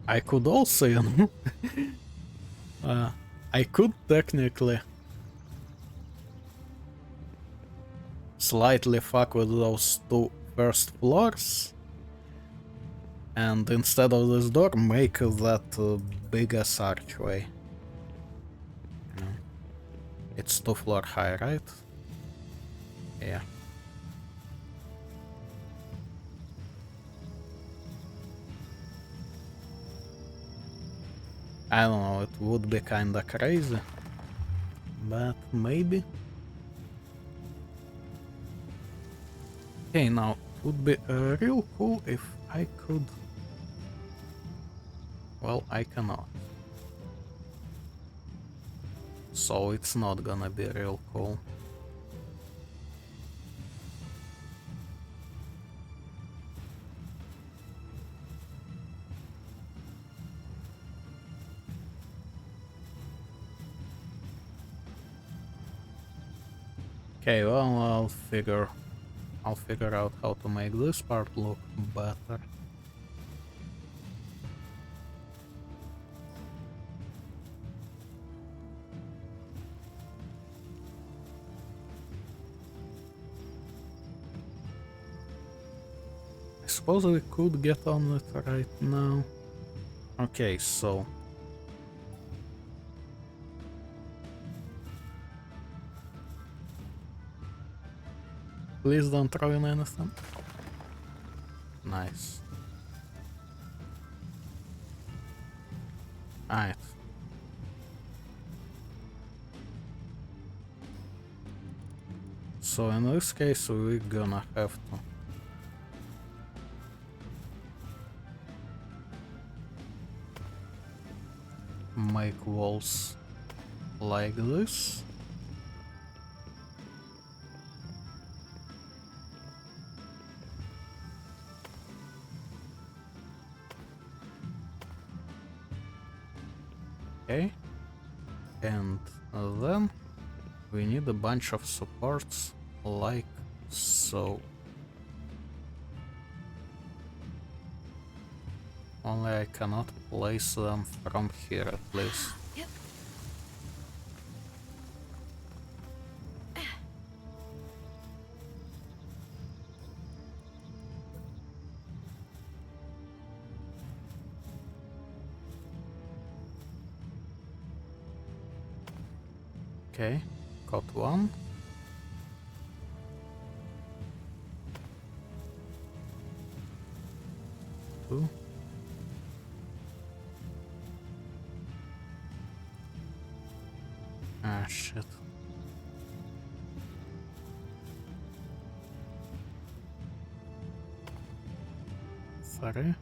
I could also, you know, I could technically slightly fuck with those two first floors, and instead of this door, make that biggest archway. It's 2 floors high, right? Yeah. I don't know, it would be kinda crazy, but maybe. Okay, now it would be real cool if I could. Well, I cannot. So it's not gonna be real cool. Okay, well, I'll figure out how to make this part look better. I suppose we could get on it right now. Okay, so please don't throw in anything. Nice. Alright. So in this case we're gonna have to make walls like this. Okay. And then we need a bunch of supports like so. Only I cannot place them from here at least. Yep. Okay, got one. Two. Ah, shit. Three.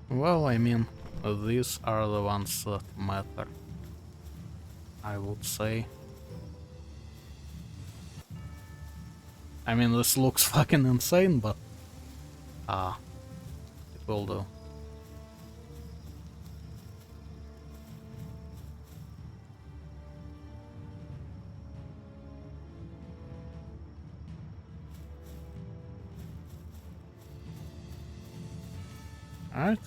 Well, I mean, these are the ones that matter, I would say. I mean, this looks fucking insane, but it will do. Alright.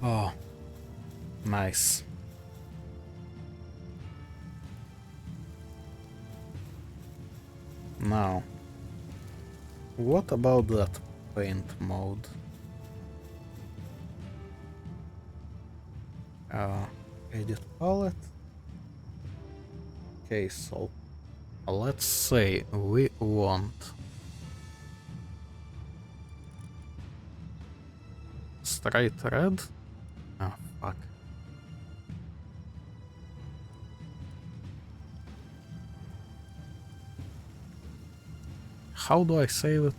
Oh, nice. Now, what about that paint mode? Edit palette. Okay, so let's say we want straight red. Oh, fuck. How do I save it?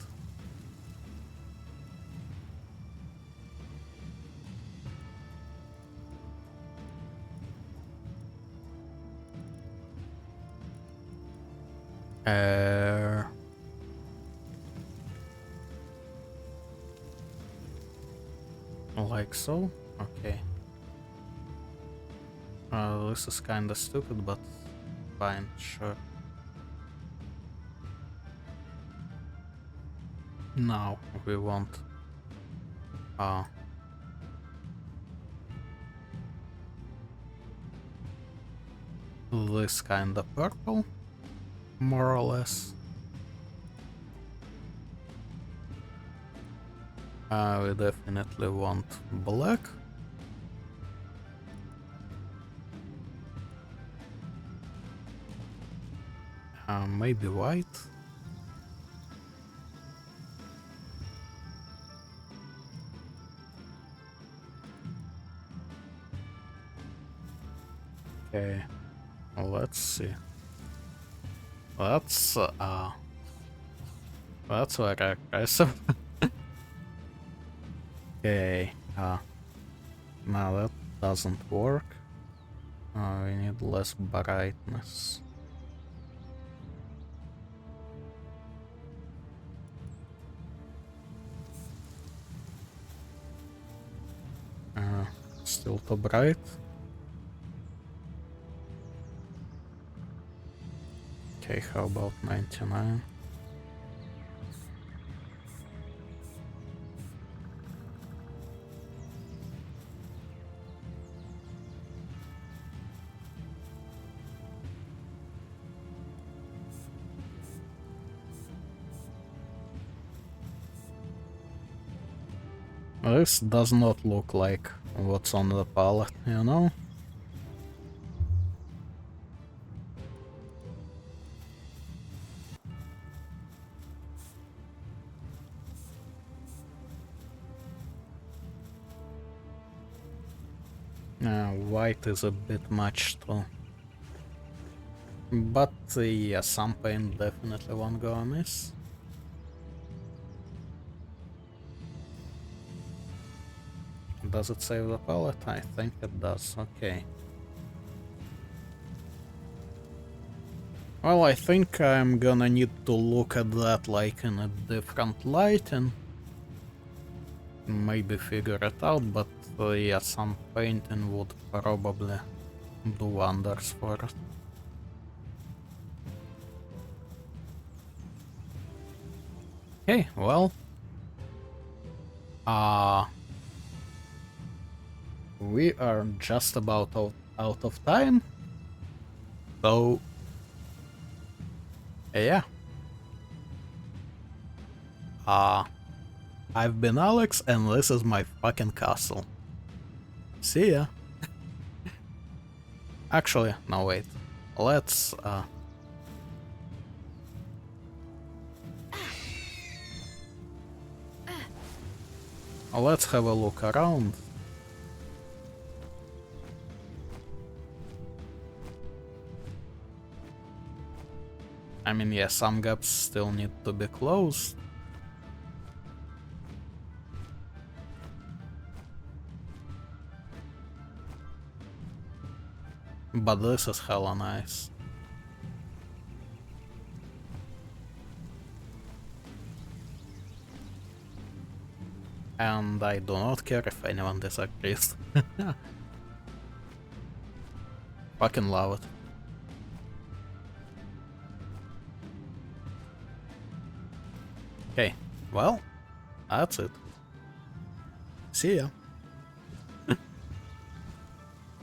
Like so? Okay. This is kinda stupid, but fine, sure. Now we want this kind of purple, more or less. We definitely want black. Maybe white. Okay, let's see. That's very aggressive. Okay, no, that doesn't work. We need less brightness. Still too bright. Okay, how about 99? This does not look like what's on the palette, you know? White is a bit much too. But yeah, some paint definitely won't go amiss. Does it save the palette? I think it does, okay. Well, I think I'm gonna need to look at that like in a different light and maybe figure it out, but yeah, some painting would probably do wonders for it. Okay, well, we are just about out of time, so yeah. I've been Alex, and this is my fucking castle. See ya. Actually, no wait. Let's let's have a look around. I mean, yeah, some gaps still need to be closed. But this is hella nice. And I do not care if anyone disagrees. Fucking love it. Okay, well, that's it. See ya.